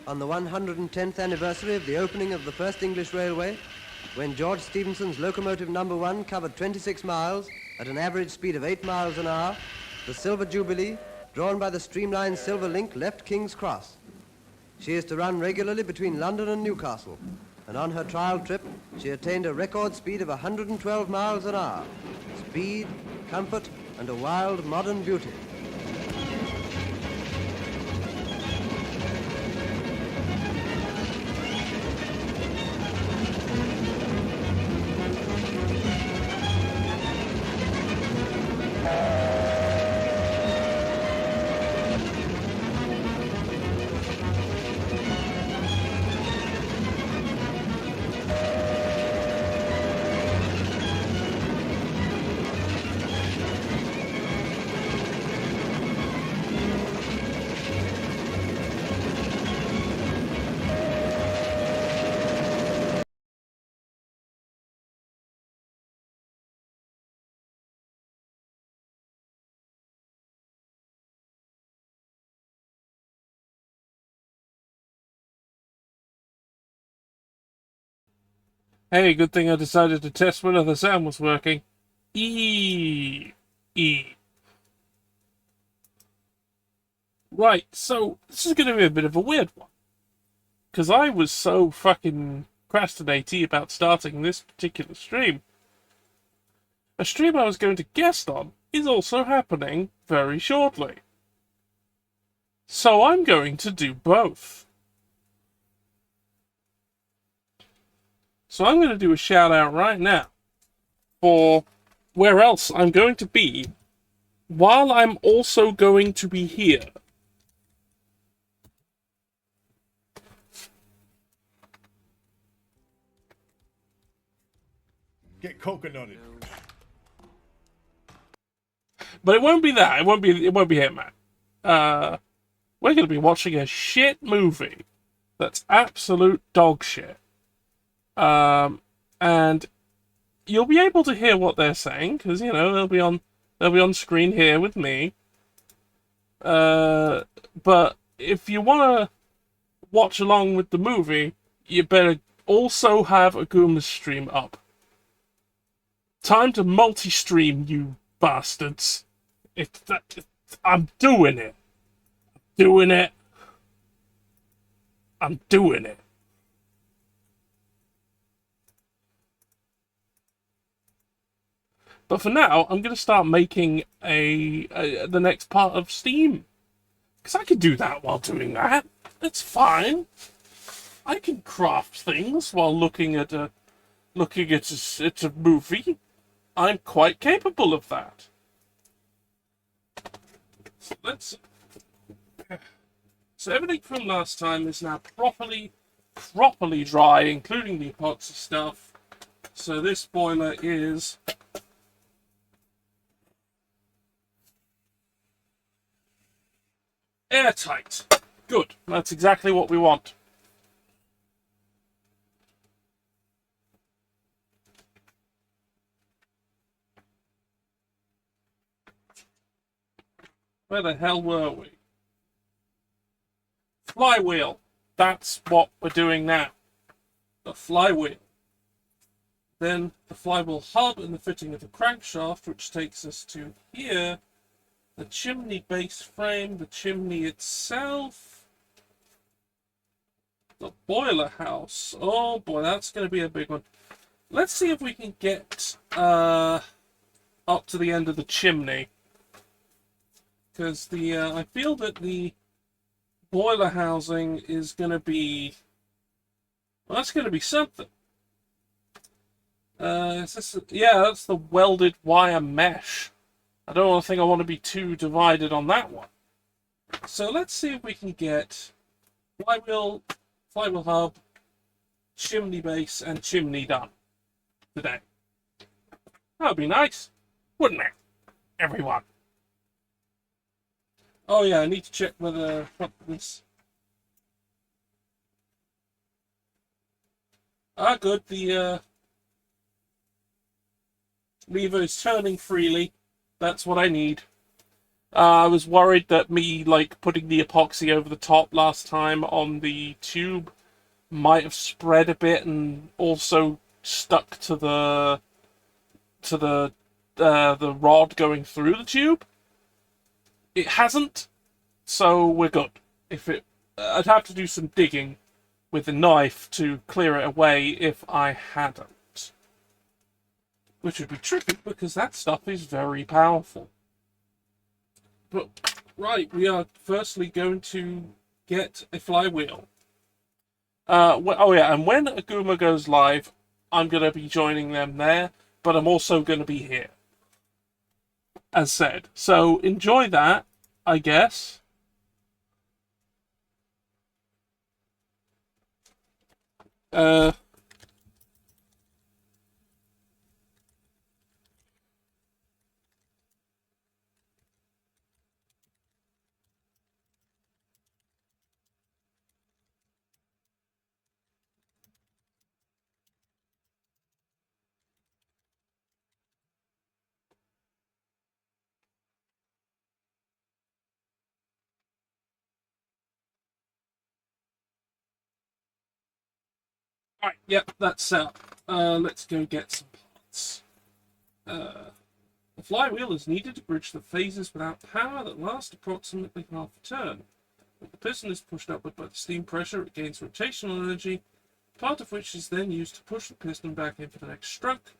On the 110th anniversary of the opening of the first English railway, when George Stephenson's locomotive number 1 covered 26 miles at an average speed of 8 miles an hour, the Silver Jubilee, drawn by the streamlined Silver Link, left King's Cross. She is to run regularly between London and Newcastle, and on her trial trip, she attained a record speed of 112 miles an hour. Speed, comfort, and a wild modern beauty. Hey, good thing I decided to test whether the sound was working. E. Right, so this is going to be a bit of a weird one. Because I was so fucking procrastinating about starting this particular stream. A stream I was going to guest on is also happening very shortly. So I'm going to do both. So I'm going to do a shout out right now for where else I'm going to be while I'm also going to be here. Get coconutted. But it won't be that. It won't be Hitman. We're going to be watching a shit movie that's absolute dog shit. And you'll be able to hear what they're saying, because, you know, they'll be on screen here with me. But if you want to watch along with the movie, you better also have a Goombas stream up. Time to multi-stream, you bastards. I'm doing it. I'm doing it. But for now, I'm going to start making the next part of Steam. Because I can do that while doing that. That's fine. I can craft things while looking at a movie. I'm quite capable of that. So everything from last time is now properly dry, including the epoxy stuff. So this boiler is airtight. Good. That's exactly what we want. Where the hell were we? Flywheel. That's what we're doing now. The flywheel. Then the flywheel hub and the fitting of the crankshaft, which takes us to here. The chimney base frame, the chimney itself. The boiler house. Oh boy, that's going to be a big one. Let's see if we can get up to the end of the chimney because I feel that the boiler housing is going to be, well, that's going to be something. Yeah, that's the welded wire mesh. I don't think I want to be too divided on that one. So let's see if we can get flywheel hub, chimney base, and chimney done today. That would be nice, wouldn't it, everyone? Oh yeah, I need to check whether this. Good. The lever is turning freely. That's what I need. I was worried that me putting the epoxy over the top last time on the tube might have spread a bit and also stuck to the rod going through the tube. It hasn't, so we're good. I'd have to do some digging with a knife to clear it away if I hadn't, which would be tricky because that stuff is very powerful. But right, we are firstly going to get a flywheel. Oh yeah, and when Aguma goes live, I'm going to be joining them there, but I'm also going to be here, as said. So enjoy that, I guess. Alright, yep, that's set up. Let's go get some parts. The flywheel is needed to bridge the phases without power that last approximately half a turn. When the piston is pushed upward by the steam pressure, it gains rotational energy, part of which is then used to push the piston back in for the next stroke.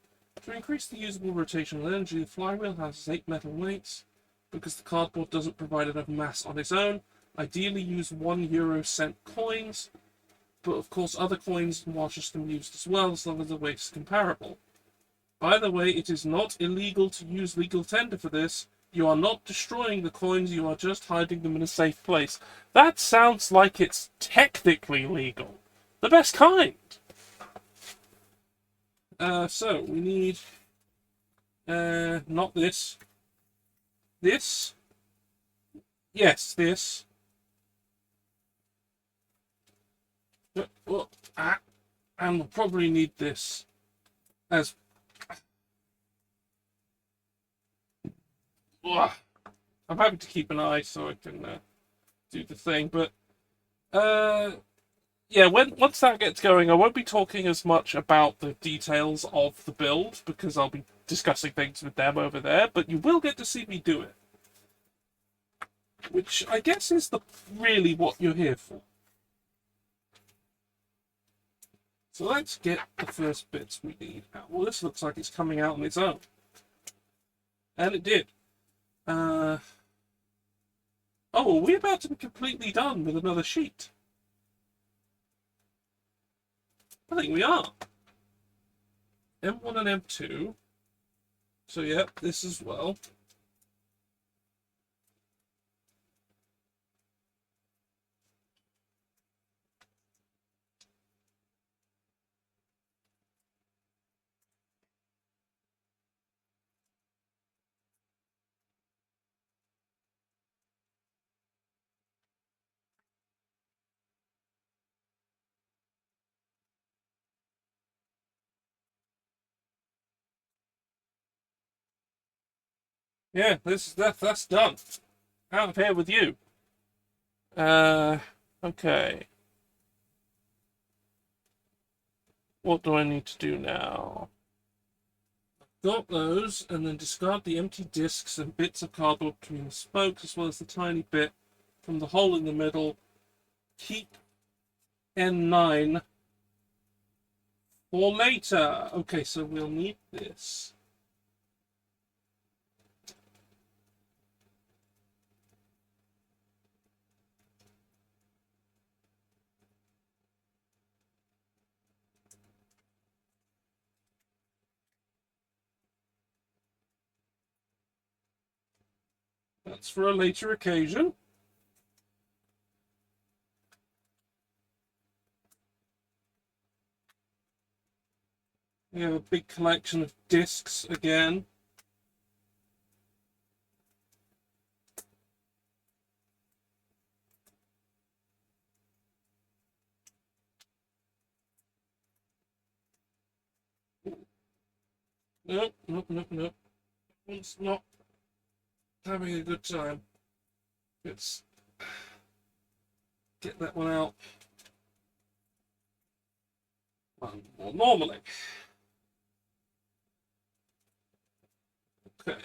To increase the usable rotational energy, the flywheel has 8 metal weights. Because the cardboard doesn't provide enough mass on its own, ideally use 1 euro cent coins, but of course other coins and watches can be used as well as long as the weight is comparable. By the way, it is not illegal to use legal tender for this. You are not destroying the coins, you are just hiding them in a safe place. That sounds like it's technically legal. The best kind! So, we need... not this. This? Yes, this. And we'll probably need this as... I'm happy to keep an eye so I can do the thing, but yeah, once that gets going, I won't be talking as much about the details of the build because I'll be discussing things with them over there, but you will get to see me do it, which I guess is really what you're here for. So let's get the first bits we need out. Well, this looks like it's coming out on its own, and it did. Oh, are we about to be completely done with another sheet? I think we are. M1 and M2. So, yeah, this as well. Yeah, that's done. Out of here with you. Okay. What do I need to do now? Got those, and then discard the empty discs and bits of cardboard between the spokes, as well as the tiny bit from the hole in the middle. Keep N9 for later. Okay, so we'll need this. That's for a later occasion. We have a big collection of discs again. Nope, nope, nope, nope. It's not having a good time. Let's get that one out. Well, normally. Okay.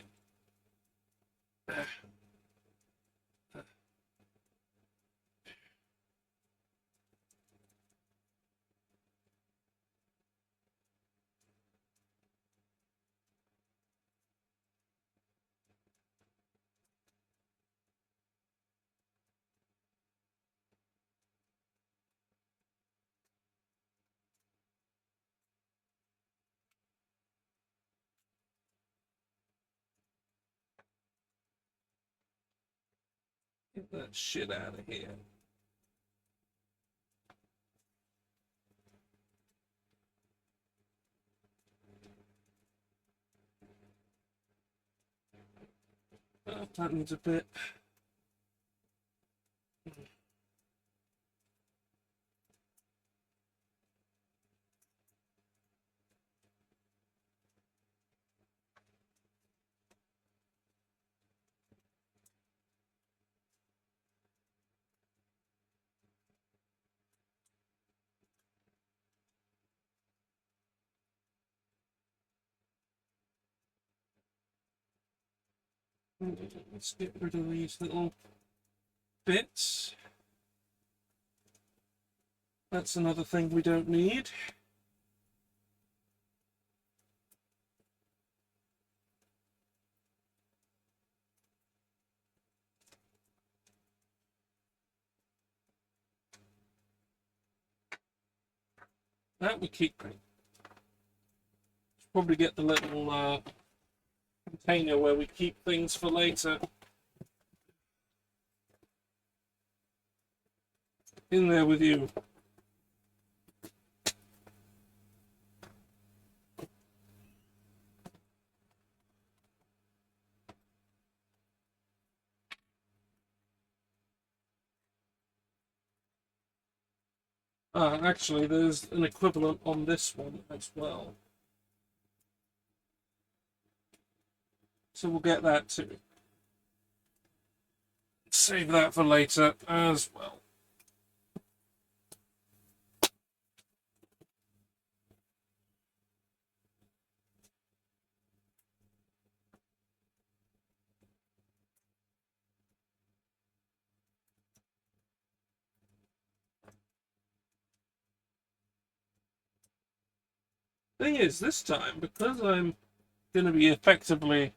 Get that shit out of here. That needs a bit. Let's get rid of these little bits. That's another thing we don't need. That we keep. Probably get the little container where we keep things for later. In there with you. Actually, there's an equivalent on this one as well. So we'll get that too. Save that for later as well. Thing is, this time, because I'm going to be effectively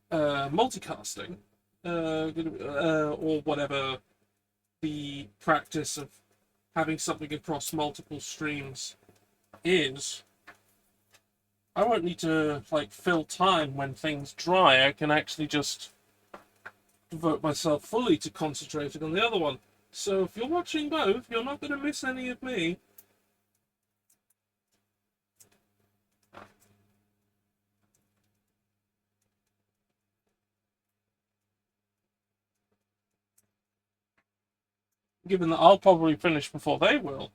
multicasting, or whatever the practice of having something across multiple streams is, I won't need to like fill time when things dry. I can actually just devote myself fully to concentrating on the other one. So if you're watching both, you're not going to miss any of me. Given that I'll probably finish before they will,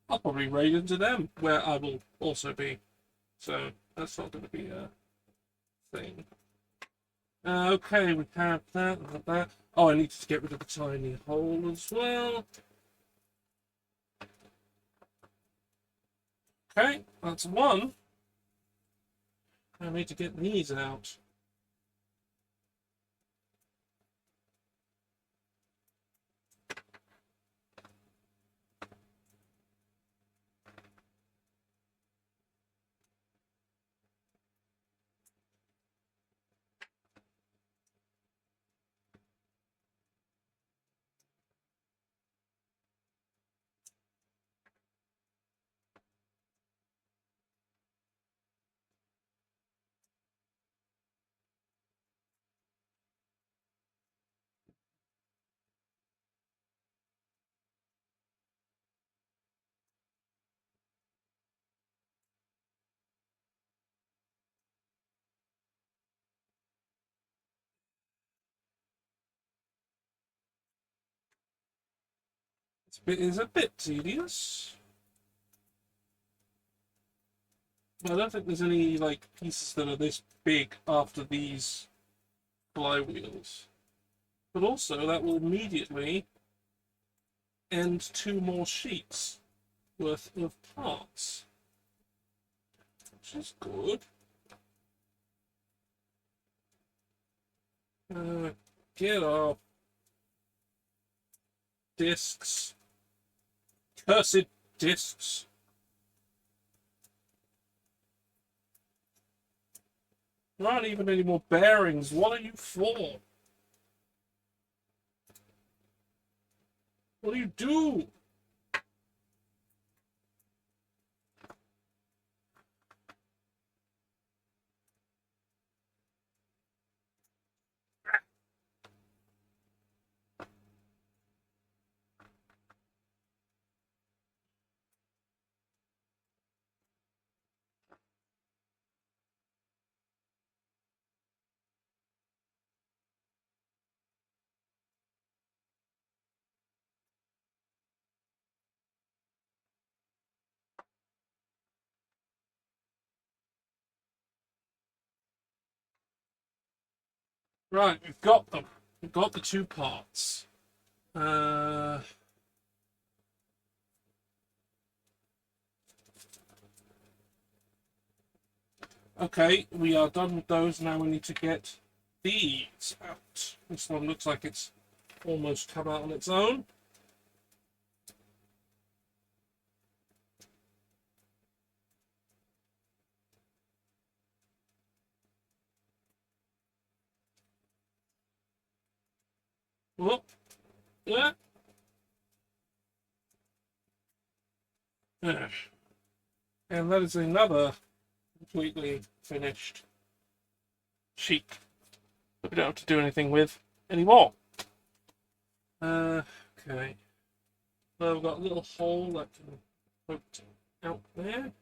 I'll probably raid into them, where I will also be. So that's not going to be a thing. Okay, we have that. Oh, I need to get rid of the tiny hole as well. Okay, that's one. I need to get these out. This bit is a bit tedious. But I don't think there's any like pieces that are this big after these flywheels. But also that will immediately end 2 more sheets worth of parts. Which is good. Get off. Discs. Cursed discs. There aren't even any more bearings. What are you for? What do you do? Right, we've got them. We've got the 2 parts. Okay, we are done with those. Now we need to get these out. This one looks like it's almost come out on its own. Whoop. Yeah. Yeah. And that is another completely finished sheet that we don't have to do anything with anymore. Okay. So we've got a little hole that can poke out there.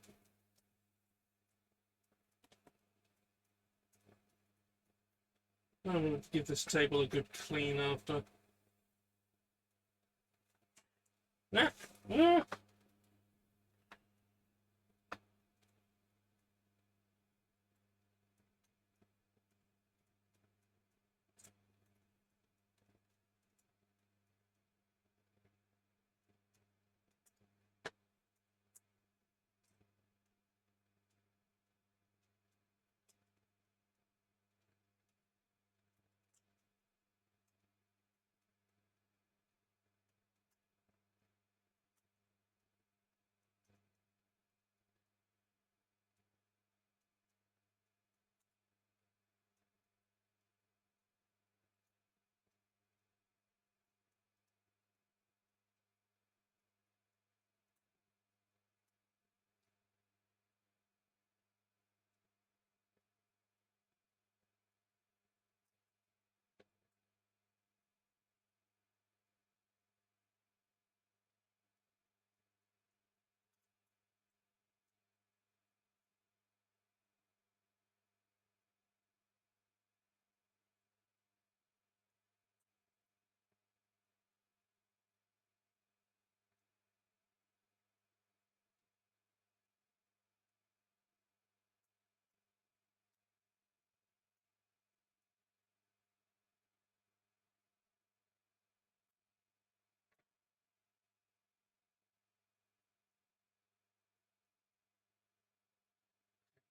I'm going to give this table a good clean after. Yeah. Yeah.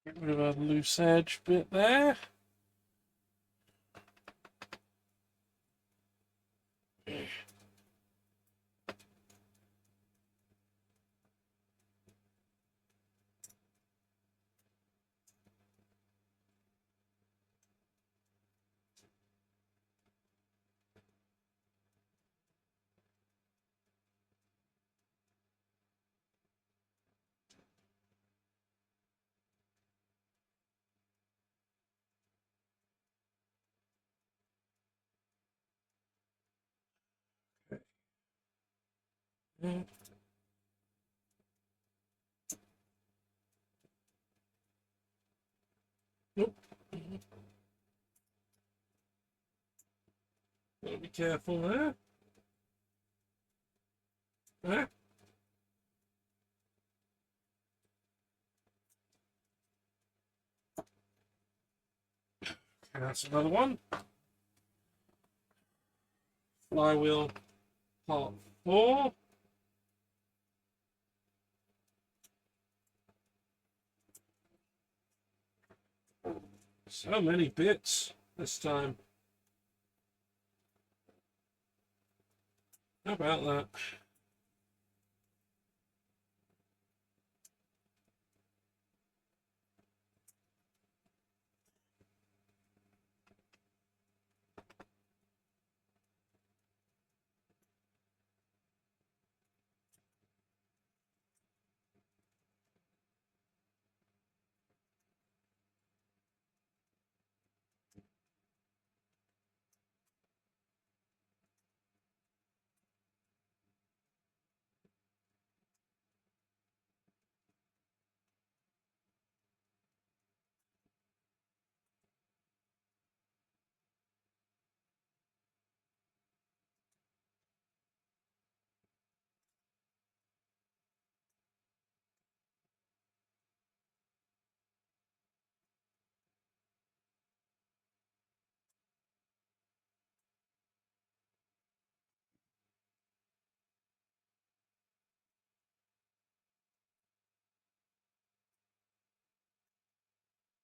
Get rid of a loose edge bit there. Mm. Nope. Gotta be careful there. Eh? Okay, that's another one. Flywheel part 4. So many bits this time. How about that?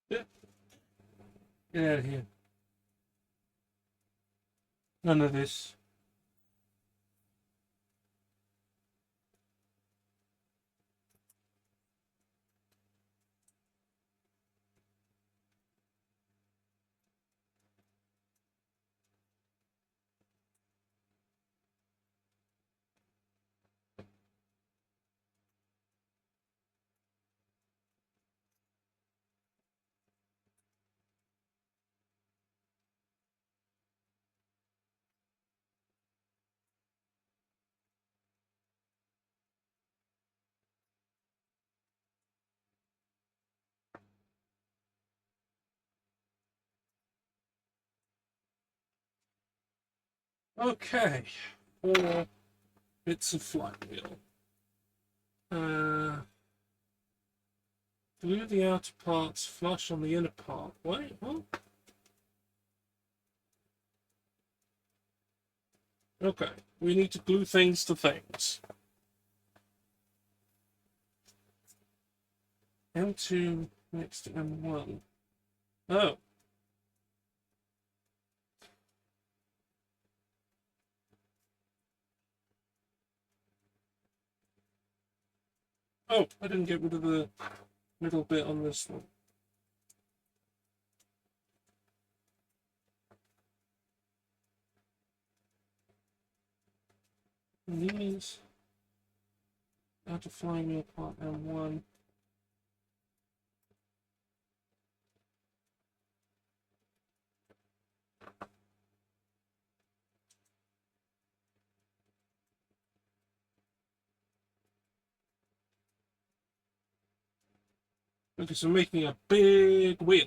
Yeah, get out of here. None of this. Okay, 4 bits of flywheel. Glue the outer parts flush on the inner part. Wait, what? Okay, we need to glue things to things. M2 next to M1. Oh. Oh, I didn't get rid of the middle bit on this one. And these outer flywheel part M1. Okay, so making a big wheel.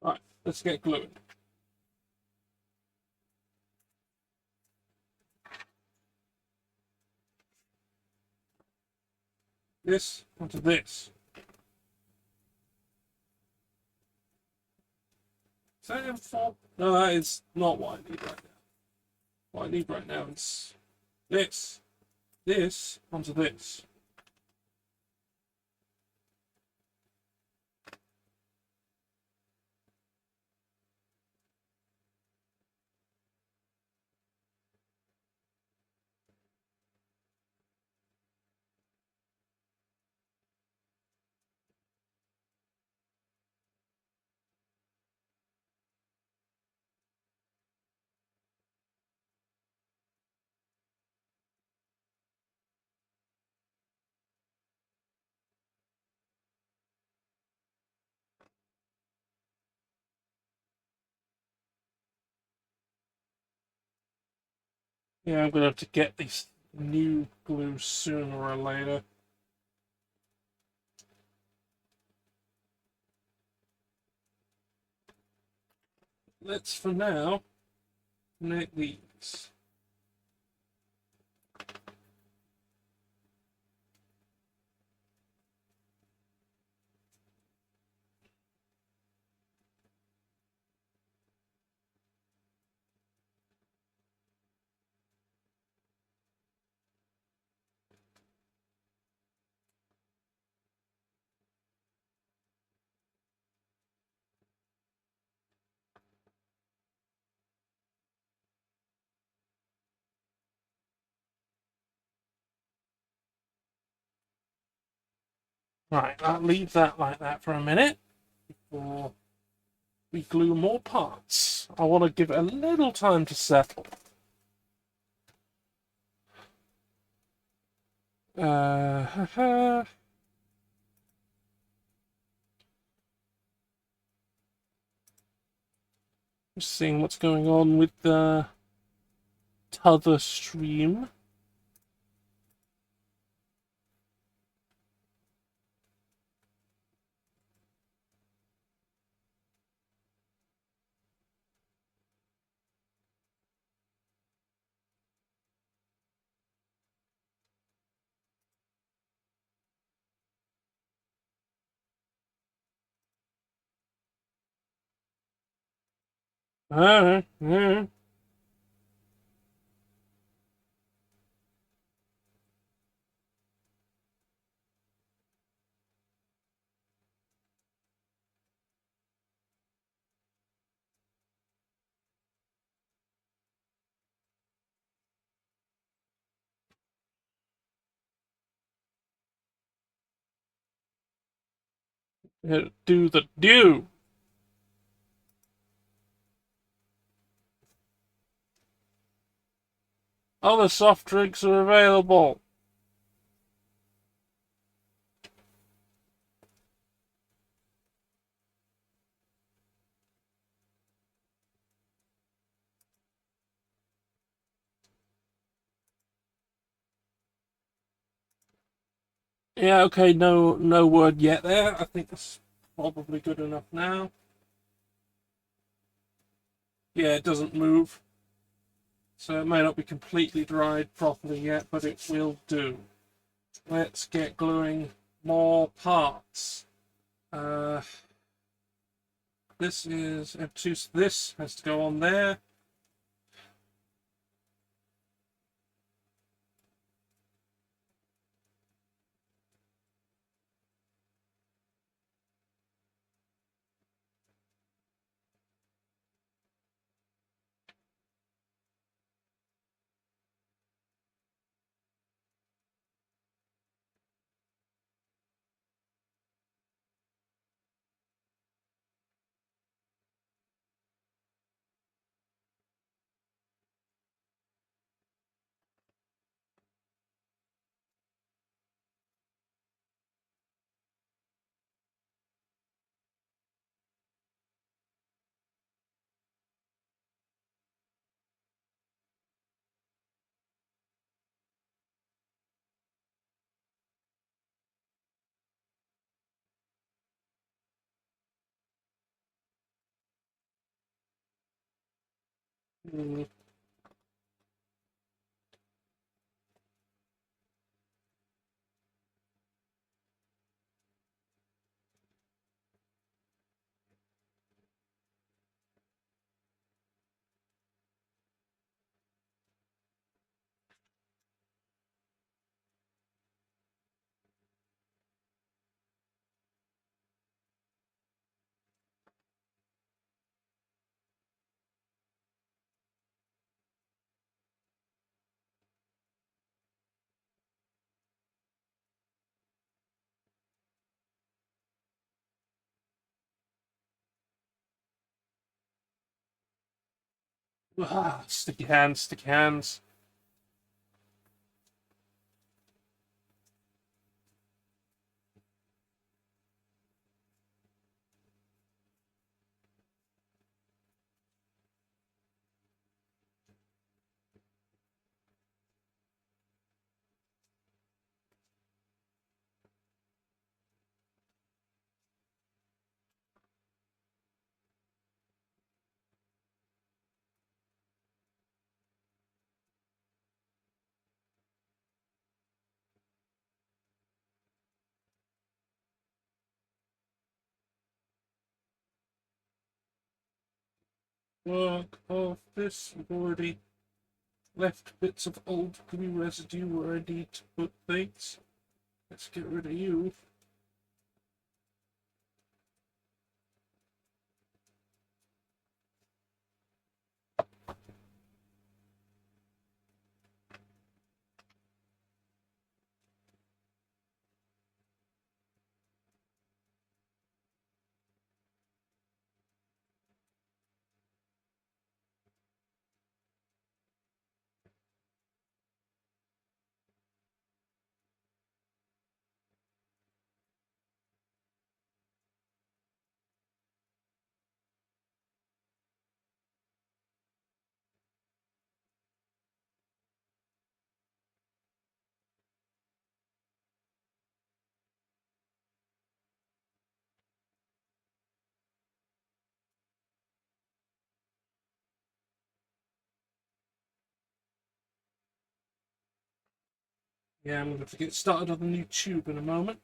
Alright, let's get gluing. This onto this. Is that M4? No, that is not what I need right now. What I need right now is this. This onto this. Yeah, I'm gonna have to get these new glues sooner or later. Let's, for now, connect these. Right, I'll leave that like that for a minute before we glue more parts. I want to give it a little time to settle. Uh, just seeing what's going on with the t'other stream. Yeah. Do the do. Other soft drinks are available. Yeah, okay, no word yet there. I think that's probably good enough now. Yeah, it doesn't move. So it may not be completely dried properly yet, but it will do. Let's get gluing more parts. Uh, this is obtuse. This has to go on there. Mm. Sticky hands, sticky hands. work off this. We've already left bits of old glue residue where I need to put things. Let's get rid of you. Yeah, I'm going to get started on the new tube in a moment.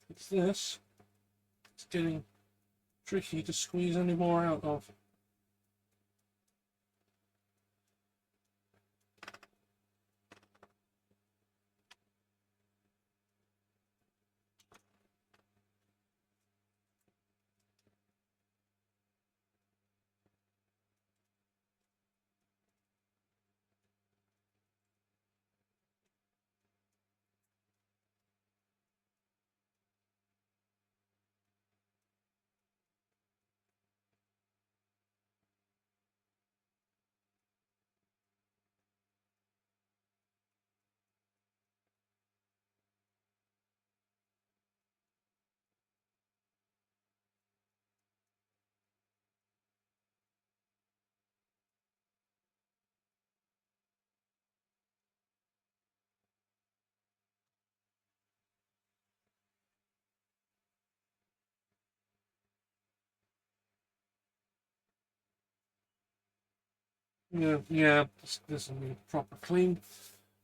It's this. It's getting tricky to squeeze any more out of. Yeah, this will need a proper clean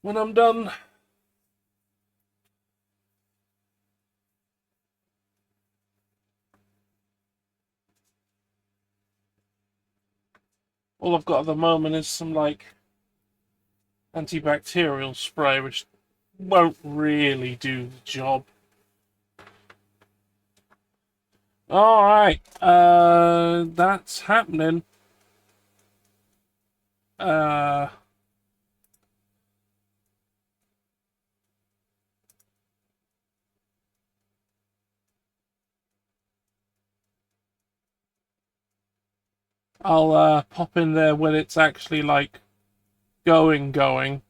when I'm done. All I've got at the moment is some, like, antibacterial spray, which won't really do the job. Alright, that's happening. Uh... I'll pop in there when it's actually, like, going.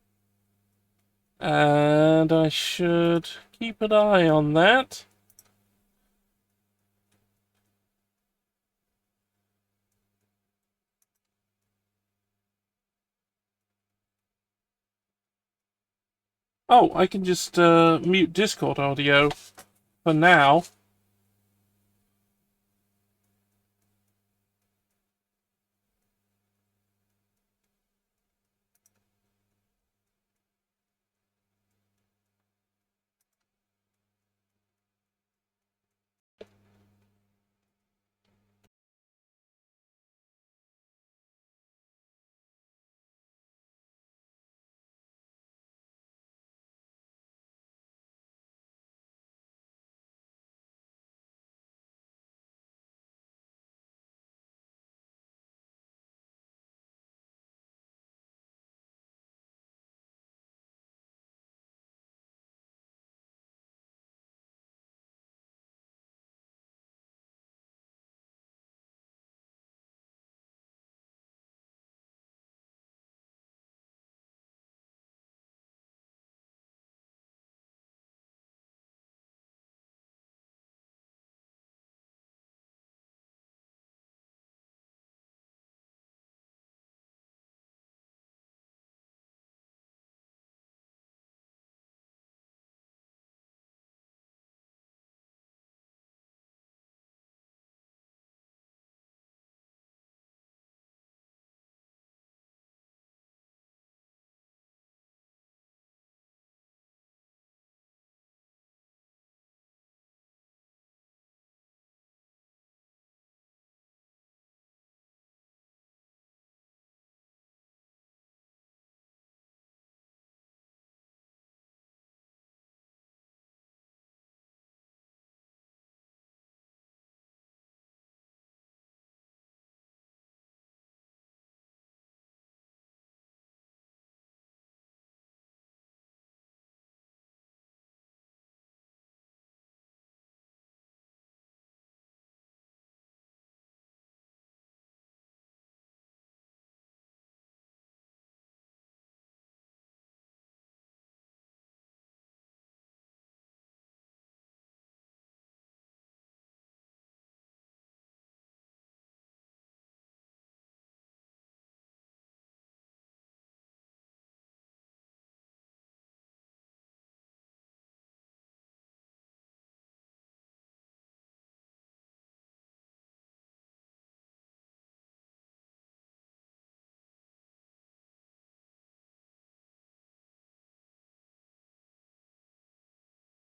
And I should keep an eye on that. Oh, I can just mute Discord audio for now.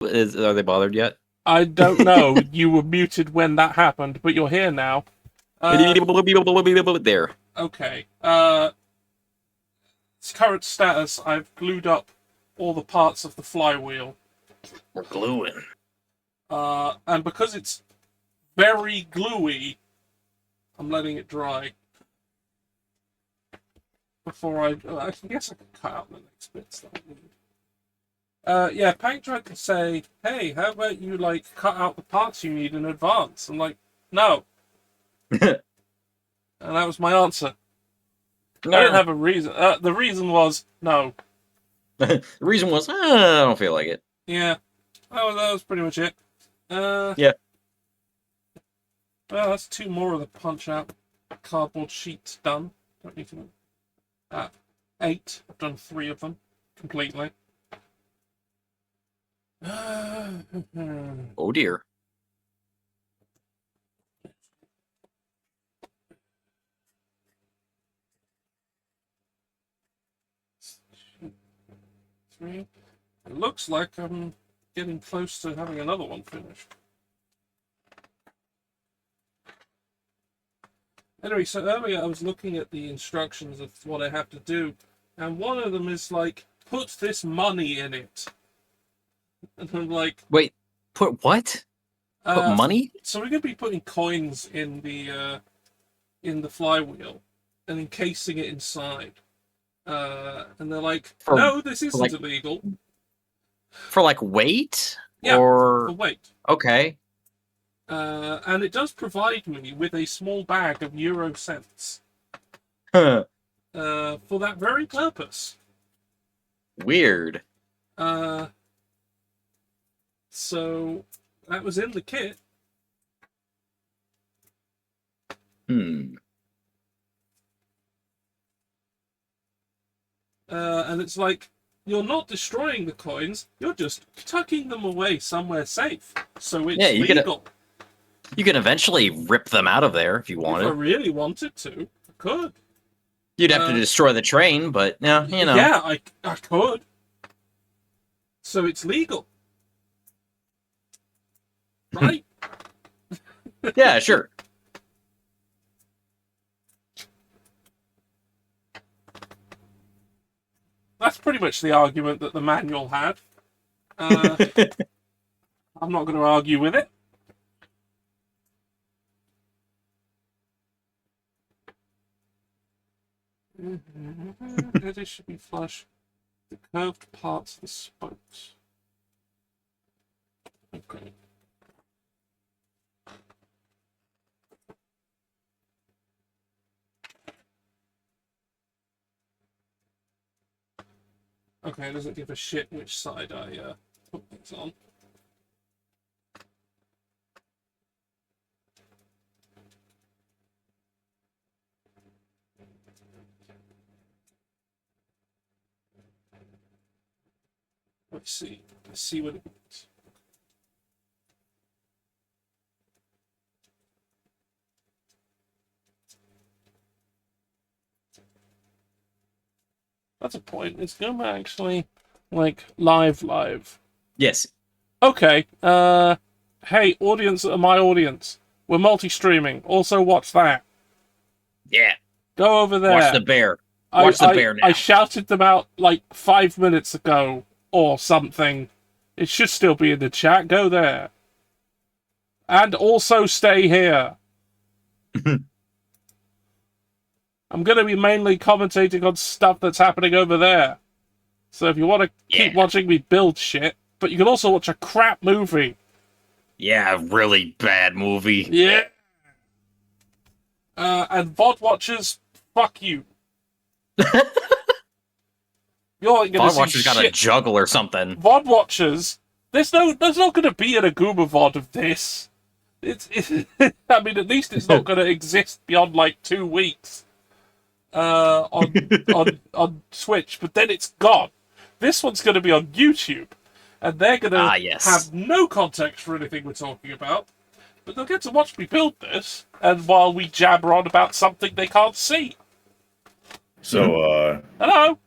Are they bothered yet? I don't know. You were muted when that happened, but you're here now. There. Okay. Its current status, I've glued up all the parts of the flywheel. We're gluing. And because it's very gluey, I'm letting it dry. Before I guess I can cut out the next bits that I need. Yeah, Pank tried to say, hey, how about you, like, cut out the parts you need in advance? I'm like, no. And that was my answer. I didn't have a reason. The reason was, no. The reason was, I don't feel like it. Yeah. That was pretty much it. Yeah. Well, that's 2 more of the punch-out cardboard sheets done. Don't need to... 8. I've done 3 of them completely. Oh dear. It looks like I'm getting close to having another one finished. Anyway, so earlier I was looking at the instructions of what I have to do, and one of them is like, put this money in it. And I'm like... Wait, put what? Put money? So we're going to be putting coins in the flywheel and encasing it inside. And they're like, no, this isn't illegal. For like weight? Yeah, or... for weight. Okay. And it does provide me with a small bag of euro cents. Huh. For that very purpose. Weird. So that was in the kit. And it's like, you're not destroying the coins, you're just tucking them away somewhere safe. So it's legal. You can eventually rip them out of there if you wanted. If I really wanted to, I could. You'd have to destroy the train, but yeah, you know. Yeah, I could. So it's legal. Right? Yeah, sure. That's pretty much the argument that the manual had. I'm not going to argue with it. Edges should be flush. The curved parts of the spokes. Okay. Okay, it doesn't give a shit which side I put things on. Let's see what it means. That's a point. It's going to actually, like, live. Yes. Okay. Hey, audience, my audience. We're multi-streaming. Also watch that. Yeah. Go over there. Watch the bear. Watch the bear now. I shouted them out, like, 5 minutes ago. Or something. It should still be in the chat. Go there. And also stay here. I'm going to be mainly commentating on stuff that's happening over there. So if you want to keep watching me build shit, but you can also watch a crap movie. Yeah, a really bad movie. Yeah. And VOD watchers, fuck you. You're gonna VOD watchers got a juggle or something. VOD watchers, there's not going to be an Aguma VOD of this. I mean, at least it's not going to exist beyond like 2 weeks on Twitch, but then it's gone. This one's going to be on YouTube, and they're going to have no context for anything we're talking about, but they'll get to watch me build this, and while we jabber on about something they can't see. So, hello.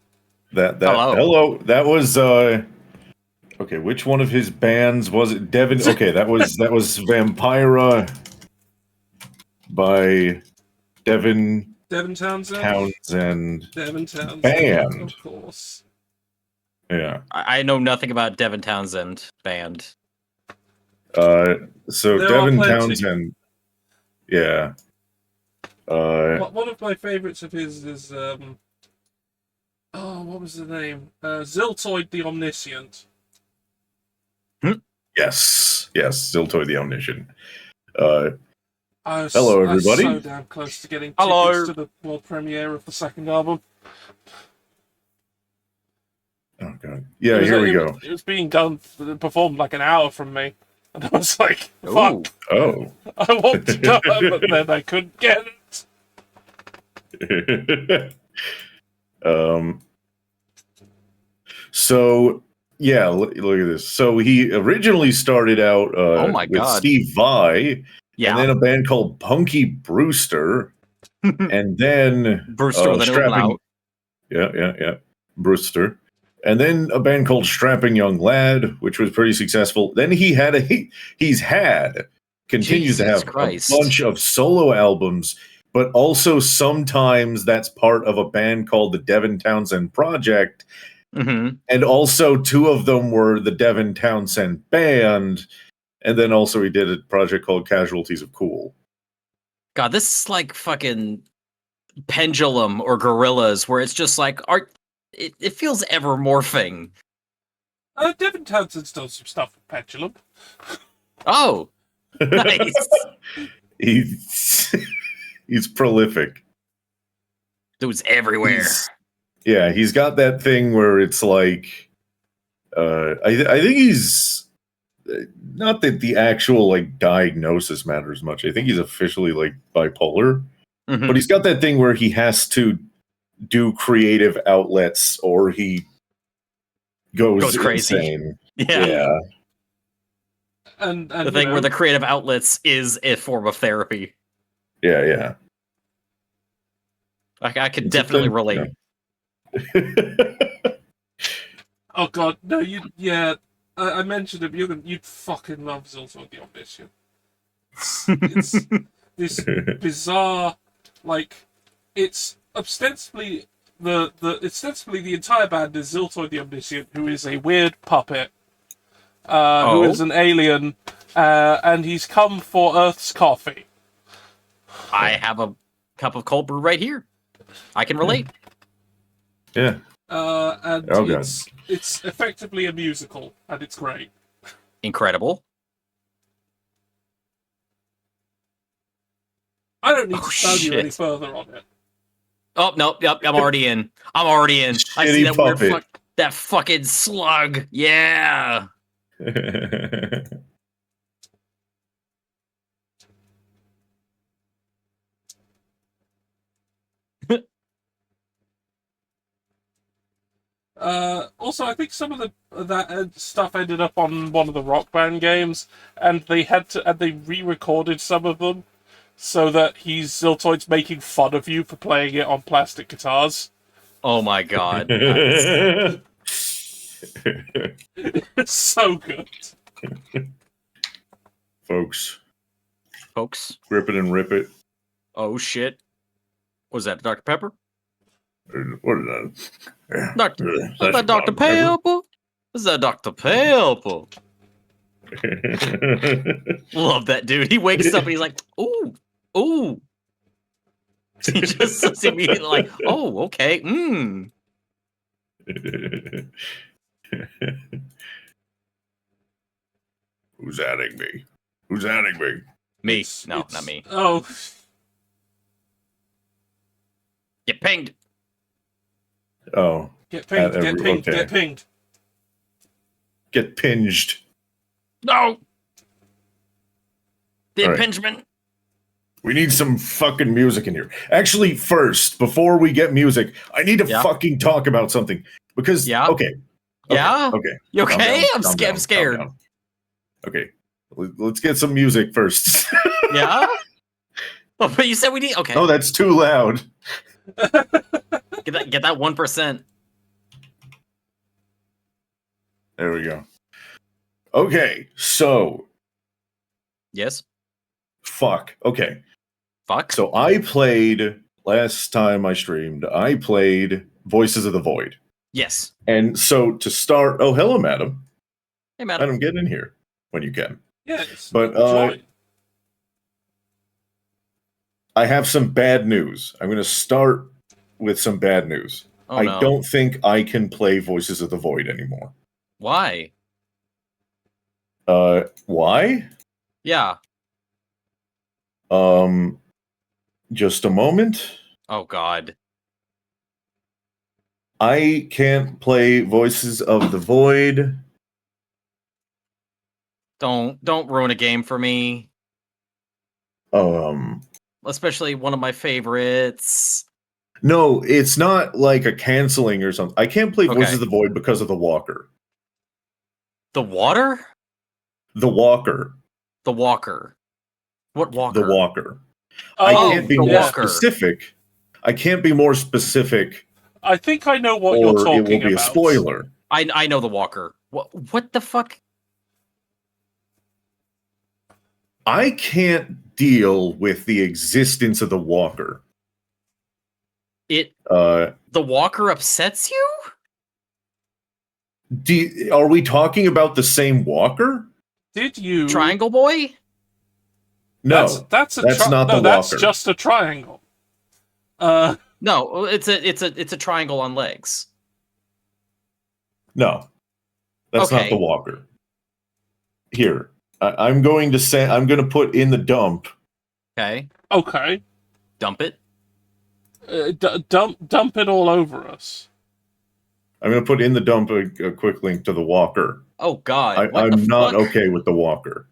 Hello. That was Okay, which one of his bands was it? Devin. Okay, that was Vampira by Devin Devin Townsend. Townsend Devin Townsend. band. Of course. Yeah. I know nothing about Devin Townsend band. So There are Devin plenty. Townsend. Yeah. One of my favorites of his is what was the name? Ziltoid the Omniscient. Yes. Ziltoid the Omniscient. I was, Hello, I was everybody. so damn close to getting Hello. tickets to the world premiere of the second album. Oh god. Yeah, It was- here we it go. was- It was being performed like an hour from me. And I was like, Ooh. fuck, Oh. I want to go, but then I couldn't get it. So yeah, look at this. So he originally started out Oh my with God. Steve Vai, Yeah. and then a band called Punky Brewster, and then Brewster with an umlaut. Yeah, Brewster, and then a band called Strapping Young Lad, which was pretty successful. Then he's continues to Jesus have Christ. a bunch of solo albums, but also sometimes that's part of a band called the Devin Townsend Project. Mm-hmm. And also, two of them were the Devin Townsend Band. And then also he did a project called Casualties of Cool. God, this is like fucking Pendulum or Gorillas, where it's just like art. It feels ever morphing. Devin Townsend's done some stuff with Pendulum. Oh, nice. He's prolific. Dude's everywhere. He's got that thing where it's like, I think he's not that the actual like diagnosis matters much. I think he's officially like bipolar, Mhm. but he's got that thing where he has to do creative outlets or he goes crazy. insane. Yeah. And The thing where the creative outlets is a form of therapy. Yeah. I could It's a definitely thing, relate. Oh god, no, I mentioned him. You'd fucking love Ziltoid the Omniscient. It's this bizarre, like, it's ostensibly the entire band is Ziltoid the Omniscient, who is a weird puppet, who is an alien, and he's come for Earth's coffee. I have a cup of cold brew right here. I can relate. Yeah. And Oh, God. it's effectively a musical, and it's great. Incredible. I don't need Oh, to tell you any shit. further on it. Oh no, yep, I'm already in. I see Shitty that weird puppet. that fucking slug. Yeah. Also, I think some of that stuff ended up on one of the Rock Band games, and they re-recorded some of them, so that Ziltoid's making fun of you for playing it on plastic guitars. Oh my god. It's so good. Folks, Folks. rip it and rip it. Oh shit. Was that Dr. Pepper? What is that? Yeah. Was That's that Dr. Pepper? Was that Dr. Pepper? Love that dude. He wakes up and he's like, ooh, ooh. He just is immediately like, oh, okay, Who's adding me? Who's adding me? Me. No, not me. Oh, Get pinged. Oh, get pinged, okay. get pinged. Get pinged. No. The All right. impingement. We need some fucking music in here. Actually, first, before we get music, I need to Yeah. fucking talk about something. Because, Yeah. okay. Yeah? Okay. You Calm okay? down, I'm calm down, scared. calm down. Okay. Let's get some music first. Yeah? Oh, but you said we need. Okay. Oh, that's too loud. Get that 1%. There we go. Okay, so Yes. fuck. Okay, Fuck. so I played last time I streamed. I played Voices of the Void, Yes. and so to start. Oh, hello, madam. Hey, madam. Madam, get in here when you can. Yes. But join. I have some bad news. I'm going to start with some bad news. Oh, I no. don't think I can play Voices of the Void anymore. Why? Why? Yeah. Just a moment. Oh, God. I can't play Voices of the Void. Don't ruin a game for me. Especially one of my favorites. No, it's not like a canceling or something. I can't play Okay. Voices of the Void because of the Walker. The water? The Walker. The walker. What walker? The Walker. Oh, I can't be the more Walker. specific. I can't be more specific, I think I know what or you're it talking will be about. a spoiler. I know the walker. What the fuck? I can't deal with the existence of the Walker. The walker upsets you? Are we talking about the same Walker? Did you Triangle boy? No, That's not the That's Walker. just a triangle. No, it's a triangle on legs. No, that's not Okay. the Walker. Here, I'm going to put in the dump. Okay. Okay. Dump it. Dump it all over us. I'm going to put in the dump a quick link to the Walker. Oh, God. What I'm the not fuck? okay with the Walker.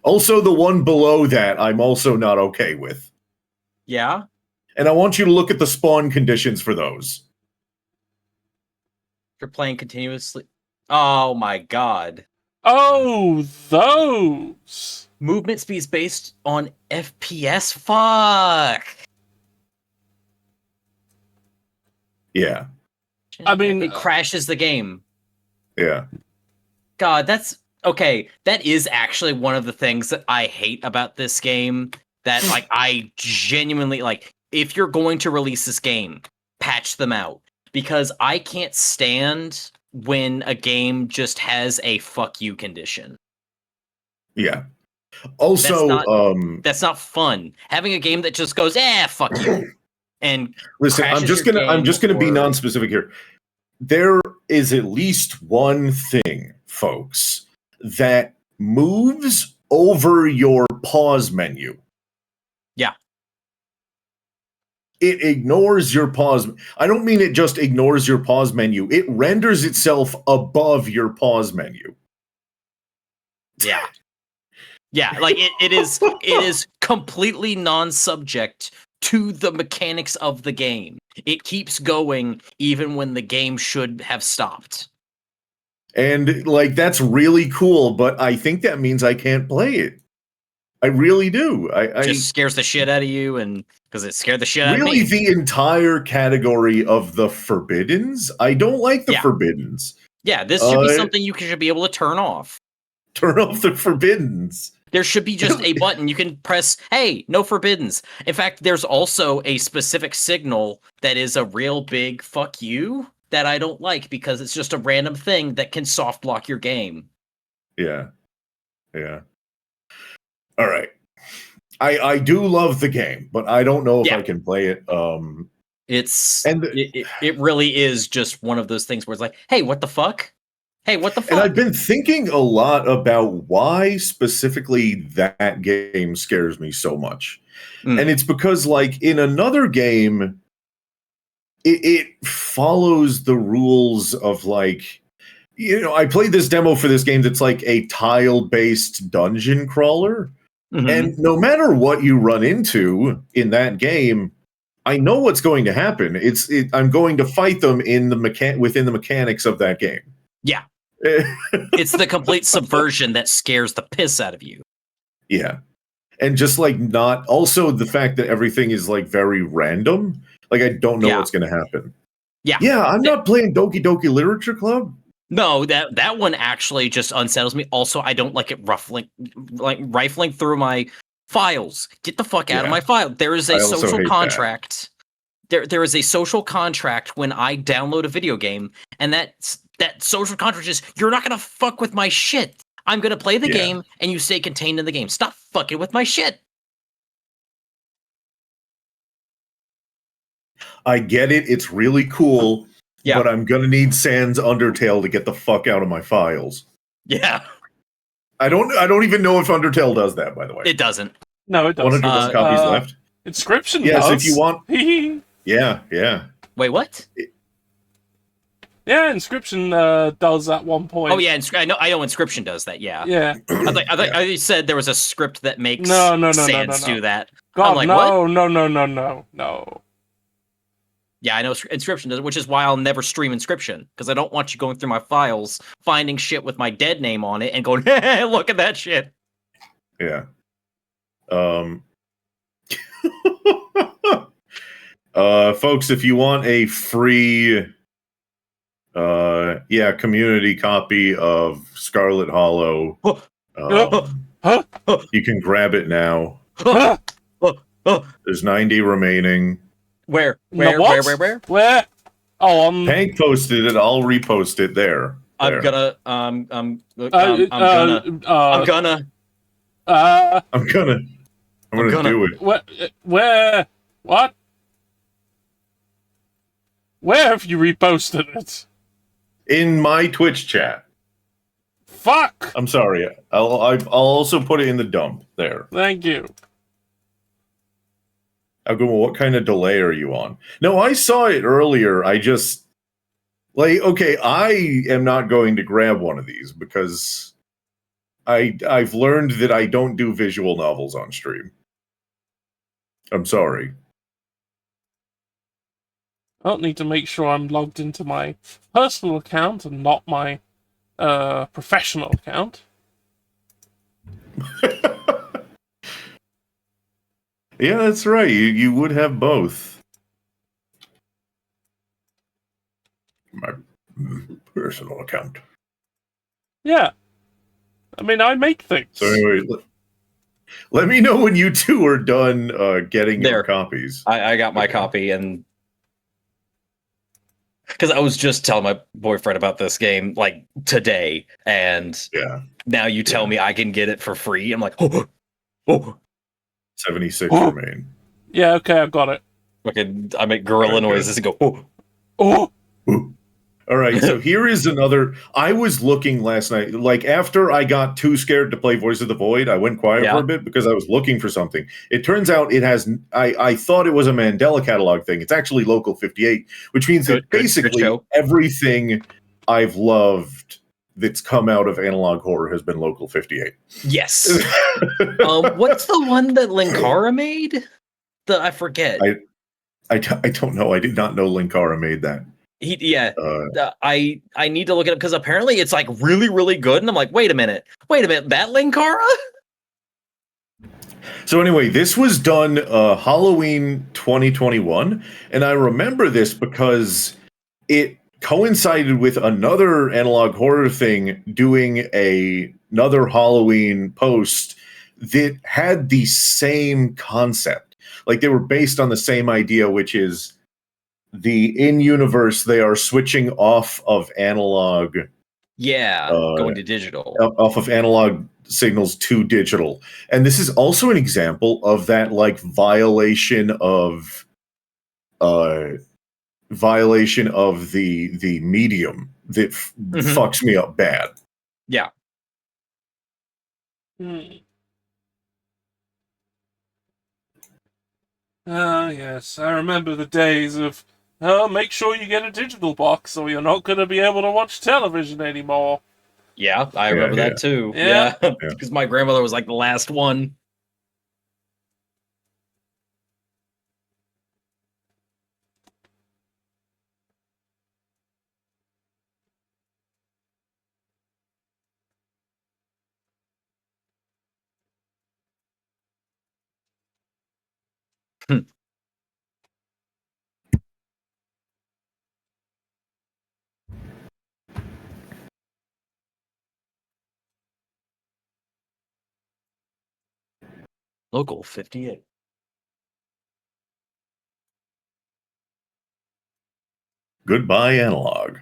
Also, the one below that, I'm also not okay with. Yeah? And I want you to look at the spawn conditions for those. You're playing continuously. Oh, my God. Oh, those. Movement speed's based on FPS? Fuck. Yeah, I mean, It crashes the game. yeah. God, that's okay. That is actually one of the things that I hate about this game. That like I genuinely like. If you're going to release this game, patch them out because I can't stand when a game just has a "fuck you" condition. Yeah. Also, That's not fun. Having a game that just goes, fuck you," and listen, I'm crashes just your gonna game be or- non-specific here. There is at least one thing, folks, that moves over your pause menu. Yeah. It ignores your pause. I don't mean it just ignores your pause menu. It renders itself above your pause menu. Yeah. Yeah, like it is completely non-subject to the mechanics of the game. It keeps going even when the game should have stopped. And like that's really cool, but I think that means I can't play it. I really do. I Just scares the shit out of you, and because it scared the shit out really of me. the entire category of the forbiddens. I don't like the Yeah. forbiddens. Yeah, this should be something you should be able to turn off. Turn off the forbiddens. There should be just a button you can press, hey, no forbiddens. In fact, there's also a specific signal that is a real big fuck you that I don't like because it's just a random thing that can soft lock your game. Yeah. Yeah. All right. I do love the game, but I don't know if Yeah. I can play it. It really is just one of those things where it's like, hey, what the fuck? Hey, what the fuck? And I've been thinking a lot about why specifically that game scares me so much. Mm. And it's because, like, in another game, it follows the rules of, like, you know, I played this demo for this game that's like a tile-based dungeon crawler. Mhm. And no matter what you run into in that game, I know what's going to happen. I'm going to fight them in the within the mechanics of that game. Yeah. It's the complete subversion that scares the piss out of you. Yeah. And just like not also the fact that everything is like very random. Like I don't know Yeah. what's gonna happen. Yeah. Yeah, I'm not playing Doki Doki Literature Club. No, that one actually just unsettles me. Also, I don't like it rifling through my files. Get the fuck out of Yeah. my file. There is a I also social hate that. contract. There is a social contract when I download a video game, and that social contract is you're not gonna fuck with my shit. I'm gonna play the Yeah. game, and you stay contained in the game. Stop fucking with my shit. I get it. It's really cool. Yeah. But I'm gonna need Sans Undertale to get the fuck out of my files. Yeah, I don't even know if Undertale does that, by the way. it doesn't. No, it does. 101 copies left. Inscription Yes, does. if you want. yeah, Yeah. Wait, what? Inscription does at one point. Oh yeah, I know Inscription does that. Yeah. Yeah. I said there was a script that makes No, Sans do that. God, I'm like, no, what? no. Yeah, I know Inscription does, which is why I'll never stream Inscription, because I don't want you going through my files, finding shit with my dead name on it, and going, hey, look at that shit. Yeah. Folks, if you want a free community copy of Scarlet Hollow, you can grab it now. There's 90 remaining. Where? What? Where? Oh, Hank posted it. I'll repost it there. I'm There. gonna I'm I'm gonna do it. Where? What? Where have you reposted it? In my Twitch chat. Fuck! I'm sorry. I'll also put it in the dump there. Thank you. I'll go, well, what kind of delay are you on? No, I saw it earlier. I just okay, I am not going to grab one of these because I've learned that I don't do visual novels on stream. I'm sorry. I'll need to make sure I'm logged into my personal account and not my professional account. Yeah, that's right. You would have both. My personal account. Yeah. I mean, I make things. So anyway, let me know when you two are done getting There. your copies. I got my copy, and because I was just telling my boyfriend about this game like today, and Yeah. now you tell me I can get it for free. I'm like, oh. 76 remain. Yeah, okay, I've got it. Fucking, I make gorilla Okay. noises and go, oh. Oh! Ooh. All right, so here is another. I was looking last night, like after I got too scared to play Voice of the Void, I went quiet for a bit because I was looking for something. It turns out it has. I thought it was a Mandela catalog thing. It's actually Local 58, which means that basically everything I've loved that's come out of analog horror has been Local 58. Yes. What's the one that Linkara made? I forget. I don't know. I did not know Linkara made that. I need to look it up because apparently it's like really, really good. And I'm like, wait a minute, that Linkara? So anyway, this was done Halloween 2021, and I remember this because it coincided with another analog horror thing doing another Halloween post that had the same concept. Like they were based on the same idea, which is in universe they are switching off of analog. Yeah, going to digital. Off of analog signals to digital. And this is also an example of that like violation of the medium that fucks me up bad. Yeah. Yes, I remember the days of make sure you get a digital box or you're not going to be able to watch television anymore. Yeah, I remember that too. Yeah. Because my grandmother was like the last one. Local 58. Goodbye, analog.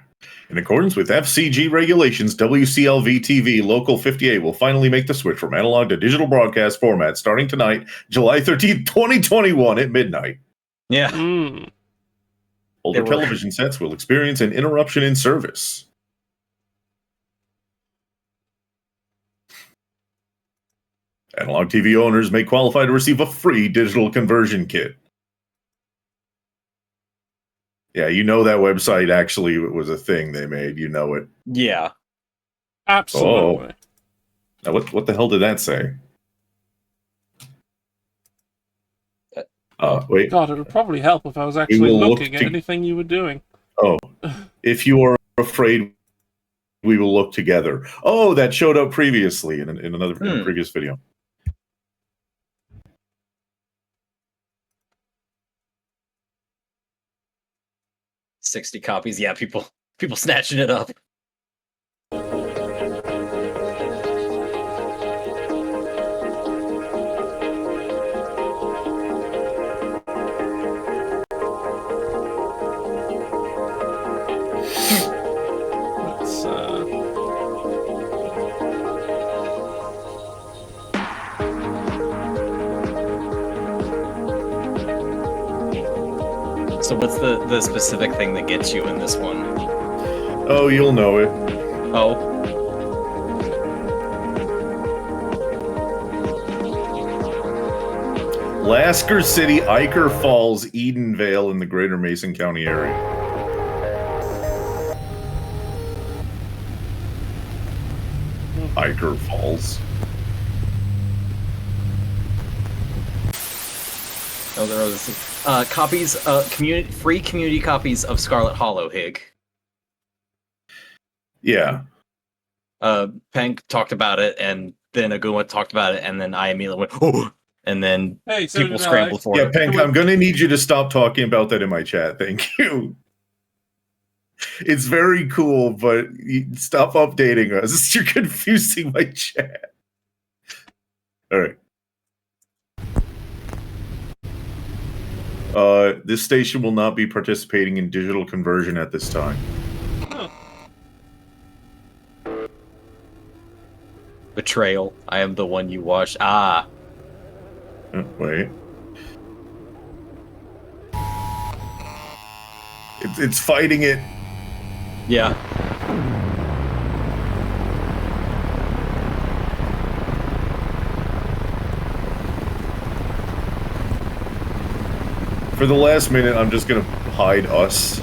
In accordance with FCG regulations, WCLV-TV Local 58 will finally make the switch from analog to digital broadcast format starting tonight, July 13th, 2021 at midnight. Yeah. Mm. Older television sets will experience an interruption in service. Analog TV owners may qualify to receive a free digital conversion kit. Yeah, you know that website actually was a thing they made. You know it. Yeah. Absolutely. Now, what the hell did that say? Wait. God, it would probably help if I was actually looking at anything you were doing. Oh, if you are afraid, we will look together. Oh, that showed up previously in in a previous video. $60 copies. Yeah, people snatching it up. Let's, So what's the specific thing that gets you in this one? Oh, you'll know it. Oh. Lasker City, Iker Falls, Edenvale in the greater Mason County area. Iker Falls. Oh, there are copies, free community copies of Scarlet Hollow, Hig. Yeah. Pank talked about it, and then Aguma talked about it, and then I immediately went, oh! And then people scrambled for it. it. Yeah, Pank, I'm going to need you to stop talking about that in my chat. Thank you. It's very cool, but stop updating us. You're confusing my chat. All right. This station will not be participating in digital conversion at this time. huh. Betrayal. I am the one you watched. Ah. Wait. It's fighting it. Yeah. For the last minute, I'm just gonna hide us.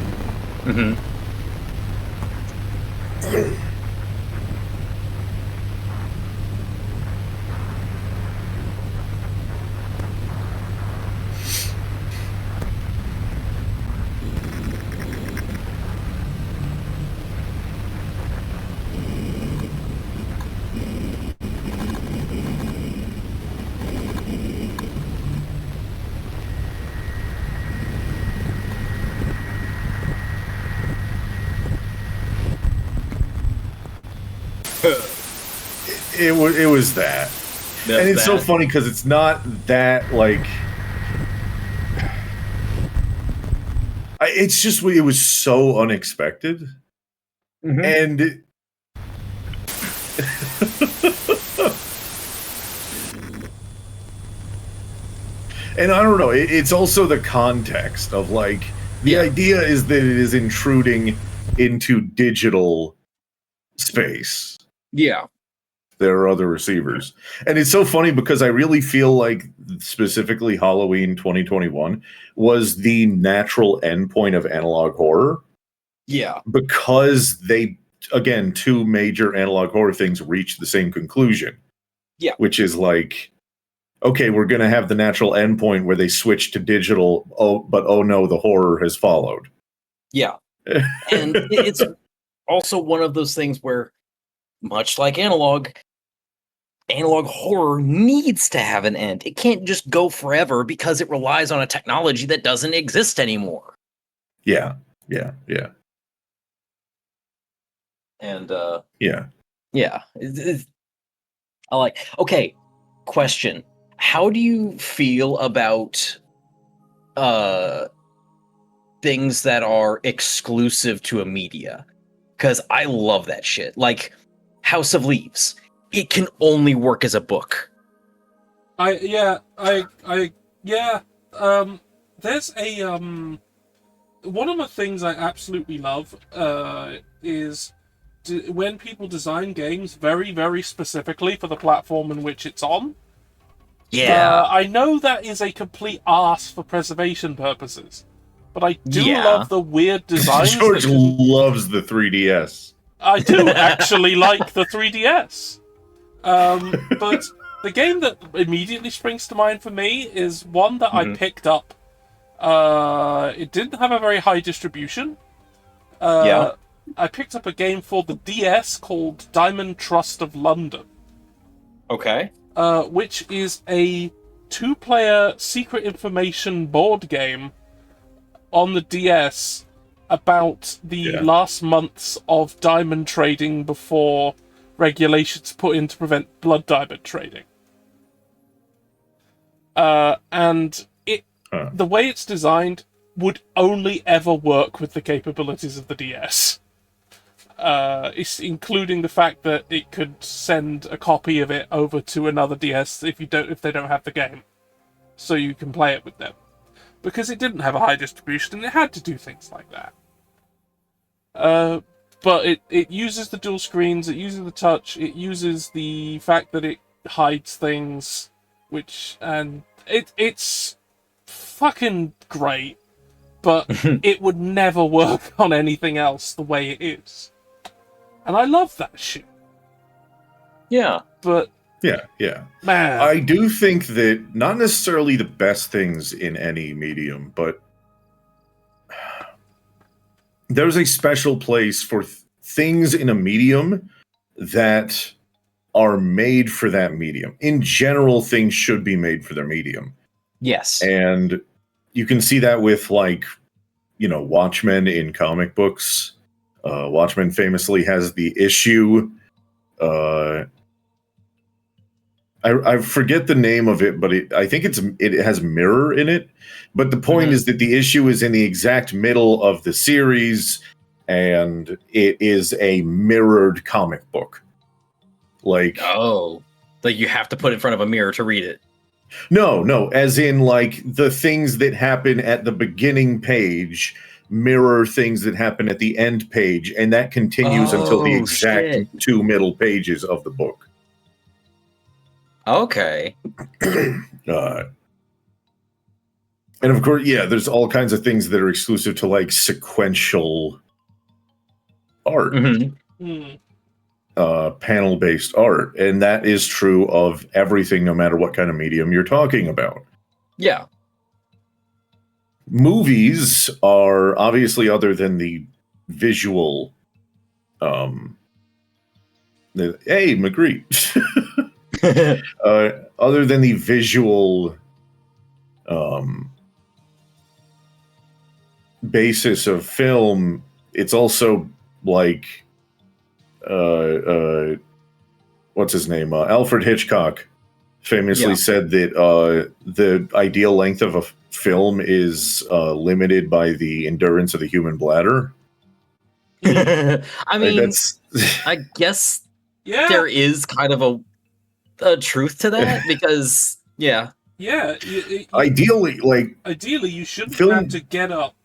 Mm-hmm. It was that. And it's so funny because it's not that, like... It's just, it was so unexpected. Mm-hmm. And... and I don't know, it's also the context of, like, the idea is that it is intruding into digital space. Yeah. There are other receivers. And it's so funny because I really feel like specifically Halloween 2021 was the natural endpoint of analog horror. Yeah. Because they, again, two major analog horror things reached the same conclusion. Yeah. Which is like, okay, we're going to have the natural endpoint where they switch to digital, but oh no, the horror has followed. Yeah. And it's also one of those things where, much like analog horror needs to have an end. It can't just go forever because it relies on a technology that doesn't exist anymore. Yeah. And yeah. I like. Okay, question. how do you feel about things that are exclusive to a media? Because I love that shit. Like House of Leaves, it can only work as a book. There's a one of the things I absolutely love is when people design games very, very specifically for the platform in which it's on. Yeah. I know that is a complete arse for preservation purposes, but I do Yeah. love the weird designs. George loves the 3DS. I do actually like the 3DS. But the game that immediately springs to mind for me is one that I picked up. It didn't have a very high distribution. Yeah. I picked up a game for the DS called Diamond Trust of London. Okay. Which is a 2-player secret information board game on the DS about the last months of diamond trading before regulations put in to prevent blood diamond trading. And the way it's designed would only ever work with the capabilities of the DS. It's including the fact that it could send a copy of it over to another DS if they don't have the game, so you can play it with them. Because it didn't have a high distribution and it had to do things like that. But it uses the dual screens, it uses the touch, it uses the fact that it hides things, it's fucking great, but it would never work on anything else the way it is. And I love that shit. Yeah. But Yeah. man, I do think that not necessarily the best things in any medium, but there's a special place for things in a medium that are made for that medium. In general, things should be made for their medium. Yes. And you can see that with, like, Watchmen in comic books. Watchmen famously has the issue. I forget the name of it, but I think it has Mirror in it. But the point is that the issue is in the exact middle of the series, and it is a mirrored comic book. Like, you have to put it in front of a mirror to read it. No, as in, like, the things that happen at the beginning page mirror things that happen at the end page, and that continues until the exact two middle pages of the book. Okay. And of course, there's all kinds of things that are exclusive to, like, sequential art. Panel-based art, and that is true of everything, no matter what kind of medium you're talking about. Yeah. Movies are obviously, other than the visual, hey, McGree. Other than the visual basis of film, it's also like what's his name? Alfred Hitchcock famously said that the ideal length of a film is limited by the endurance of the human bladder. I mean, I guess there is kind of a truth to that, because ideally you shouldn't have to get up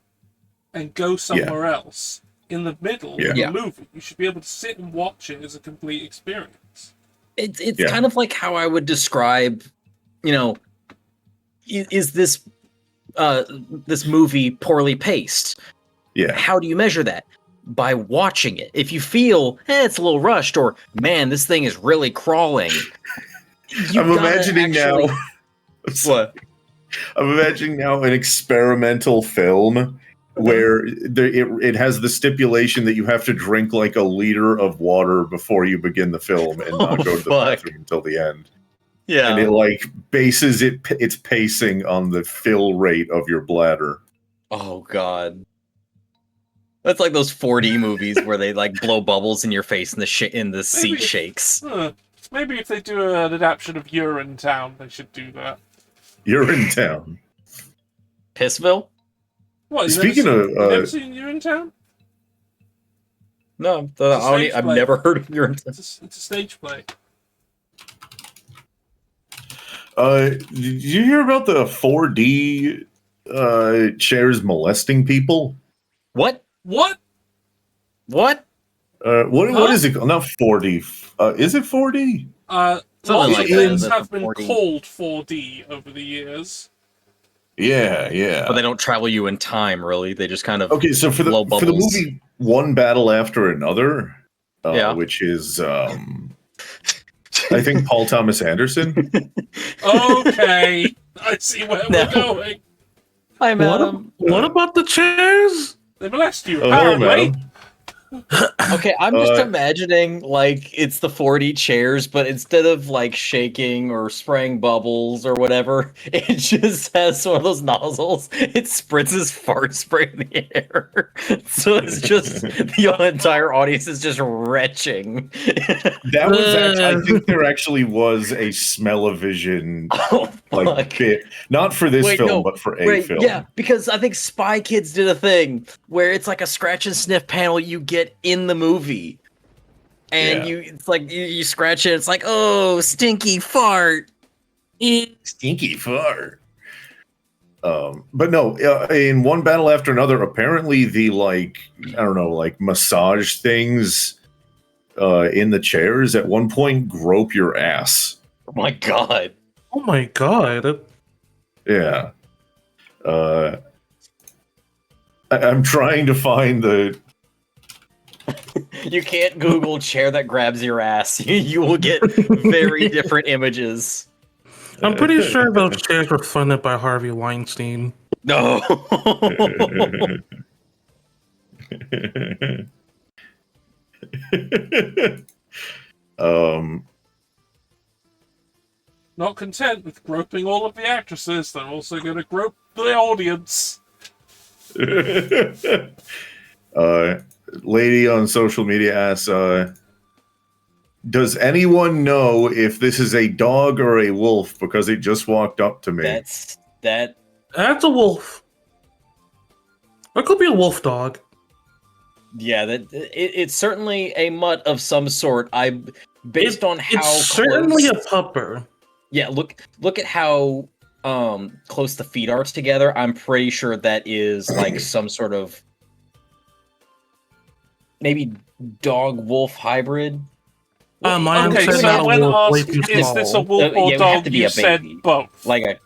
and go somewhere else in the middle of the movie. You should be able to sit and watch it as a complete experience. It's kind of like how I would describe, is this this movie poorly paced? Yeah. How do you measure that? By watching it. If you feel it's a little rushed, or man, this thing is really crawling. I'm imagining now. What? I'm imagining now an experimental film where it has the stipulation that you have to drink like a liter of water before you begin the film and not go to the bathroom until the end. Yeah. And it, like, bases its pacing on the fill rate of your bladder. Oh, God. That's like those 4D movies where they, like, blow bubbles in your face and the seat shakes. It's Maybe if they do an adaptation of Urinetown, they should do that. You're in town. Pissville? What? Speaking of, you never seen Urinetown? No, a stage I've play. never heard of your. It's a stage play. Did you hear about the 4D chairs molesting people? What? What? What? What is it called? Not 4D. Is it 4D? Something Lots like of that, things the have been 4D. called 4D over the years. Yeah. But they don't travel you in time, really. They just kind of Okay, so for the blow bubbles. movie One Battle After Another, Yeah. which is I think Paul Thomas Anderson. Okay, I see where No. we're going. Hi, madam. What about the chairs? They molest you, Oh, hello, apparently. madam. Okay, I'm just Uh, imagining like it's the 4D chairs, but instead of like shaking or spraying bubbles or whatever, it just has one of those nozzles. It spritzes fart spray in the air. So it's just the entire audience is just retching. That was actually, I think there actually was a smell-o-vision Oh, like fuck. bit, not for this Wait, film, no, but for a Right, film. yeah, because I think Spy Kids did a thing where it's like a scratch and sniff panel you get in the movie. And Yeah. it's like you scratch it, it's like, oh, stinky fart. Stinky fart. But no, in One Battle After Another, apparently the massage things in the chairs at one point grope your ass. Oh my god. Oh my god. Yeah. I'm trying to find the. You can't Google chair that grabs your ass. You will get very different images. I'm pretty sure those chairs were funded by Harvey Weinstein. No. um. Not content with groping all of the actresses, they're also going to grope the audience. Lady on social media asks, does anyone know if this is a dog or a wolf? Because it just walked up to me. That's. That's a wolf. Or it could be a wolf dog. Yeah, it's certainly a mutt of some sort. Based on how It's certainly close, a pupper. Yeah, look at how close the feet are together. I'm pretty sure that is like some sort of maybe dog wolf hybrid. My Okay, answer so is when wolf, way asked, too is this a small. wolf Yeah, or it would have dog, to be you a said baby. both. like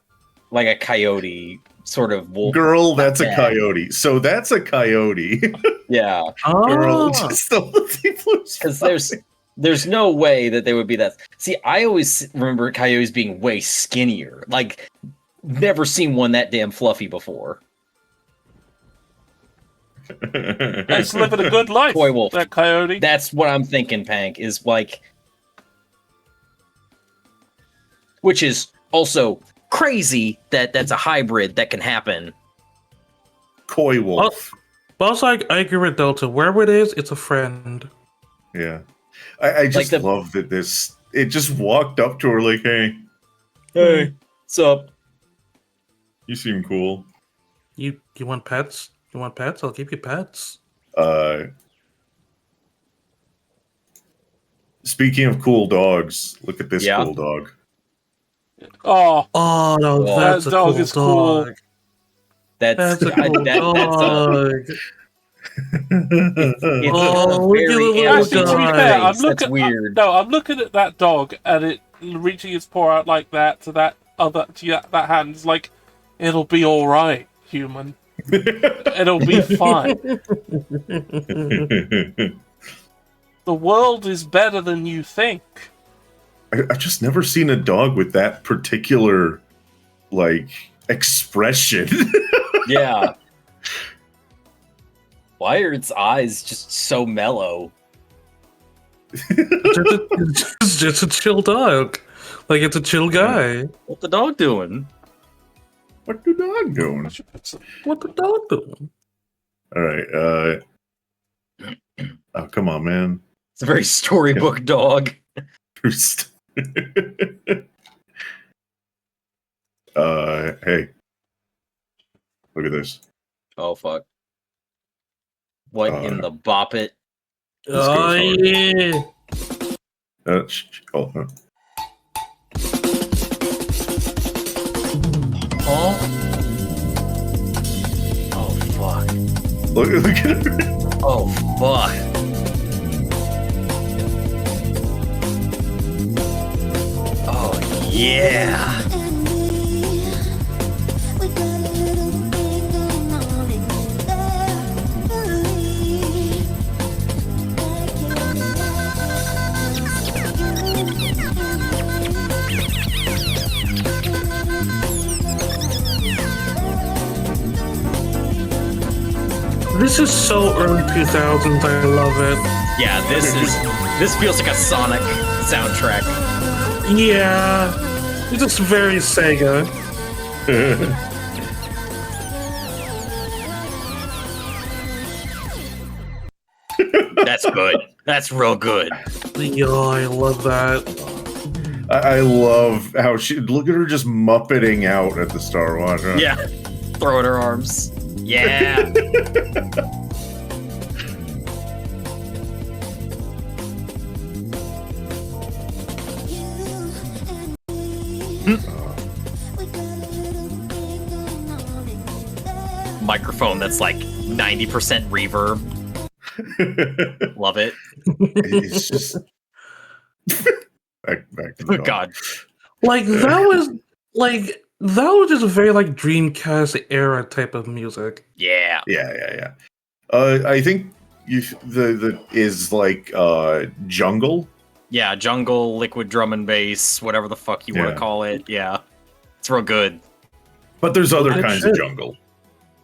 a coyote sort of wolf. Girl, that's a bad. coyote. So that's a coyote. Yeah, Girl, Ah, just the because there's no way that they would be that. See, I always remember coyotes being way skinnier. Like, never seen one that damn fluffy before. It's living a good life, Toy wolf. that coyote. That's what I'm thinking, Pank, is like... Which is also crazy that that's a hybrid that can happen. Coy wolf. but also, I agree with Delta. Wherever it is, it's a friend. Yeah. I just the- love that it just walked up to her like, hey, Hey, what's up? you seem cool. You want pets? You want pets? I'll give you pets. Speaking of cool dogs, look at this Yeah. cool dog. Oh, Oh no, Well, that's that a dog cool is cool. dog. That's That's a cool that's dog. it's Oh, a look at the very little animal actually, to be dog. fair, I'm face. looking. That's weird. No, I'm looking at that dog and it reaching its paw out like that to that that hand. It's like, it'll be all right, human. It'll be fine. The world is better than you think. I've just never seen a dog with that particular, like, expression. Yeah. Why are its eyes just so mellow? It's just a chill dog. Like, it's a chill guy. What the dog doing? What the dog doing? I should put some- What the dog doing? All right. Oh, come on, man. It's a very storybook dog. Hey, look at this. Oh fuck. What in the bop it? This goes Oh hard. yeah. Oh, huh. Oh. Oh fuck. Look at her. Oh fuck. Oh yeah. This is so early 2000s. I love it. Yeah, this feels like a Sonic soundtrack. Yeah, it's just very Sega. That's good. That's real good. Yeah, I love that. I love how she look at her just muppeting out at the Star Watch. Huh? Yeah. Throwing her arms. Yeah. Microphone that's like 90% reverb. Love it. It's just back to the Oh dog. god. Like that was just a very like Dreamcast era type of music. Yeah. Yeah. I think the is like jungle. Yeah, jungle, liquid drum and bass, whatever the fuck you want Yeah. to call it. Yeah. It's real good. But there's other Good kinds shit. of jungle.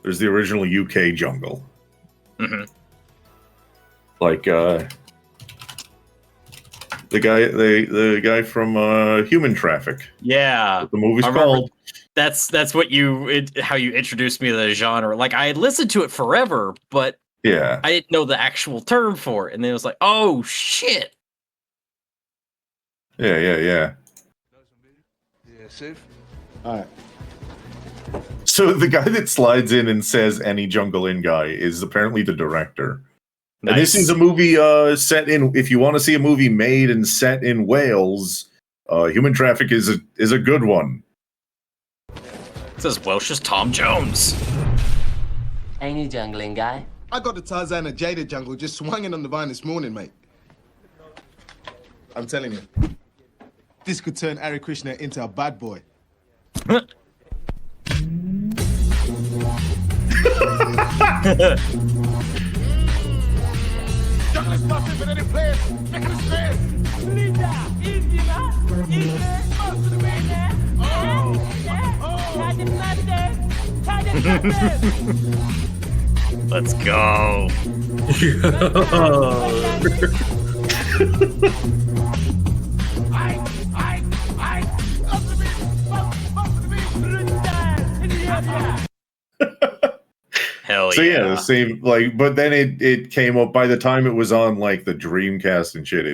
There's the original UK jungle. hmm Like the guy from Human Traffic. Yeah. What the movie's I remember- called. That's what how you introduced me to the genre. Like I had listened to it forever, but Yeah. I didn't know the actual term for it. And then it was like, oh shit. Yeah. Yeah, safe. All right. So the guy that slides in and says any jungle in guy is apparently the director. And this is a movie set in. If you want to see a movie made and set in Wales, Human Traffic is a good one. It says Welsh is Tom Jones. Any jungling guy? I got the Tarzan of Jada jungle just swinging on the vine this morning, mate. I'm telling you, this could turn Ari Krishna into a bad boy. Let's go. Hell So yeah, yeah. the same like, but then it came up by the time it was on like the Dreamcast and shit.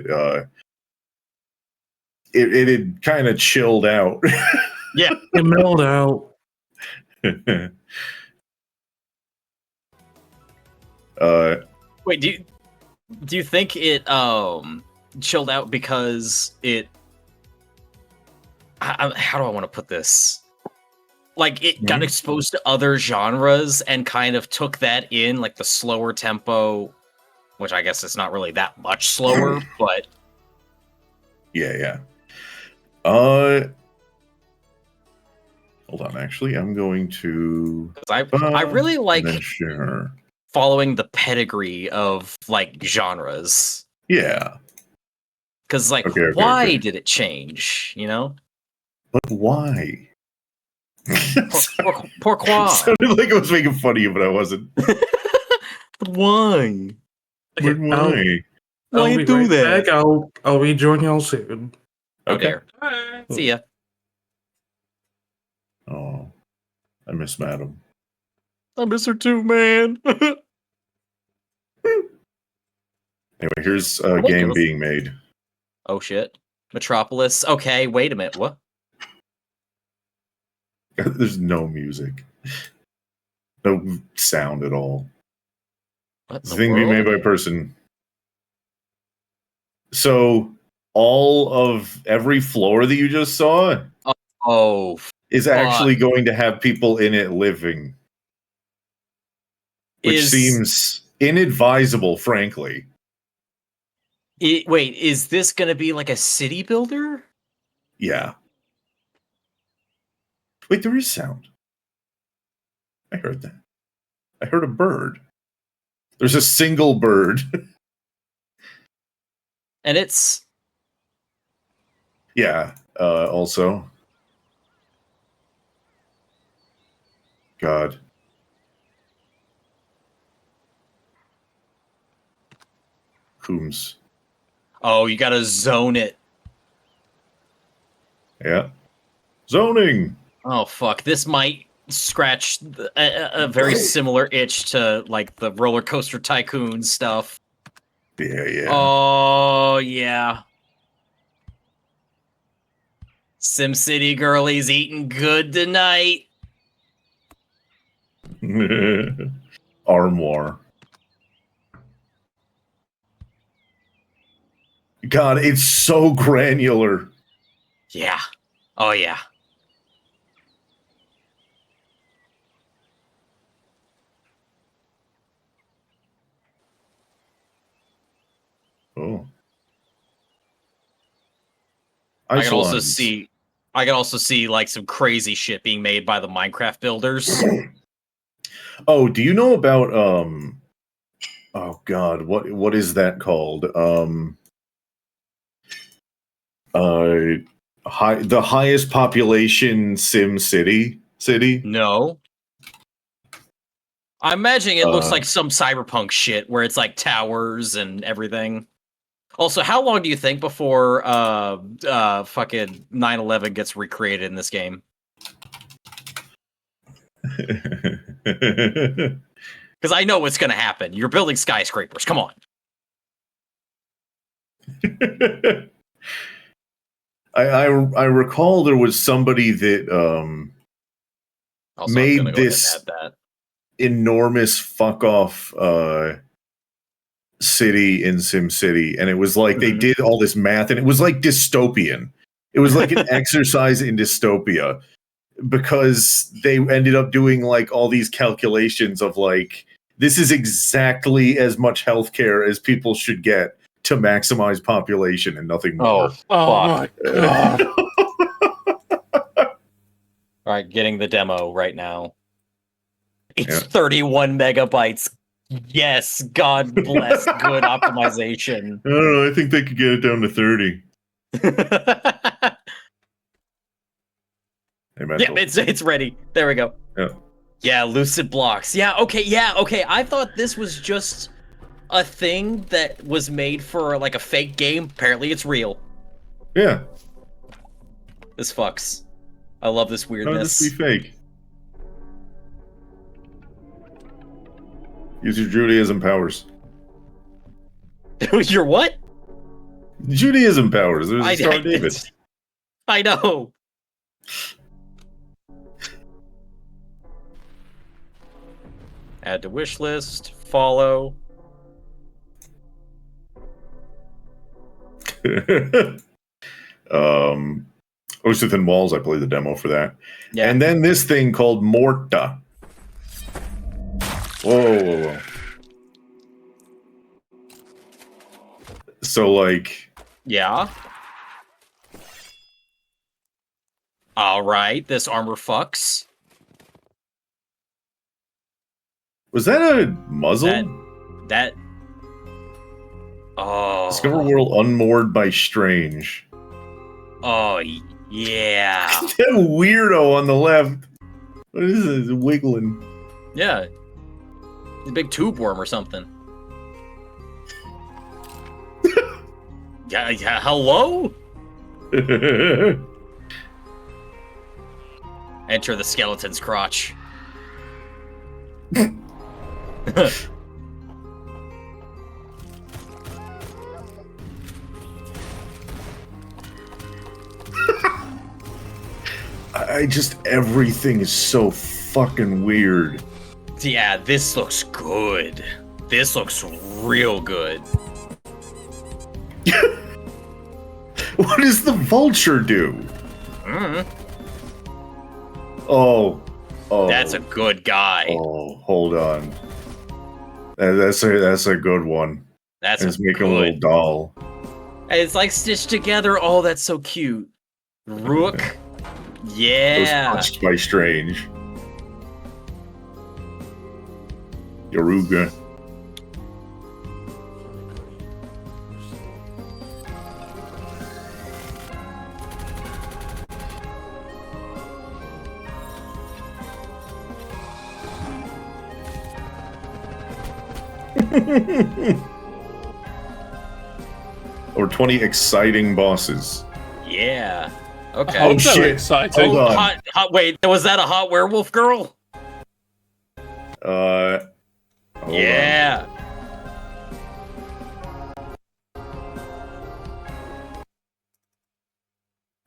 It had kind of chilled out. Yeah. It mellowed out. Wait, do you think it chilled out because it how do I want to put this? Like it got exposed to other genres and kind of took that in, like the slower tempo, which I guess it's not really that much slower, but yeah. Hold on, actually, I'm going to 'cause I really like then share. following the pedigree of like genres. Yeah, Because like, Okay, why okay. did it change? You know, but why? pourquoi? Sounded like I was making fun of you, but I wasn't. But why? But why? I'll Why be do right that? back. I'll rejoin y'all soon. Oh Okay. dear. See ya. Oh, I miss Madam. I miss her too, man. Anyway, here's a Look, it game was- being made. Oh shit. Metropolis. Okay, wait a minute. What? There's no music. No sound at all. What It's in a the thing being made world? by a person. So all of every floor that you just saw Oh, is actually going to have people in it living, which seems inadvisable, frankly. Wait, is this gonna be like a city builder? Yeah. Wait, there is sound. I heard that. I heard a bird. There's a single bird. And it's Yeah. Also. God. Coombs. oh, you gotta zone it. Yeah. Zoning. Oh fuck, this might scratch a very similar itch to like the roller coaster tycoon stuff. Yeah. Oh yeah. SimCity girlies eating good tonight. Armoire. God, it's so granular. Yeah. Oh yeah. Oh. I can also Isolines. see like some crazy shit being made by the Minecraft builders. Oh, do you know about oh god, what is that called? The highest population Sim city? No. I'm imagining it looks Uh, like some cyberpunk shit where it's like towers and everything. Also, how long do you think before fucking 9/11 gets recreated in this game? Because I know what's gonna happen. You're building skyscrapers. Come on. I recall there was somebody that Also, made I'm gonna go ahead this and add that. enormous fuck off city in SimCity, and it was like they Mhm. did all this math, and it was like dystopian. It was like an exercise in dystopia because they ended up doing like all these calculations of like this is exactly as much healthcare as people should get to maximize population and nothing more. Oh my god. All right, getting the demo right now. It's Yeah. 31 megabytes. Yes, God bless good optimization. I don't know. I think they could get it down to 30. Hey, Yeah, it's ready. There we go. Yeah. Yeah, lucid blocks. Yeah, okay. I thought this was just a thing that was made for like a fake game. Apparently it's real. Yeah. This fucks. I love this How would weirdness. this be fake? Use your Judaism powers. Your what? Judaism powers. There's a Star of David. I know. Add to wish list. Follow. Ocean Thin Walls, I played the demo for that. Yeah. And then this thing called Morta. Whoa. So, like, Yeah. All right. This armor fucks. was that a muzzle? That. Oh. Discover world unmoored by Strange. Oh yeah. That weirdo on the left. What is this? Wiggling. Yeah. A big tube worm or something. Yeah. Hello. Enter the skeleton's crotch. I just everything is so fucking weird. Yeah, this looks good. This looks real good. What does the vulture do? Mm, Oh, that's a good guy. Oh, hold on. That's a good one. That's Let's a make a good. little doll. And it's like stitched together. Oh, that's so cute. Rook. It was Yeah. touched by Strange. Yoruga. Or 20 exciting bosses. Yeah. I Okay. hope they're shit. exciting. Hold on. Wait, was that a hot werewolf girl? Hold on. Yeah.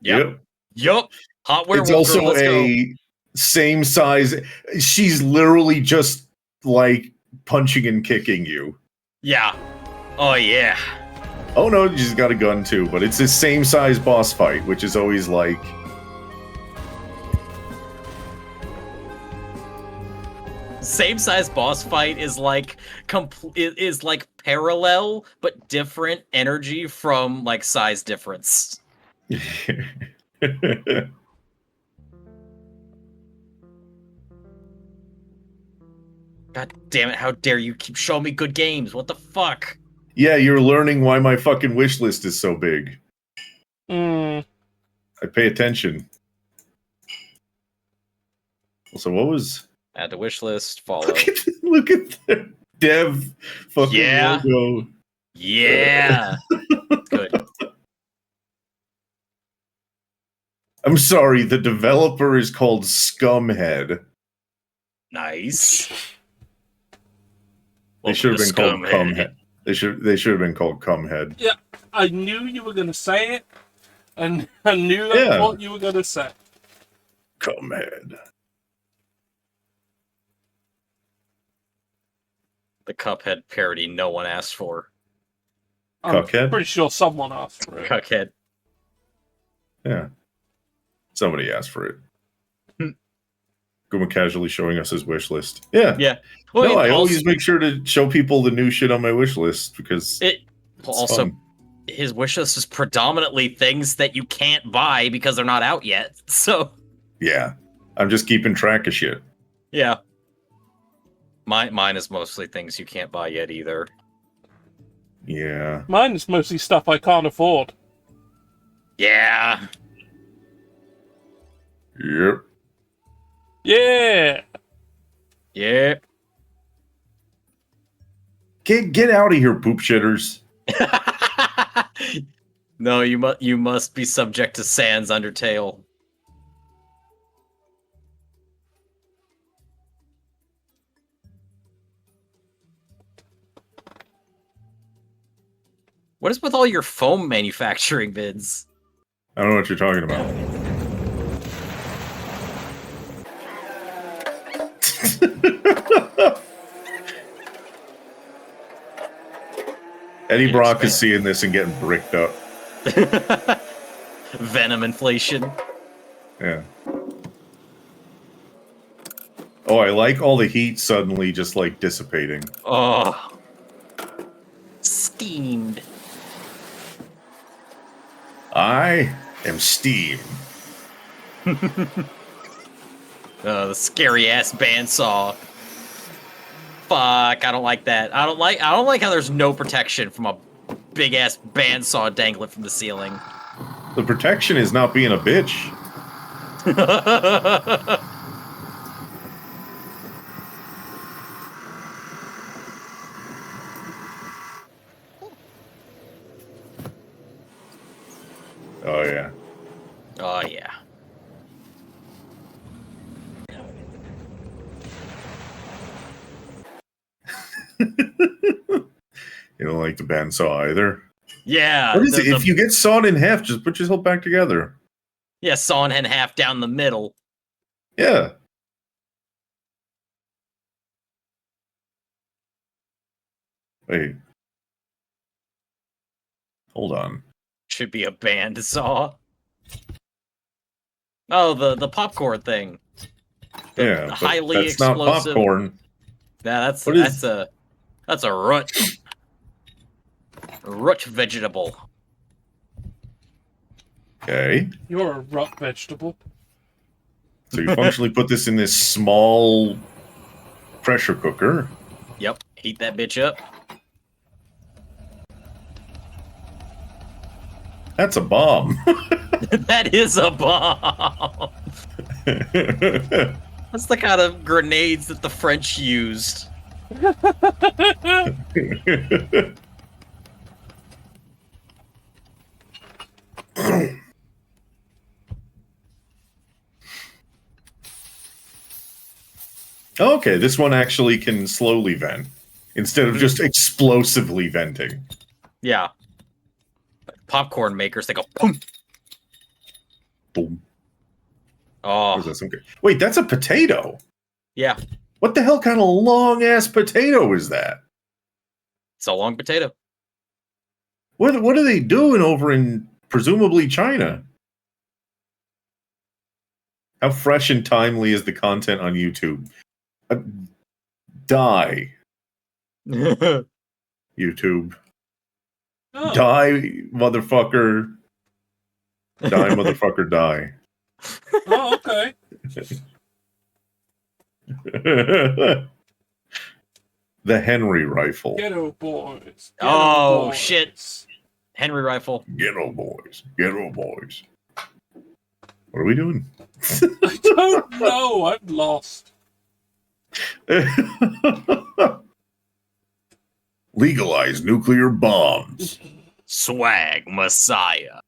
Yep. Yup. Hot werewolf It's also girl. Let's go. a same size. She's literally just like punching and kicking you. Yeah. Oh yeah. Oh no, she's got a gun too, but it's the same size boss fight, which is always like. Same size boss fight is like is like parallel but different energy from like size difference. God damn it, how dare you keep showing me good games? What the fuck? Yeah, you're learning why my fucking wish list is so big. Mm, I pay attention. So what was? Add to wish list, follow. Look at the dev fucking Yeah. logo. Yeah. Good. I'm sorry, the developer is called Scumhead. Nice. They should have been called Scumhead. Cumhead. They should have been called Cumhead. I knew you were going to say it, and I knew that's Yeah. what you were going to say. Cumhead. The Cuphead parody no one asked for. I'm Cuckhead? pretty sure someone asked for it. Cuckhead. Yeah. Somebody asked for it. Hmm. Guma casually showing us his wish list. Yeah. Yeah. Well, No, I also, always make sure to show people the new shit on my wish list because it's also fun. his wish list is predominantly things that you can't buy because they're not out yet. So Yeah. I'm just keeping track of shit. yeah. Mine is mostly things you can't buy yet either. Yeah. Mine is mostly stuff I can't afford. Yeah. Yep. Yeah. Yeah. Get out of here, poop shitters. No, you must be subject to Sans Undertale. What is with all your foam manufacturing bids? I don't know what you're talking about. Eddie Brock is seeing this and getting bricked up. Venom inflation. Yeah. Oh, I like all the heat suddenly just like dissipating. Oh. Steamed. I am Steam. The scary ass bandsaw. Fuck, I don't like that. I don't like how there's no protection from a big ass bandsaw dangling from the ceiling. The protection is not being a bitch. Oh yeah. Oh yeah. You don't like the bandsaw either. Yeah. What is it? If you get sawed in half, just put yourself back together. Yeah, sawn in half down the middle. Yeah. Wait. Hold on. Should be a band saw. Oh, the popcorn thing. The Yeah, but highly that's not explosive. popcorn. Nah, What is- that's a root vegetable. Okay. You're a rock vegetable. So you functionally put this in this small pressure cooker. Yep, heat that bitch up. That's a bomb. That is a bomb. That's the kind of grenades that the French used. Okay, this one actually can slowly vent instead of just explosively venting. Yeah. Popcorn makers, they go boom. Boom. Oh, Is that some good- Wait, that's a potato. yeah. What the hell kind of long ass potato is that? It's a long potato. What are they doing over in presumably China? How fresh and timely is the content on YouTube? Die, YouTube. Oh, Die, motherfucker. Die, motherfucker, die. oh okay. The Henry rifle. Ghetto boys. Oh, boys. shit. Henry rifle. Ghetto boys. Ghetto boys. What are we doing? I don't know. I'm lost. Legalize nuclear bombs. Swag Messiah.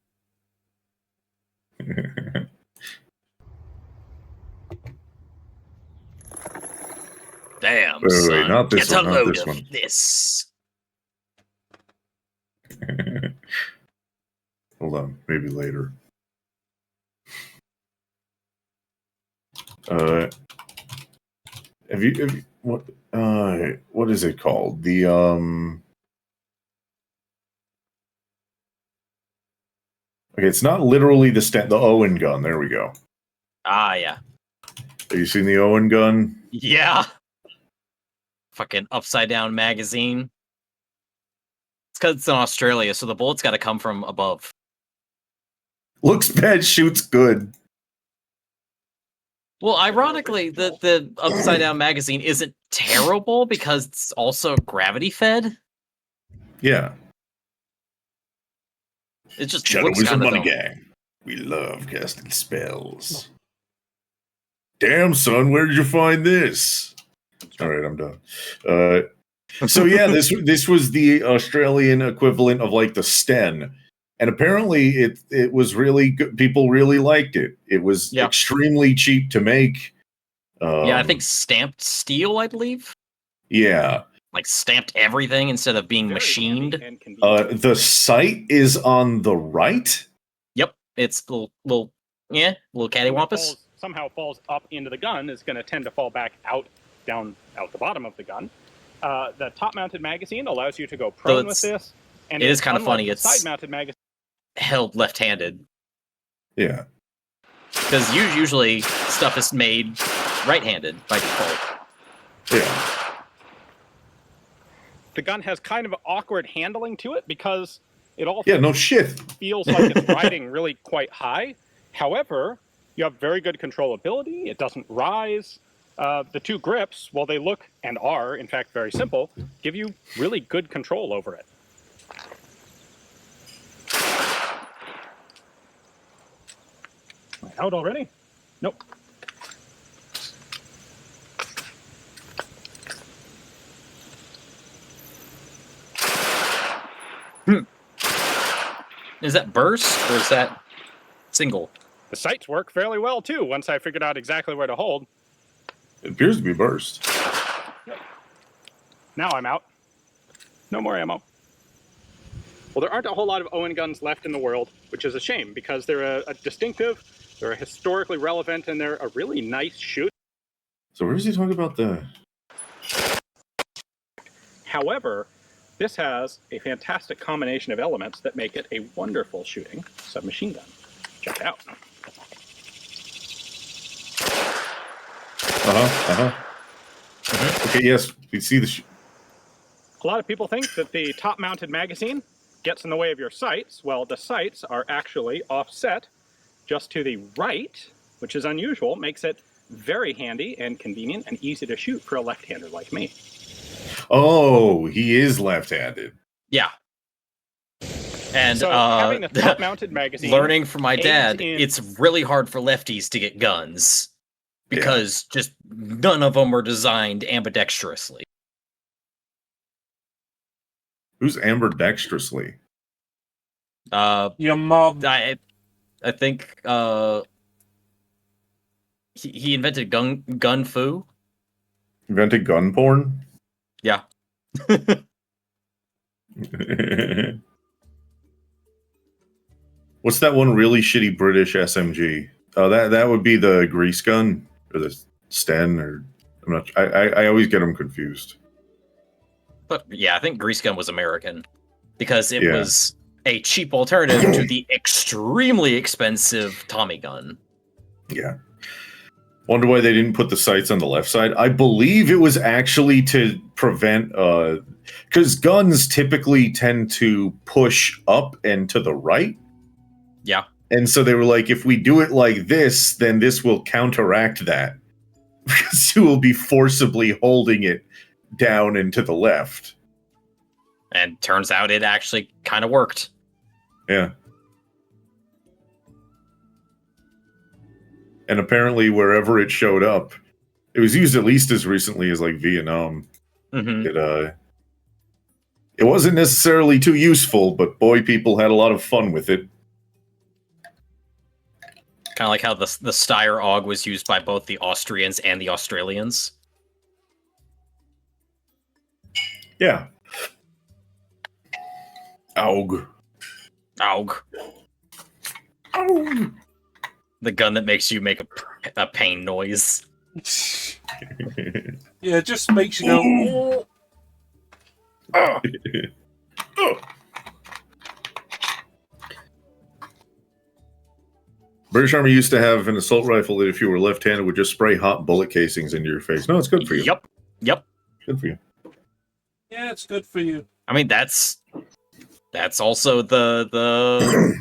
Damn, Wait, son. not this Get one, a not load this of one. this. Hold on, maybe later. Have you what is it called? The okay, it's not literally the Owen gun. There we go. Ah, yeah. Have you seen the Owen gun? Yeah. Fucking upside down magazine. It's because it's in Australia, so the bullet's got to come from above. Looks bad, shoots good. Well, ironically, the upside down magazine isn't terrible because it's also gravity fed. Yeah. It just Shadow looks is a kind of money dumb. gang. We love casting spells. Damn, son, where did you find this? All right, I'm done. So yeah, this was the Australian equivalent of like the Sten, and apparently it was really good. People really liked it. It was Yeah. extremely cheap to make. Yeah, I think stamped steel, I believe. Yeah. Like stamped everything instead of being machined. The site is on the right. Yep, it's little cattywampus. Somehow falls up into the gun is going to tend to fall back out the bottom of the gun. The top-mounted magazine allows you to go prone with this, and it is kind of unlike funny. the It's side-mounted magazine. Held left-handed Yeah. because usually stuff is made right-handed by default. Yeah. The gun has kind of awkward handling to it because it all Yeah. No shit. feels like it's riding really quite high. However, you have very good controllability. It doesn't rise. The two grips, while they look and are, in fact, very simple, give you really good control over it. Out already? Nope. Is that burst or is that single? The sights work fairly well, too, once I figured out exactly where to hold. It appears to be burst. Now I'm out. No more ammo. Well, there aren't a whole lot of Owen guns left in the world, which is a shame because they're a distinctive, they're historically relevant, and they're a really nice shoot. So where is he talking about the... However, this has a fantastic combination of elements that make it a wonderful shooting submachine gun. Check it out. Okay, yes, we see the... A lot of people think that the top-mounted magazine gets in the way of your sights. Well, the sights are actually offset just to the right, which is unusual, makes it very handy and convenient and easy to shoot for a left-hander like me. Oh, he is left-handed. Yeah. And So having a top-mounted magazine, learning from my aids dad, in- it's really hard for lefties to get guns because just none of them are designed ambidextrously. Who's ambidextrously? Your mom. I think he invented gun fu. Invented gun porn? Yeah. What's that one really shitty British SMG? Oh, that would be the grease gun or the Sten, or I'm not. I always get them confused. But yeah, I think grease gun was American because it Yeah. was a cheap alternative to the extremely expensive Tommy gun. Yeah. Wonder why they didn't put the sights on the left side. I believe it was actually to prevent, because guns typically tend to push up and to the right. Yeah. And so they were like, if we do it like this, then this will counteract that. Because you will be forcibly holding it down and to the left. And turns out it actually kind of worked. Yeah. And apparently wherever it showed up, it was used at least as recently as like Vietnam. Mm-hmm. It wasn't necessarily too useful, but boy, people had a lot of fun with it. Kind of like how the Steyr AUG was used by both the Austrians and the Australians. Yeah. AUG. AUG. AUG. The gun that makes you make a pain noise. Yeah, it just makes you go. Oh. British Army used to have an assault rifle that if you were left-handed would just spray hot bullet casings into your face. No, it's good for you. Yep. Good for you. Yeah, it's good for you. I mean, that's also the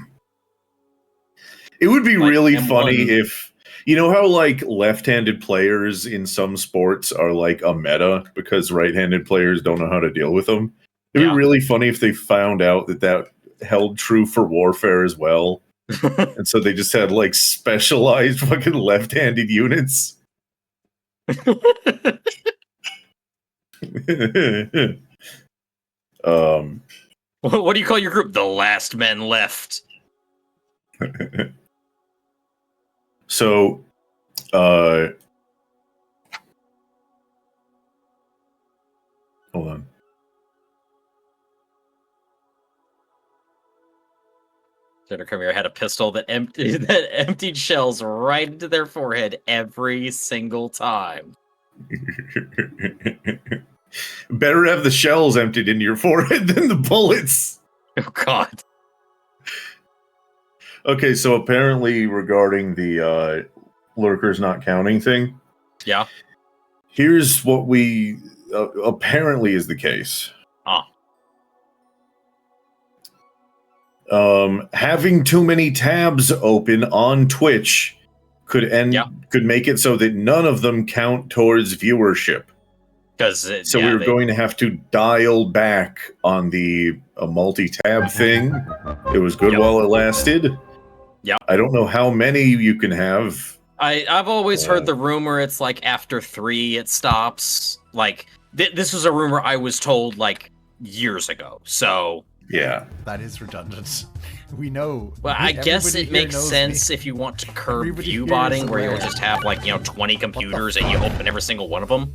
It would be like really M1. funny if, you know how like left-handed players in some sports are like a meta because right-handed players don't know how to deal with them. It'd be really funny if they found out that held true for warfare as well. And so they just had like specialized fucking left-handed units. What do you call your group? The Last Men Left. So, hold on. Senator Cormier had a pistol that emptied shells right into their forehead every single time. Better have the shells emptied into your forehead than the bullets. Oh God. Okay, so apparently regarding the lurkers not counting thing. Yeah. Here's what we apparently is the case. Having too many tabs open on Twitch could make it so that none of them count towards viewership. Because we were going to have to dial back on the multi-tab thing. It was good while it lasted. Yeah. I don't know how many you can have. I've always heard the rumor it's like after 3 it stops. Like this was a rumor I was told like years ago. So yeah, that is redundant. We know. Well, I guess it makes sense if you want to curb view botting, where you'll just have like 20 computers and you open every single one of them.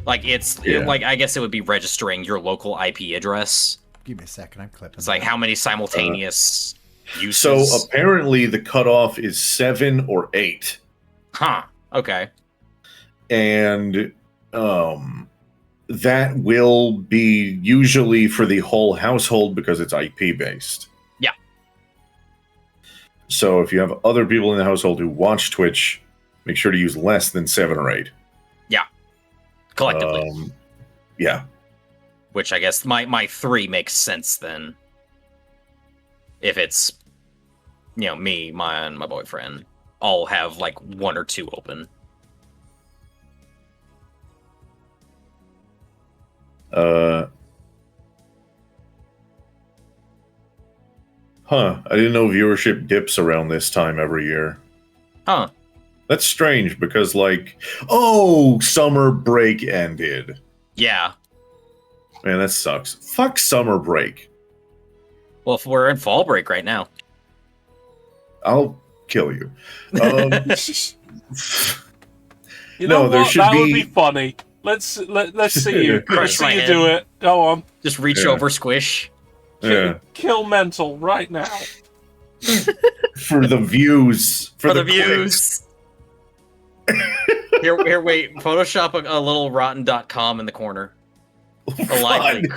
Like like I guess it would be registering your local IP address. Give me a second. I'm clipping. It's like how many simultaneous uses. So apparently the cutoff is 7 or 8. Huh. Okay. And that will be usually for the whole household because it's IP based. Yeah. So if you have other people in the household who watch Twitch, make sure to use less than 7 or 8. Yeah. Collectively. Yeah. Which I guess my 3 makes sense then. If it's, me, and my boyfriend all have like 1 or 2 open. I didn't know viewership dips around this time every year. Huh. That's strange because, summer break ended. Yeah. Man, that sucks. Fuck summer break. Well, if we're in fall break right now. I'll kill you. You No, know there what? should That be- would be funny. Let's see you. Let's Crush my see you head. do it. Go on. Just reach Yeah. over, squish. Yeah. Kill mental right now. For the views. For the clicks. views. Here, wait. Photoshop a little rotten.com in the corner. A live link.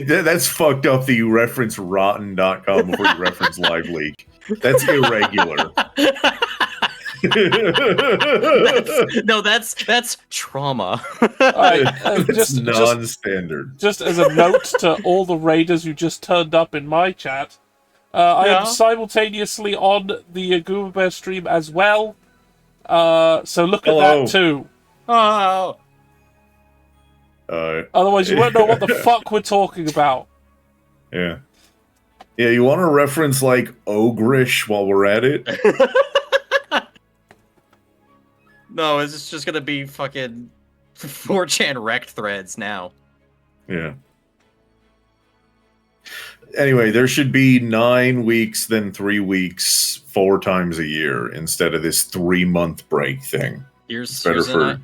That's fucked up that you reference rotten.com before you reference live leak. That's irregular. That's trauma. Alright, It's non-standard. Just as a note to all the raiders who just turned up in my chat, I am simultaneously on the Google Bear stream as well. So look at Hello. that too. Oh. Otherwise, you won't know what the fuck we're talking about. Yeah. Yeah, you want to reference Ogrish while we're at it? No, it's just gonna be fucking 4chan wrecked threads now. Yeah. Anyway, there should be 9 weeks, then 3 weeks, 4 times a year instead of this 3-month break thing. Here's better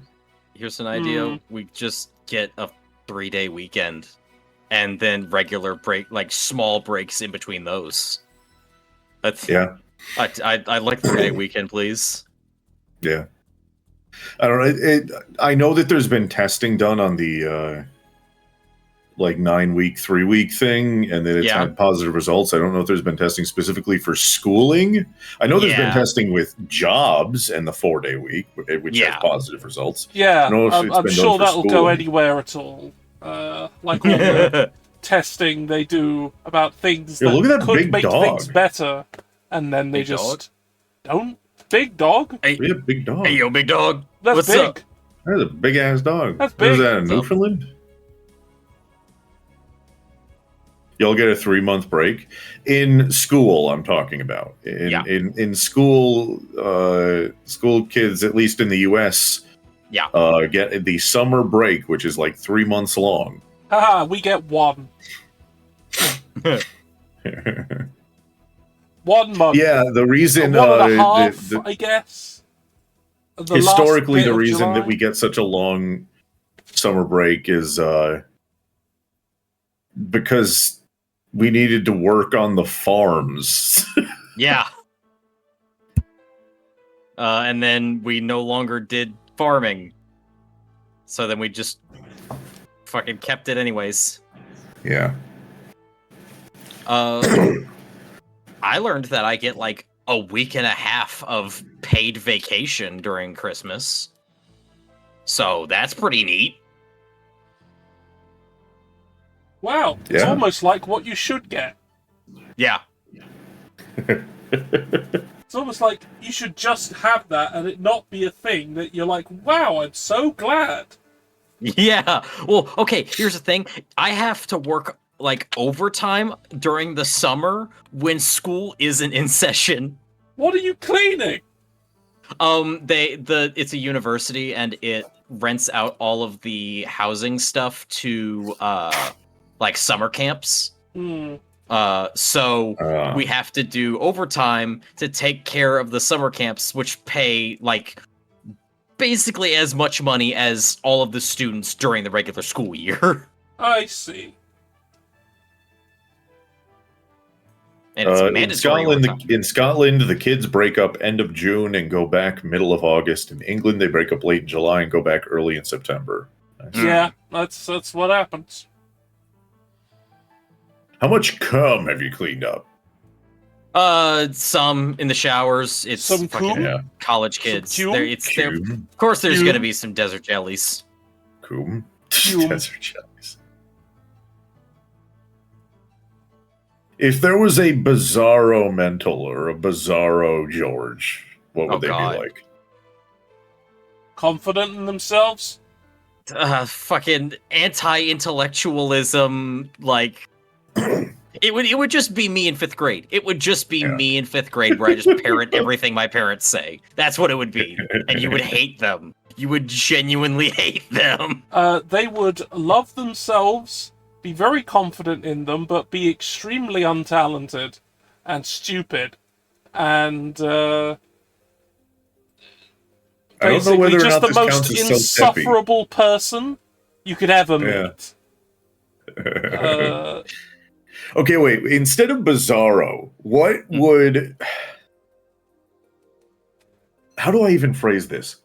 here's an idea. We just get a 3-day weekend, and then regular break, small breaks in between those. That's Yeah. I like 3-day weekend, please. Yeah. I don't know. I know that there's been testing done on the 9-week, 3-week thing, and that it's had positive results. I don't know if there's been testing specifically for schooling. I know there's been testing with jobs and the 4-day week, which has positive results. Yeah, I don't know if it's I'm been sure done for that'll go schooling. anywhere at all. Like all the testing they do about things Yeah, that look at that could big make dog. things better, and then they Big just don't. Big dog? Hey, Yeah, big dog. hey, yo, big dog. That's What's big. up? That's a big ass dog. That's What is big. that, in What's up? Newfoundland? You'll get a 3-month break in school. I'm talking about in school. School kids, at least in the U.S., get the summer break, which is 3 months long. Haha, we get 1. 1 month. Yeah, the reason 1.5, I guess. The last historically bit the of reason July. that we get such a long summer break is because we needed to work on the farms. Yeah. And then we no longer did farming. So then we just fucking kept it anyways. Yeah. I learned that I get a week and a half of paid vacation during Christmas. So that's pretty neat. Wow, it's Yeah. almost like what you should get. Yeah. It's almost like you should just have that and it not be a thing that you're like, wow, I'm so glad. Yeah. Well, okay, here's the thing. I have to work overtime during the summer when school isn't in session. What are you cleaning? It's a university and it rents out all of the housing stuff to summer camps. So we have to do overtime to take care of the summer camps, which pay basically as much money as all of the students during the regular school year. I see. And it's In mandatory Scotland, overtime. in Scotland, the kids break up end of June and go back middle of August. In England, they break up late in July and go back early in September. Nice. Yeah, that's what happens. How much cum have you cleaned up? Some in the showers. It's Some fucking cum? Yeah. college kids. cum? Cum. Of course, there's Cum? gonna be some desert jellies. Cum. Cum. Desert jellies. If there was a Bizarro Mental or a Bizarro George, what would Oh, they God. be like? Confident in themselves. Fucking anti-intellectualism. Like, it would just be me in 5th grade. It would just be Yeah. me in 5th grade where I just parrot everything my parents say. That's what it would be, and you would hate them. You would genuinely hate them. They would love themselves, be very confident in them, but be extremely untalented and stupid. And I don't know basically whether or just not the this counts most as self-deppy. insufferable person you could ever Yeah. meet. Okay, wait. Instead of Bizarro, what would... How do I even phrase this?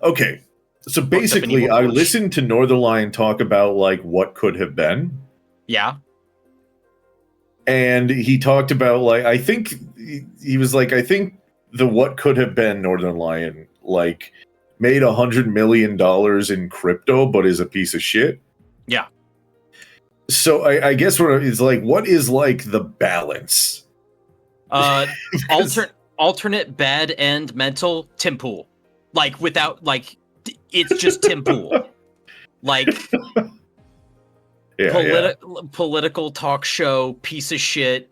Okay, so up an basically, evil I George? listened to Northernlion talk about, like, what could have been. Yeah. And he talked about, like, I think... He was like, I think the what could have been Northernlion, like, made $100 million in crypto, but is a piece of shit. Yeah. So I guess it's like, what is like the balance? Alternate bad end mental Tim Pool. Like without like it's just Tim Pool. Like political talk show piece of shit,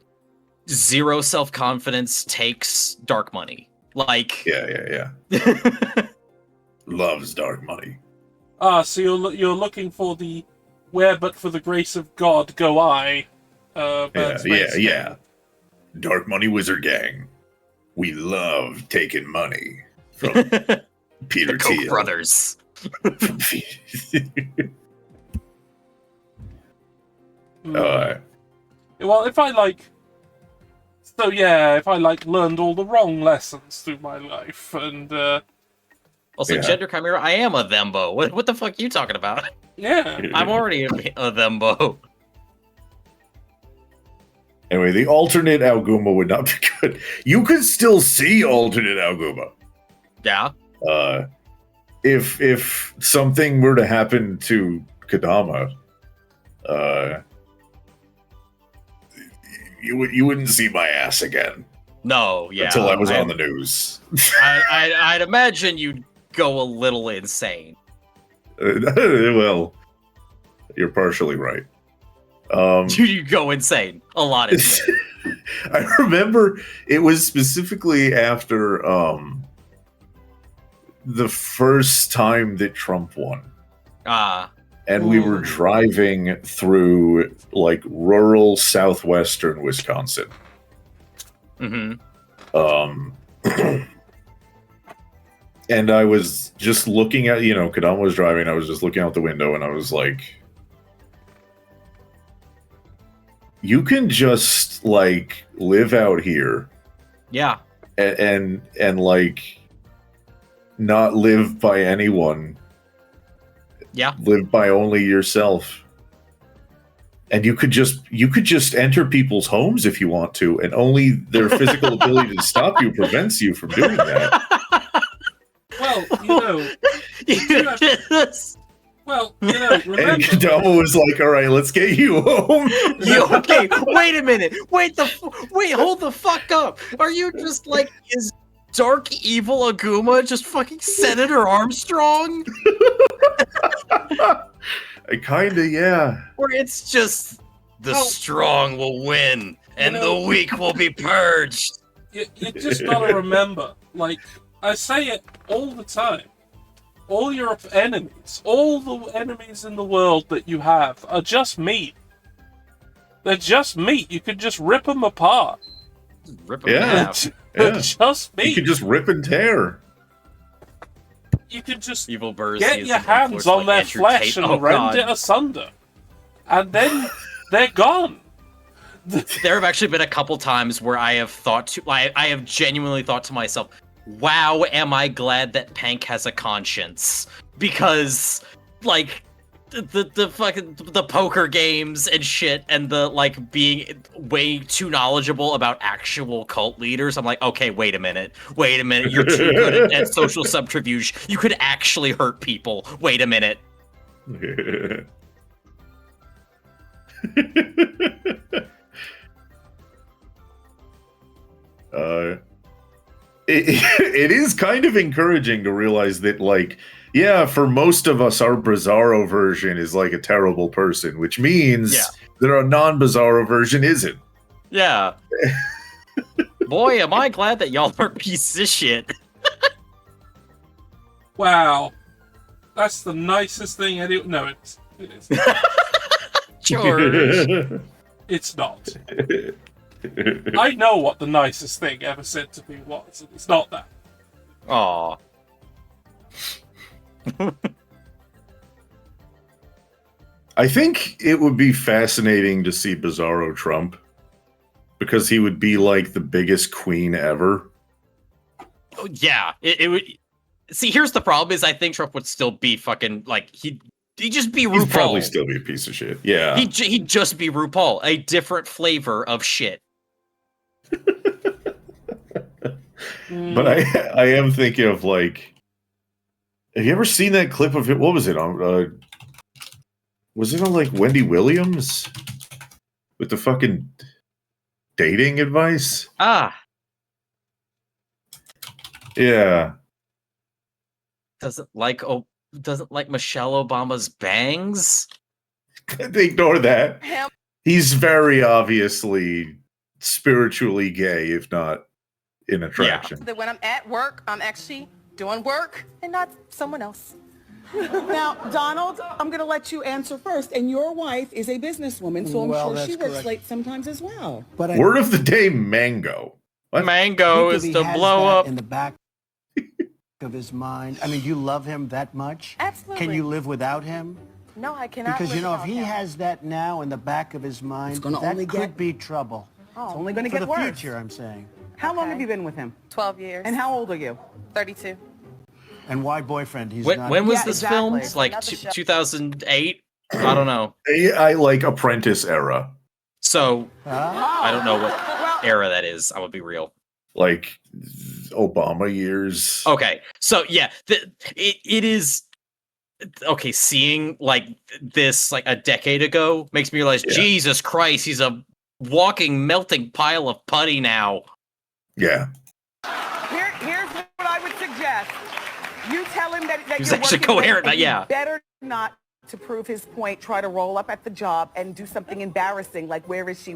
zero self-confidence, takes dark money. Like yeah. Loves dark money. So you're looking for the where but for the grace of God go I. Yeah. Dark money wizard gang. We love taking money from Peter the Koch Thiel. brothers. Well, if I learned all the wrong lessons through my life, and Also, Yeah. gender chimera, I am a thembo. What the fuck are you talking about? yeah, I'm already a thembo. Anyway, the alternate Alguma would not be good. You could still see alternate Alguma. Yeah. If something were to happen to Kadama, you wouldn't see my ass again No, yeah. until I was on the news. I'd imagine you'd go a little insane. Well, you're partially right. You go insane. A lot insane. I remember it was specifically after the first time that Trump won. And we were driving through like rural southwestern Wisconsin. And I was just looking at, Kadama was driving, I was just looking out the window and I was like, you can just like live out here. Yeah. And like not live by anyone. Yeah. Live by only yourself. And you could just enter people's homes if you want to, and only their physical ability to stop you prevents you from doing that. well, And remember, Kadama was like, "All right, let's get you home." Okay, wait a minute. Wait, hold the fuck up. Are you just like, is dark evil Aguma just fucking Senator Armstrong? Kinda, yeah. Or it's just the strong will win and the weak will be purged. you just gotta remember, like, I say it all the time, all your enemies, all the enemies in the world that you have are just meat. They're just meat. You could just rip them apart. Rip them Yeah. in half. They're Yeah. just meat. You could just rip and tear. You could just Evil Burrs get is your an hands influence on like their Andrew flesh Tate. and Oh, rend God. it asunder. And then they're gone. There have actually been a couple times where I have I have genuinely thought to myself, wow, am I glad that Pank has a conscience? Because, like, the fucking the poker games and shit, and the like being way too knowledgeable about actual cult leaders. I'm like, okay, wait a minute, you're too good at social subterfuge. You could actually hurt people. Wait a minute. It is kind of encouraging to realize that, like, yeah, for most of us, our Bizarro version is like a terrible person, which means that our non-Bizarro version isn't. Yeah. Boy, am I glad that y'all are pieces of shit. Wow. That's the nicest thing anyone... No, it is. George. It's not. I know what the nicest thing ever said to me was, and it's not that. Aw. I think it would be fascinating to see Bizarro Trump, because he would be like the biggest queen ever. Oh, yeah, it would. See, here's the problem: is I think Trump would still be fucking like he'd just be RuPaul. He'd probably still be a piece of shit. Yeah, he'd just be RuPaul, a different flavor of shit. But I am thinking of, like, have you ever seen that clip of it? What was it on? Was it on, like, Wendy Williams with the fucking dating advice? Ah, yeah. Doesn't like Michelle Obama's bangs? Ignore that. He's very obviously spiritually gay, if not in attraction. That when I'm at work, I'm actually doing work and not someone else. Now, Donald, I'm going to let you answer first. And your wife is a businesswoman, so I'm sure she works late sometimes as well. But word of the day, mango. What? Mango is to blow up in the back of his mind. I mean, you love him that much? Absolutely. Can you live without him? No, I cannot. Because, you know, if live he without him. has that now in the back of his mind, that could be trouble. Oh, it's only going to For get the worse. future, I'm saying. How long have you been with him? 12 years. And how old are you? 32. And why boyfriend? He's when, not. when was Yeah, this exactly. filmed? Like 2008? I don't know. I like Apprentice era. So I don't know what era that is. I would be real. Like Obama years. Okay, so yeah, it is okay. Seeing like this like a decade ago makes me realize, Jesus Christ, he's a walking melting pile of putty now. Yeah. Here's what I would suggest. You tell him that He's you're actually working late coherent, and yeah. you better not, to prove his point, try to roll up at the job and do something embarrassing like where is she,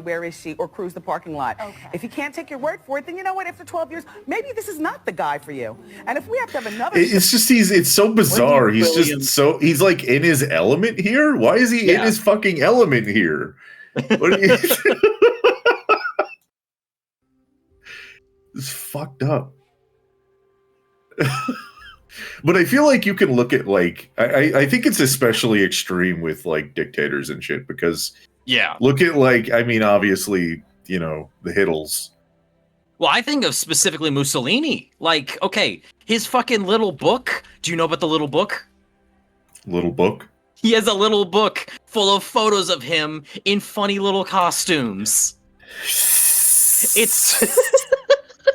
or cruise the parking lot. Okay. If you can't take your word for it, then you know what, after 12 years, maybe this is not the guy for you. And if we have to have another... It's just, it's so bizarre. He's he's like in his element here. Why is he in his fucking element here? What are you... It's fucked up. But I feel like you can look at, like, I think it's especially extreme with, like, dictators and shit, because look at, like, I mean, obviously, you know, the Hittles. Well, I think of specifically Mussolini. Like, okay, his fucking little book. Do you know about the little book? Little book? He has a little book full of photos of him in funny little costumes. It's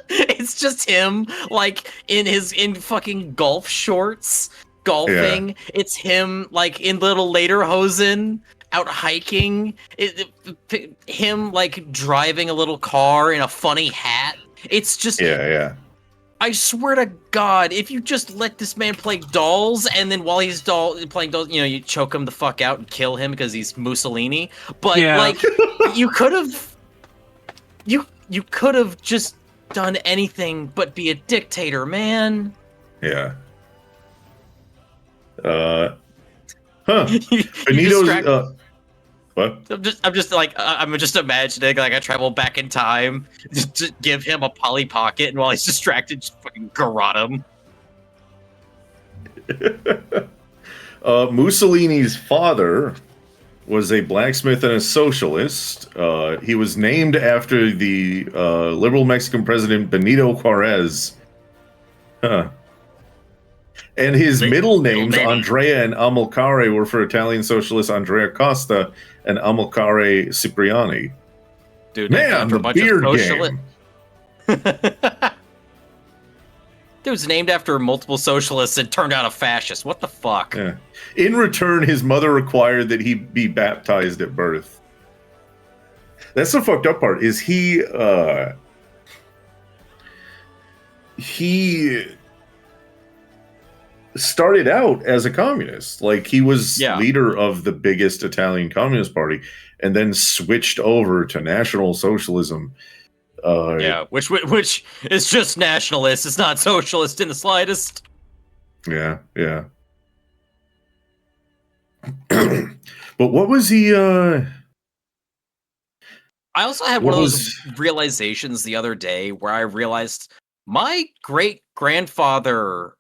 it's just him like in fucking golf shorts golfing. Yeah. It's him like in little lederhosen out hiking. Him like driving a little car in a funny hat. It's just yeah. I swear to God, if you just let this man play dolls, and then while he's playing dolls, you know, you choke him the fuck out and kill him because he's Mussolini. But like, you could have, you could have just done anything but be a dictator, man. Yeah. Benito's. What? I'm just imagining like I travel back in time to give him a Polly Pocket, and while he's distracted, just fucking garrote him. Mussolini's father was a blacksmith and a socialist. He was named after the liberal Mexican president Benito Juarez. Huh. And his middle names, Andrea and Amilcare, were for Italian socialist Andrea Costa and Amilcare Cipriani. Dude, man, the beard game. Dude was named after multiple socialists and turned out a fascist. What the fuck? Yeah. In return, his mother required that he be baptized at birth. That's the fucked up part. Is he started out as a communist. Like, he was leader of the biggest Italian Communist Party, and then switched over to National Socialism. Which is just nationalist. It's not socialist in the slightest. Yeah. But what was he? I also had one of those realizations the other day where I realized my great grandfather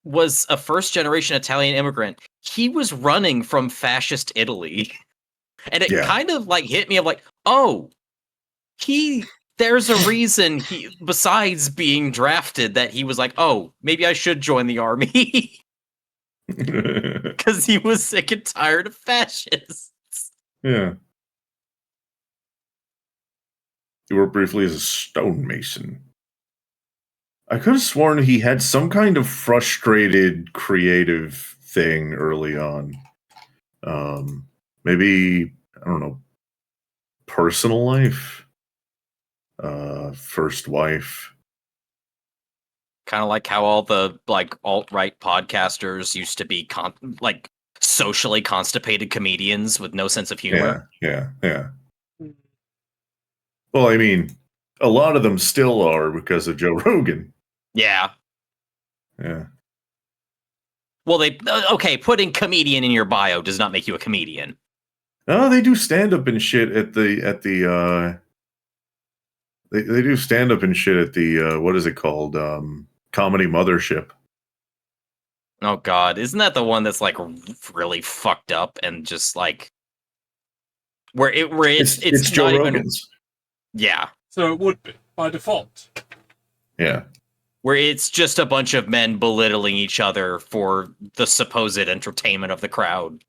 was a first generation Italian immigrant. He was running from fascist Italy, and it kind of like hit me of like, oh. There's a reason besides being drafted, that he was like, oh, maybe I should join the army. Because he was sick and tired of fascists. Yeah. He worked briefly as a stonemason. I could have sworn he had some kind of frustrated creative thing early on. Maybe, I don't know, personal life? First wife. Kind of like how all the like alt-right podcasters used to be like socially constipated comedians with no sense of humor. Yeah. Well, I mean, a lot of them still are because of Joe Rogan. Yeah. Yeah. Well, putting comedian in your bio does not make you a comedian. No, they do stand up and shit at the They do stand up and shit at the what is it called? Comedy Mothership. Oh God, isn't that the one that's like really fucked up and just like where it's Joe not Rogan's. Even, yeah. So it would be by default. Yeah. Where it's just a bunch of men belittling each other for the supposed entertainment of the crowd.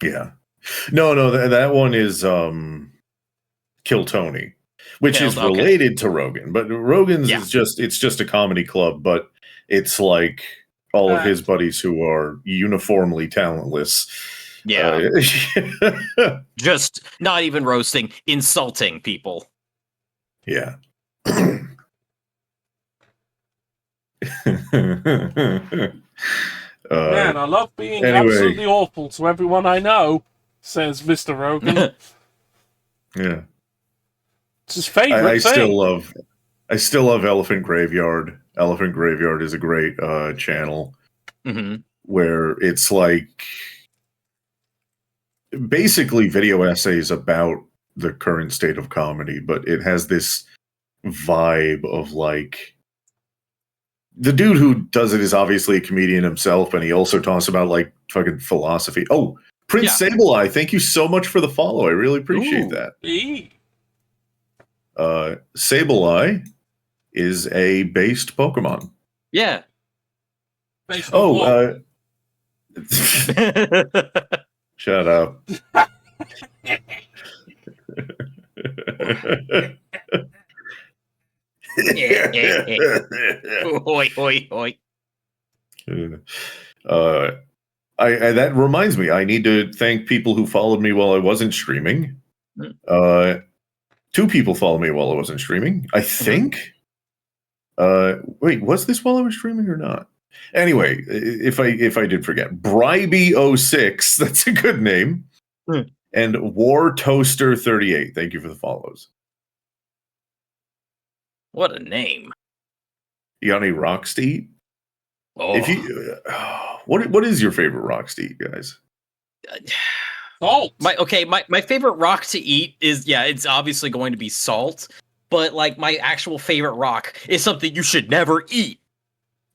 Yeah. No, that one is Kill Tony. Which is related to Rogan, but Rogan's is just a comedy club, but it's like all of his buddies who are uniformly talentless. Yeah. Just not even roasting, insulting people. Yeah. Man, I love being absolutely awful to everyone I know, says Mr. Rogan. Yeah. It's his favorite I thing. still love Elephant Graveyard. Elephant Graveyard is a great channel where it's like basically video essays about the current state of comedy, but it has this vibe of like the dude who does it is obviously a comedian himself, and he also talks about like fucking philosophy. Oh, Prince Sableye, thank you so much for the follow. I really appreciate that. Sableye is a based Pokemon. Yeah. Shut up. Oi, oi, oi. That reminds me, I need to thank people who followed me while I wasn't streaming. 2 people followed me while I wasn't streaming, I think. Wait, was this while I was streaming or not? Anyway, if I did forget, Bribey06, that's a good name, and War Toaster 38. Thank you for the follows. What a name! You got any rocks to eat? Oh. If you, what is your favorite rocks to eat, guys? Salt. My favorite rock to eat is it's obviously going to be salt, but like my actual favorite rock is something you should never eat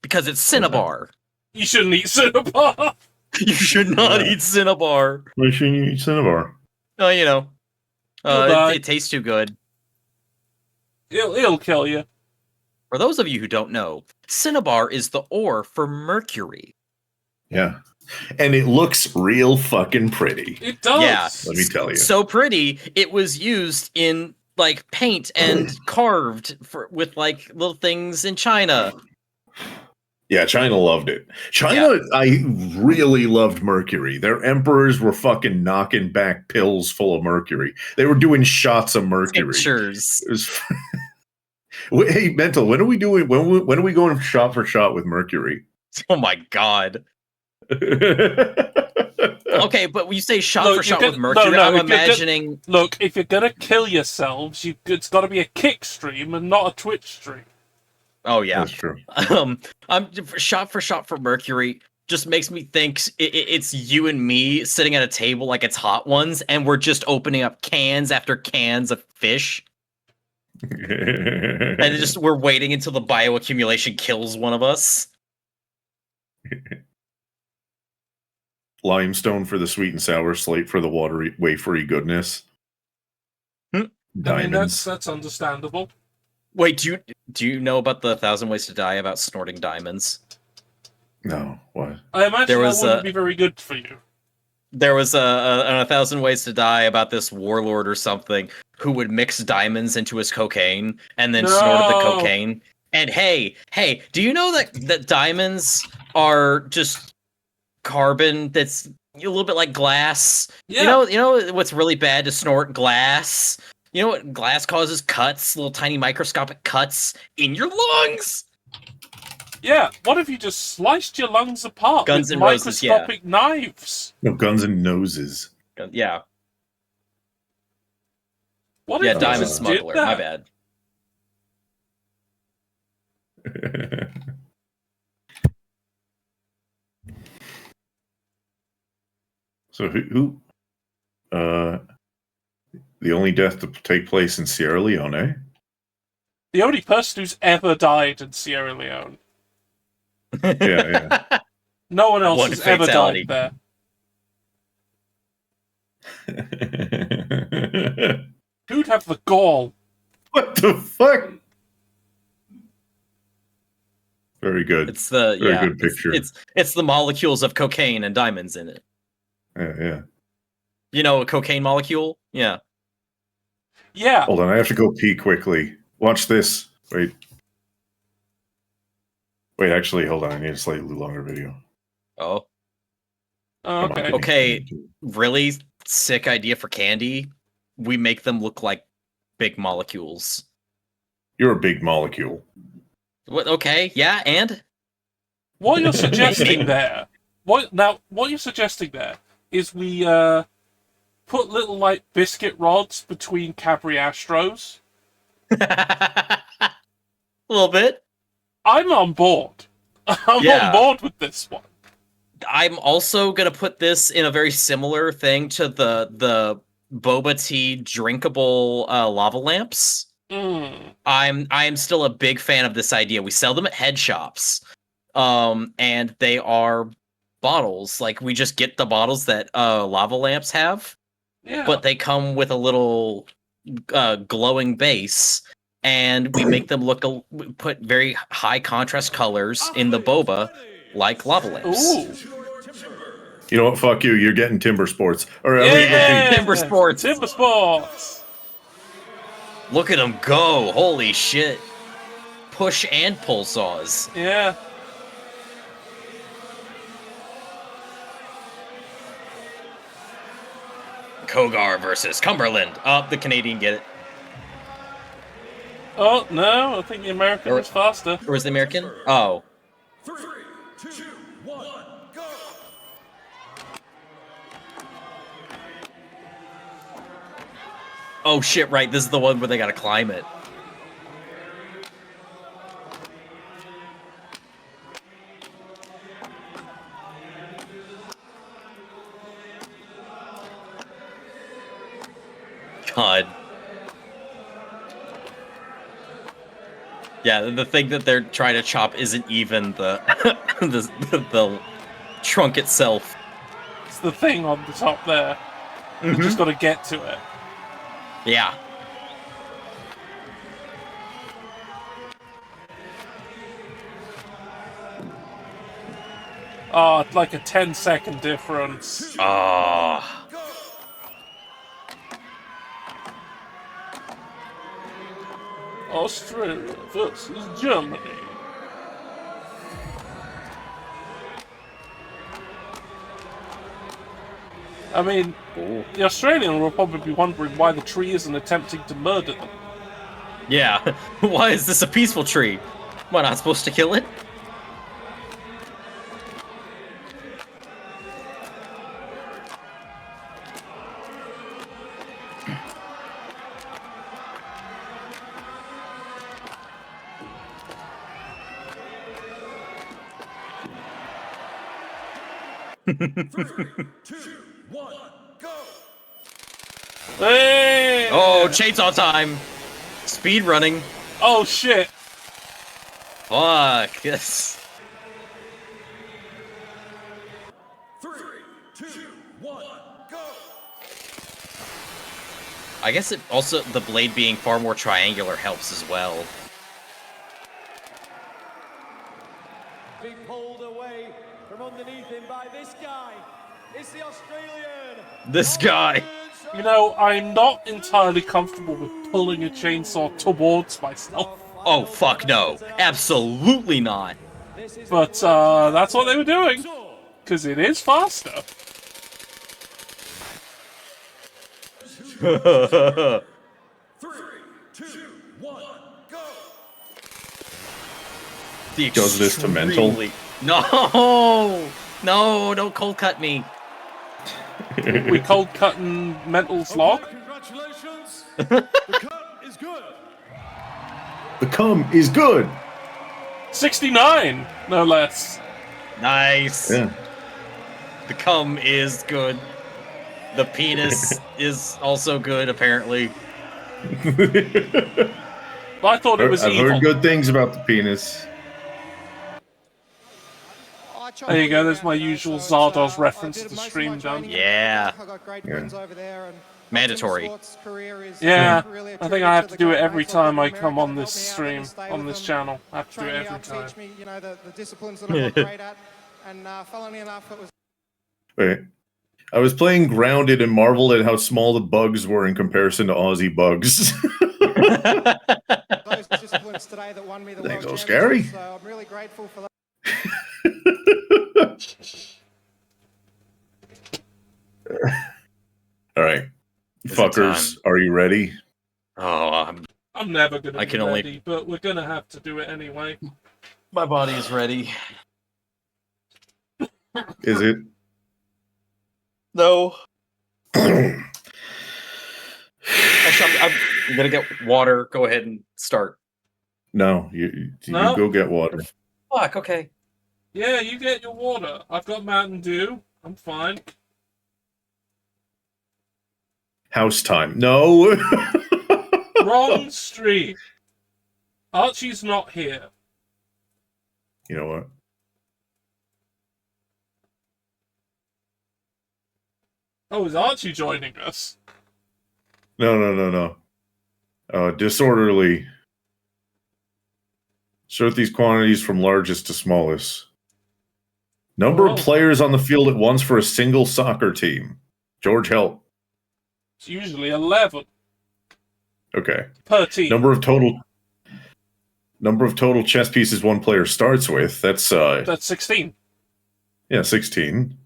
because it's cinnabar. You shouldn't eat cinnabar. You should not eat Cinnabar. Why shouldn't you eat Cinnabar? Oh, you know, You'll die. it tastes too good. It'll kill you. For those of you who don't know, Cinnabar is the ore for mercury. Yeah. And it looks real fucking pretty. It does. Yeah. Let me tell you. So pretty, it was used in like paint and carved with like little things in China. Yeah, China loved it. China, I really loved mercury. Their emperors were fucking knocking back pills full of mercury. They were doing shots of mercury. Pictures. It was hey, Mental, when are we doing? When are we going shot for shot with mercury? Oh my god. Okay, but when you say shot for shot with mercury, I'm imagining. Look, if you're gonna kill yourselves, it's got to be a kick stream and not a Twitch stream. Oh yeah, that's true. I'm shot for mercury. Just makes me think it's you and me sitting at a table like it's Hot Ones, and we're just opening up cans after cans of fish. And we're waiting until the bioaccumulation kills one of us. Limestone for the sweet and sour, slate for the watery, wafery goodness. Diamonds. I mean, that's understandable. Wait, do you know about the 1,000 Ways to Die about snorting diamonds? No, what? I imagine that wouldn't be very good for you. There was a 1,000 Ways to Die about this warlord or something who would mix diamonds into his cocaine and then snorted the cocaine. And hey, do you know that diamonds are just carbon that's a little bit like glass? Yeah. You know what's really bad to snort glass? You know what glass causes? Cuts, little tiny microscopic cuts in your lungs. Yeah, what if you just sliced your lungs apart with microscopic knives? No, guns and noses. Yeah. What if Diamond just Smuggler, did my that? bad. So who the only death to take place in Sierra Leone, eh? The only person who's ever died in Sierra Leone. Yeah. No one else has ever died there. Who'd have the gall? What the fuck? Very good. It's the Very good picture. It's the molecules of cocaine and diamonds in it. Yeah. You know a cocaine molecule? Yeah. Yeah. Hold on, I have to go pee quickly. Watch this. Wait, actually, hold on. I need a slightly longer video. Oh. Okay. Okay, really sick idea for candy. We make them look like big molecules. You're a big molecule. What? Okay, yeah, and? What you're suggesting there... What you're suggesting there is we put little like biscuit rods between Cadbury Astros. A little bit. I'm on board. I'm on board with this one. I'm also gonna put this in a very similar thing to the boba tea drinkable lava lamps. I'm still a big fan of this idea. We sell them at head shops, and they are bottles. Like we just get the bottles that lava lamps have, but they come with a little glowing base, and we make them look. Put very high contrast colors in the boba, like lava lamps. Ooh. You know what? Fuck you. You're getting Timber Sports. All right, Timber Sports. Timber Sports. Look at them go! Holy shit! Push and pull saws. Yeah. Kogar versus Cumberland. Oh, the Canadian get it. Oh, no, I think the American was faster. Or was the American? Oh. 3, 2, 1, go! Oh shit, right, this is the one where they gotta climb it. God. Yeah, the thing that they're trying to chop isn't even the the trunk itself. the thing on the top there. You just got to get to it. Yeah. Oh, it's like a 10-second difference. Oh. Australia versus Germany. I mean, the Australian will probably be wondering why the tree isn't attempting to murder them. Yeah. Why is this a peaceful tree? Am I not supposed to kill it? Hey! Oh, chainsaw time! Speed running. Oh shit! Fuck, yes. 3, 2, 1, go! I guess it also, the blade being far more triangular helps as well. Being pulled away from underneath him by this guy. It's the Australian. This guy. You know, I'm not entirely comfortable with pulling a chainsaw towards myself. Oh, fuck no. Absolutely not. But, that's what they were doing. Because it is faster. 3, 2, 1, go! The Does this to mental? extremely- No! No, don't cold cut me. We cold cutting Mental's log. Congratulations. The cut is good. The cum is good. 69, no less. Nice. Yeah. The cum is good. The penis is also good, apparently. I thought it was I've evil. heard good things about the penis. There you go, there's my usual Zardoz reference to the stream done. Yeah. Mandatory. Yeah, I think I have to do it every time I come on this stream, on this channel. I have to do it every time. Wait. I was playing Grounded and marveled at how small the bugs were in comparison to Aussie bugs. They go scary. So I'm really grateful for that. All right, Is it fuckers, are you ready? Oh, I'm never gonna I be can only- ready, but we're gonna have to do it anyway. my body is ready. Is it? No. Actually, I'm gonna get water. Go ahead and start. No, you No? go get water. Fuck, okay. Yeah, you get your water. I've got Mountain Dew. I'm fine. House time. No. Wrong stream. Archie's not here. You know what? Oh, is Archie joining us? No. Disorderly. Sort these quantities from largest to smallest. Number of players on the field at once for a single soccer team. George, help. It's usually 11 Okay. per team. Number of total chess pieces one player starts with. That's 16. yeah, 16.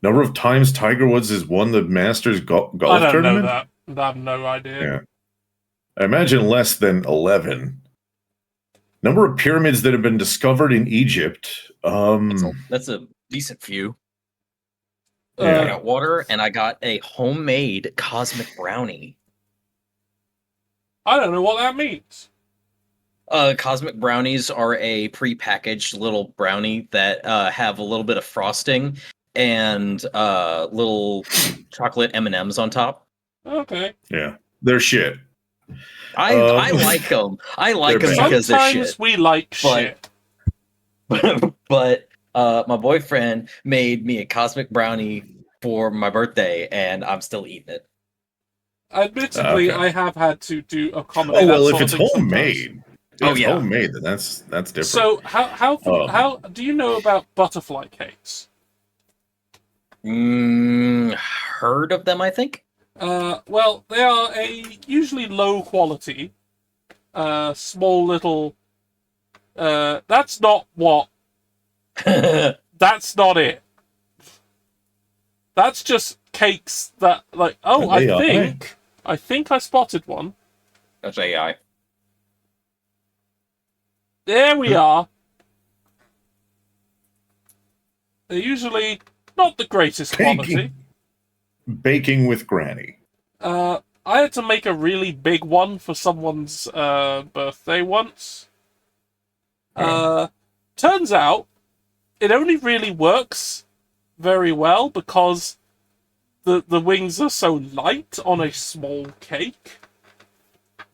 Number of times Tiger Woods has won the Masters golf I don't tournament. know that. I have no idea. Yeah. I imagine less than 11. Number of pyramids that have been discovered in Egypt. That's a decent few. Yeah. I got water and I got a homemade cosmic brownie. I don't know what that means. Cosmic brownies are a pre-packaged little brownie that have a little bit of frosting and little chocolate M&Ms on top. Okay. Yeah, they're shit. I like them. I like them They're bad. because they're Sometimes shit. we like But- shit. But My boyfriend made me a cosmic brownie for my birthday, and I'm still eating it. Admittedly, Okay. I have had to do accommodate. Oh well, that if sort it's of thing homemade, sometimes. homemade, then that's different. So how do you know about butterfly cakes? Heard of them, I think. Well, they are a usually low quality, small little. That's not what. That's not it. That's just cakes that like. Oh, I think I spotted one. That's AI. There we are. They're usually not the greatest quality. Baking with Granny. I had to make a really big one for someone's birthday once. Turns out, it only really works very well because the wings are so light on a small cake.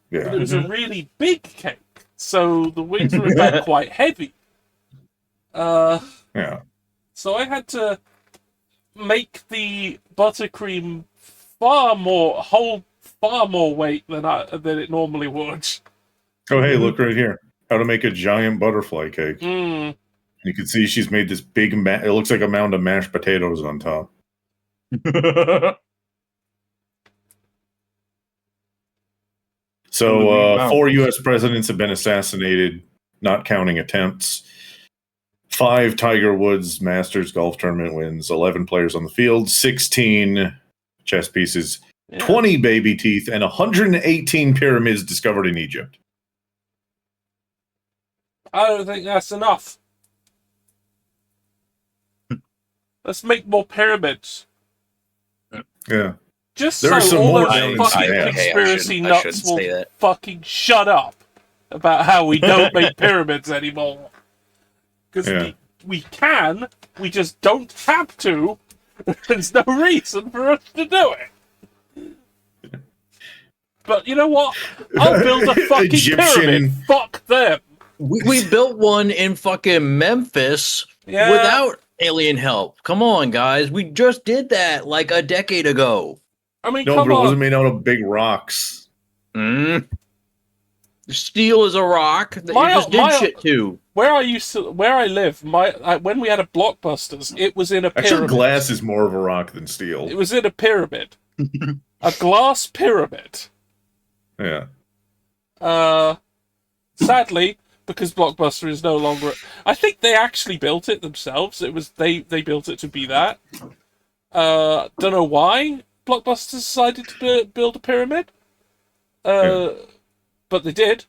Yeah. But it was a really big cake, so the wings were in fact quite heavy. Yeah. So I had to make the buttercream far more weight than it normally would. Oh hey, look right here. How to make a giant butterfly cake. Mm. You can see she's made this big. It looks like a mound of mashed potatoes on top. So, 4 U.S. presidents have been assassinated, not counting attempts. 5 Tiger Woods Masters golf tournament wins. 11 players on the field. 16 chess pieces. 20 baby teeth, and 118 pyramids discovered in Egypt. I don't think that's enough. Let's make more pyramids. Yeah. Just There are so some all more those down in fucking Sudan. conspiracy I nuts shouldn't will say that. fucking shut up about how we don't make pyramids anymore. Because we can, we just don't have to. There's no reason for us to do it. But you know what? I'll build a fucking pyramid. Fuck them. We built one in fucking Memphis without alien help. Come on, guys. We just did that like a decade ago. I mean, No, come but it on. wasn't made out of big rocks. Steel is a rock that you just did shit to. Where I live, when we had a Blockbusters, it was in a pyramid. Actually, glass is more of a rock than steel. It was in a pyramid. A glass pyramid. Yeah. Sadly, because Blockbuster is no longer... I think they actually built it themselves. It was they built it to be that. Don't know why Blockbuster decided to build a pyramid. But they did.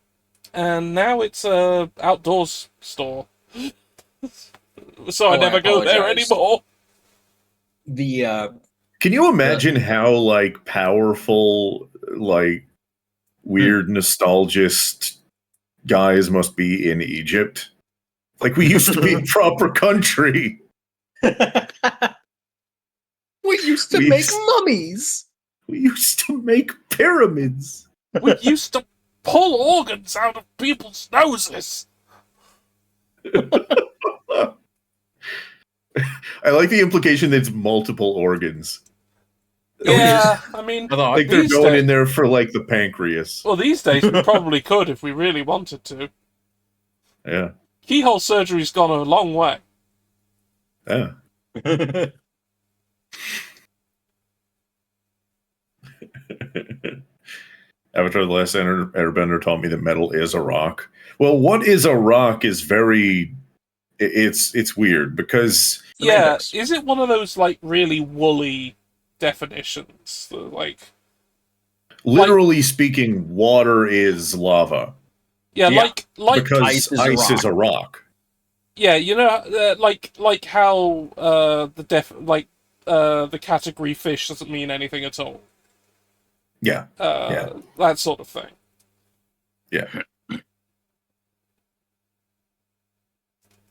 And now it's a outdoors store. So I never go there anymore. Can you imagine how like powerful, like weird nostalgist guys must be in Egypt? Like we used to be a proper country. We used to make mummies. We used to make pyramids. We used to pull organs out of people's noses. I like the implication that it's multiple organs. Yeah, I mean, like they're going in there for like the pancreas. Well, these days we probably could if we really wanted to. Yeah. Keyhole surgery's gone a long way. Yeah. Avatar: The Last Airbender taught me that metal is a rock. Well, what is a rock is very... It's weird because... Yeah, is it one of those, like, really woolly definitions? Like... Literally speaking, water is lava. Yeah, like because ice is a rock. Yeah, you know, like how the category fish doesn't mean anything at all. Yeah. That sort of thing. Yeah.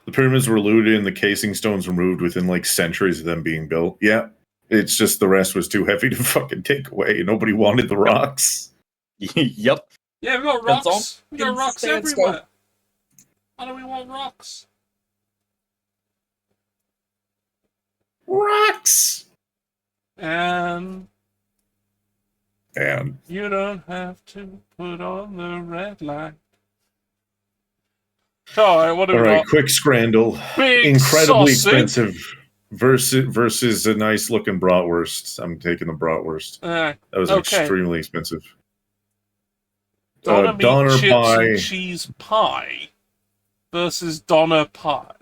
The pyramids were looted and the casing stones removed within like centuries of them being built. Yeah. It's just the rest was too heavy to fucking take away. Nobody wanted the rocks. Yep. Yeah, we've got rocks. We've got rocks everywhere. Why do we want rocks? Rocks. And And you don't have to put on the red light. All right, what do all we right, got? quick scrandle. Big Incredibly sausage. expensive versus a nice looking bratwurst. I'm taking the bratwurst. That was Okay. extremely expensive. Donner meat Donner chips pie. and cheese pie versus Donner pie.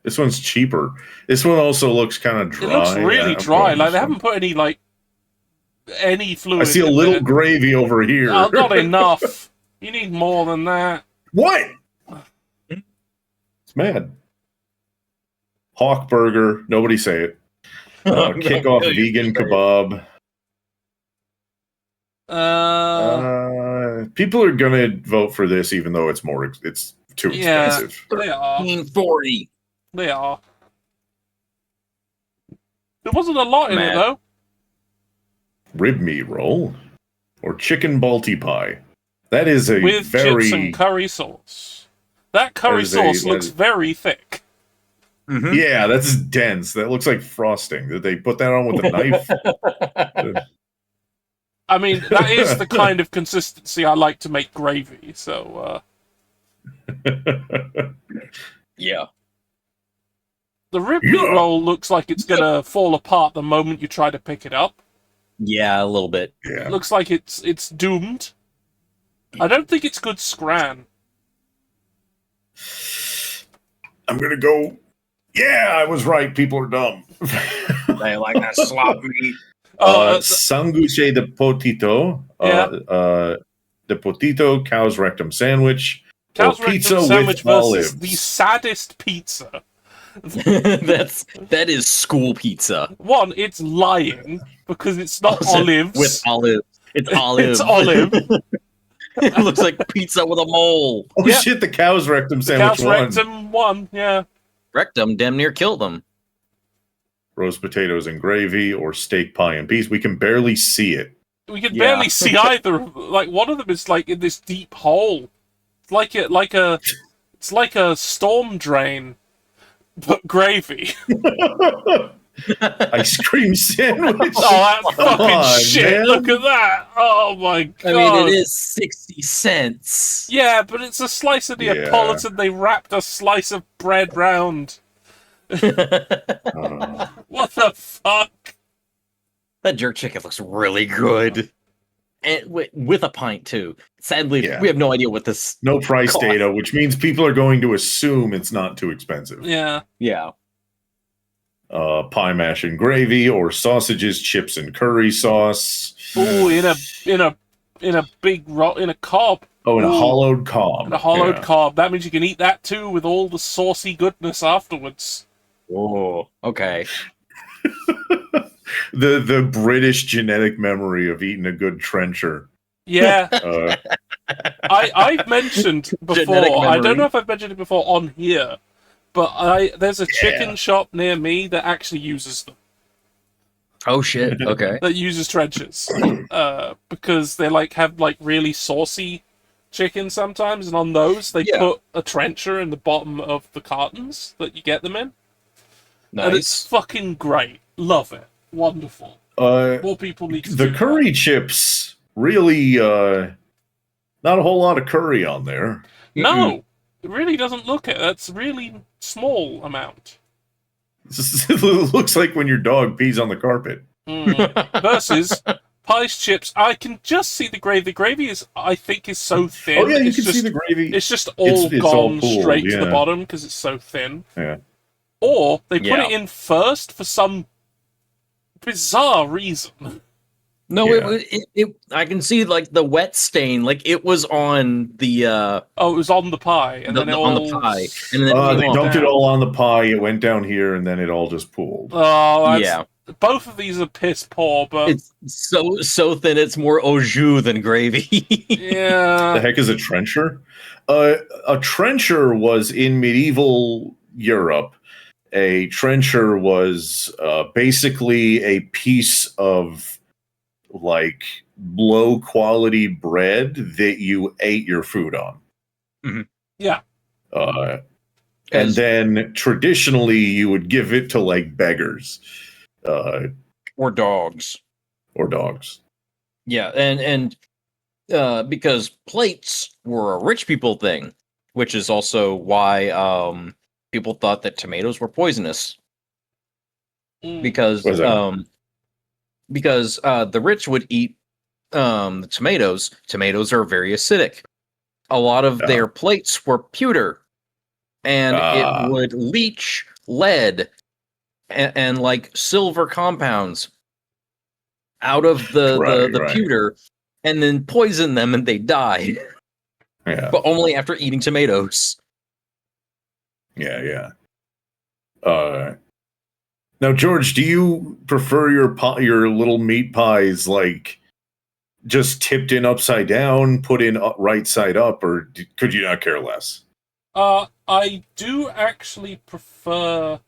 This one's cheaper. This one also looks kind of dry. It looks really I'm dry. going Like this they one. haven't put any fluid. I see a in little there. gravy over here. Not enough. You need more than that. What? It's mad. Hawk burger. Nobody say it. Kick off vegan kebab. People are gonna vote for this, even though it's more. It's too expensive. They are. $13.40. They are. There wasn't a lot in it Mad. though. Rib meat roll or chicken balti pie. That is a With very chips and curry sauce. That curry That is sauce that looks is- very thick. yeah. That's dense. That looks like frosting. Did they put that on with a knife? I mean, that is the kind of consistency I like to make gravy. So, Yeah. the rib meat roll looks like it's gonna fall apart the moment you try to pick it up. Yeah, a little bit. Yeah. It looks like it's doomed. I don't think it's good scran. I'm gonna go. Yeah, I was right. People are dumb. They like that slop meat. Sanguche de potito. The potito cow's rectum sandwich. Cow's or pizza rectum sandwich with versus olives. the saddest pizza. That is school pizza. One, it's lying because it's not olives. With olives. It's olive. It's olive. It looks like pizza with a mole. Oh shit! The cow's rectum sandwich Cow's won. rectum won, yeah. Rectum damn near killed them. Roast potatoes and gravy, or steak pie and peas. We can barely see it. We can Yeah. barely see either. Like one of them is like in this deep hole. It's like a storm drain, but gravy. Ice cream sandwich. Oh, that Come fucking on, shit! man. Look at that! Oh my god! I mean, it is 60 cents. Yeah, but it's a slice of Yeah. Neapolitan. They wrapped a slice of bread round. What the fuck? That jerk chicken looks really good. And with a pint, too. Sadly, Yeah. we have no idea what this... No price cost. data, which means people are going to assume it's not too expensive. Yeah. Yeah. Pie mash and gravy, or sausages, chips and curry sauce. Ooh, in a big in a cob. Oh, and a Ooh. hollowed cob. In a hollowed Yeah. cob. That means you can eat that too with all the saucy goodness afterwards. Oh, okay. The British genetic memory of eating a good trencher. Yeah. Uh, I've mentioned Genetic before. I don't memory. know if I've mentioned it before on here, but there's a chicken shop near me that actually uses them. Oh, shit. Okay. That uses trenches, because they have really saucy chicken sometimes, and on those they Yeah. put a trencher in the bottom of the cartons that you get them in, and it's Nice. fucking great. Love it. Wonderful. uh, More people need to the do curry chips, really, not a whole lot of curry on there. that. No, it really doesn't look it. That's really small amount. It looks like when your dog pees on the carpet. Versus Pies chips. I can just see the gravy. The gravy I think is so thin. Oh yeah, you it's can just, see the gravy. It's just all It's all gone pooled, straight to the yeah. bottom because it's so thin. Yeah. Or they put Yeah. it in first for some bizarre reason. No, Yeah. I can see the wet stain. It was on the Oh, it was on the pie, and then it on all... the pie, and then They it dumped it down. all on the pie. It went down here, and then it all just pooled. Oh, that's, Yeah. Both of these are piss poor, but It's so thin. It's more au jus than gravy. The yeah, heck is a trencher? A trencher was in medieval Europe. A trencher was basically a piece of low quality bread that you ate your food on. Mm-hmm. yeah. And then traditionally you would give it to like beggars. Or dogs. Or dogs. Yeah, and because plates were a rich people thing, which is also why people thought that tomatoes were poisonous. Because the rich would eat the tomatoes. Tomatoes are very acidic. A lot of their plates were pewter, and it would leach lead and like silver compounds out of the pewter, and then poison them, and they die. Yeah. But only after eating tomatoes. Yeah. Now, George, do you prefer your little meat pies like just tipped in upside down, put in right side up, or could you not care less? I do actually prefer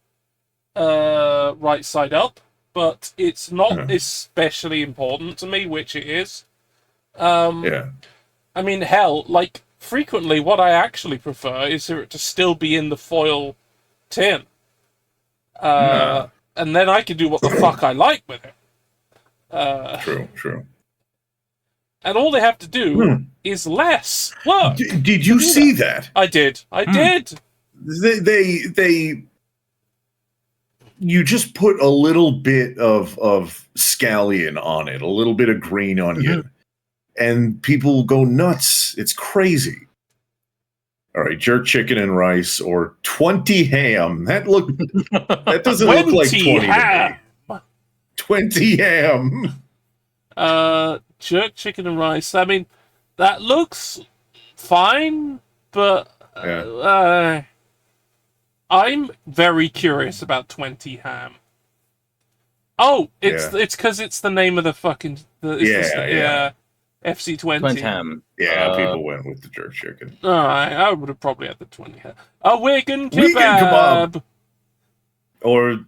right side up, but it's not especially important to me which it is. Yeah. I mean, hell, like, frequently what I actually prefer is for it to still be in the foil tin. And then I can do what the fuck I like with it. True. And all they have to do is less work. Did you see that? I did. I did. They you just put a little bit of scallion on it, a little bit of green onion, and people go nuts. It's crazy. All right, jerk chicken and rice or 20 ham. That doesn't look like 20 ham. To me. 20 ham. Jerk chicken and rice. I mean, that looks fine, but I'm very curious about 20 ham. Oh, it's because it's the name of the fucking FC20. 20 ham. Yeah, people went with the jerk chicken. Alright, I would have probably had the 20 ham. A Wigan kebab! Or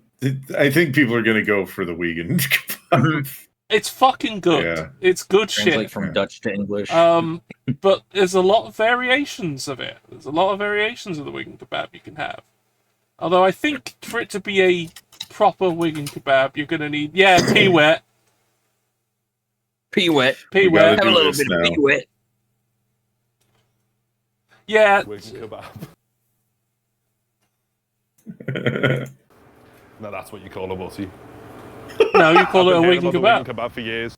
I think people are going to go for the Wigan kebab. It's fucking good. Yeah. It's good Translate shit. from Dutch to English. But there's a lot of variations of it. There's a lot of variations of the Wigan kebab you can have. Although I think for it to be a proper Wigan kebab, you're going to need... Yeah, pea-wet. Pea-wet. Pea-wet. Have a little bit of pea-wet. Yeah. Wigan kebab. No, that's what you call a butty. No, you call it a Wigan Wigan kebab. kebab for years.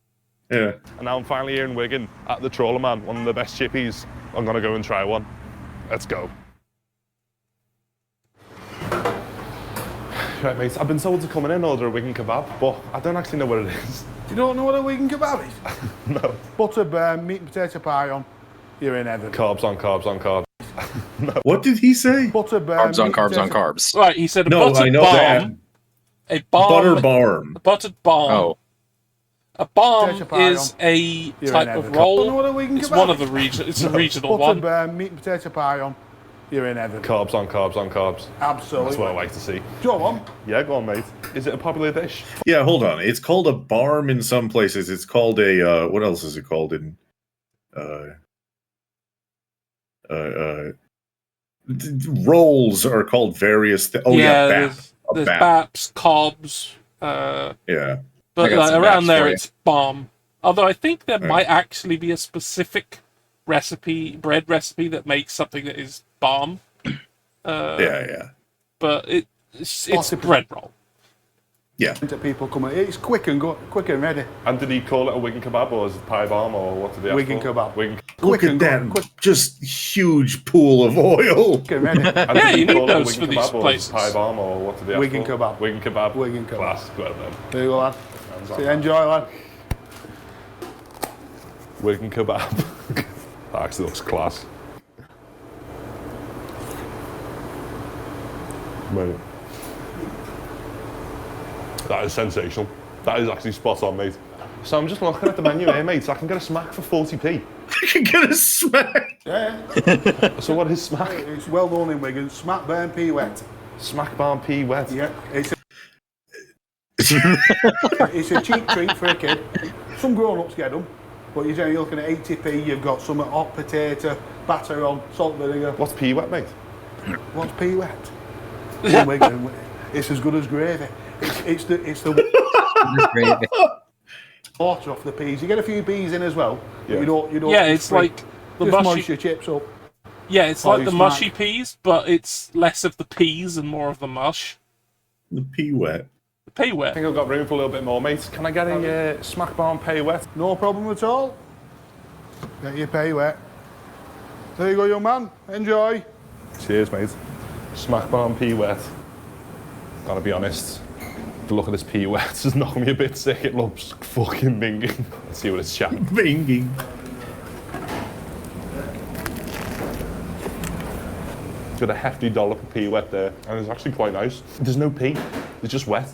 Yeah. And now I'm finally here in Wigan at the Trawler Man, one of the best chippies. I'm going to go and try one. Let's go. Right, mate, I've been told to come in and order a Wigan kebab, but I don't actually know what it is. You don't know what a Wigan kebab is? No. Butter, burn, meat and potato pie on. You're in heaven. Carbs on carbs on carbs. No. What did he say? Butter, burn, Carbs on carbs on carbs. Right, he said a No, buttered I know bomb. that. A bomb. Butter barm. A buttered bomb. Oh. A bomb Potato pie is on. a You're type in of heaven. roll. Don't know what a Wigan It's kebab one of is? the region. It's a regional Butter, one. burn, meat and potato pie on. You're in heaven. Carbs on carbs on carbs. Absolutely. That's what I like to see. Go on. Yeah, go on, mate. Is it a popular dish? Yeah, hold on. It's called a barm in some places. It's called a what else is it called in rolls are called various things. Oh yeah, bap. There's Bap. baps, cobs. Yeah. But I got some around baps there for you. it's bomb. Although I think there Yeah. might actually be a specific bread recipe that makes something that is bomb. Yeah. But it's Possibly. bread roll. Yeah. That people come in. It's quick and ready. And did he call it a Wigan kebab or is it pie bomb or what did he ask Wigan for? kebab. Wigan. Look Quick at and that quick just huge pool of oil. and ready. And Yeah, did he you need call it a those Wigan for these kebab or places. Pie bomb or what did he ask Wigan for? kebab. Wigan kebab. Wigan kebab. Class. Well then. There you go, lad. See, enjoy, lad. Wigan kebab. That actually looks class. Mate. That is sensational. That is actually spot on, mate. So I'm just looking at the menu here, mate. I can get a smack for 40p. I can get a smack. Yeah. So what is smack? It's well known in Wigan. Smack, burn, pea wet. Smack barn pea wet. Yeah. It's a cheap treat for a kid. Some grown-ups get them. But you're looking at 80p, you've got some hot potato, batter on, salt vinegar. What's pea wet, mate? What's pea wet? In Wigan, it's as good as gravy. It's the water off the peas. You get a few peas in as well. Yeah. You don't. Yeah, it's like the just mushy. moist your chips up. Yeah, it's Oh, like you the smack. mushy peas, but it's less of the peas and more of the mush. The pea wet. The pea I wet. think I've got room for a little bit more, mate. Can I get a smack bar pay wet? No problem at all. Get your pay wet. There you go, young man. Enjoy. Cheers, mate. Smack bar pea wet. Gotta be honest. The look of this pea wet is knocking me a bit sick. It looks fucking minging. Let's see what it's chatting. Minging. Got a hefty dollop of pea wet there, and it's actually quite nice. There's no pea, it's just wet.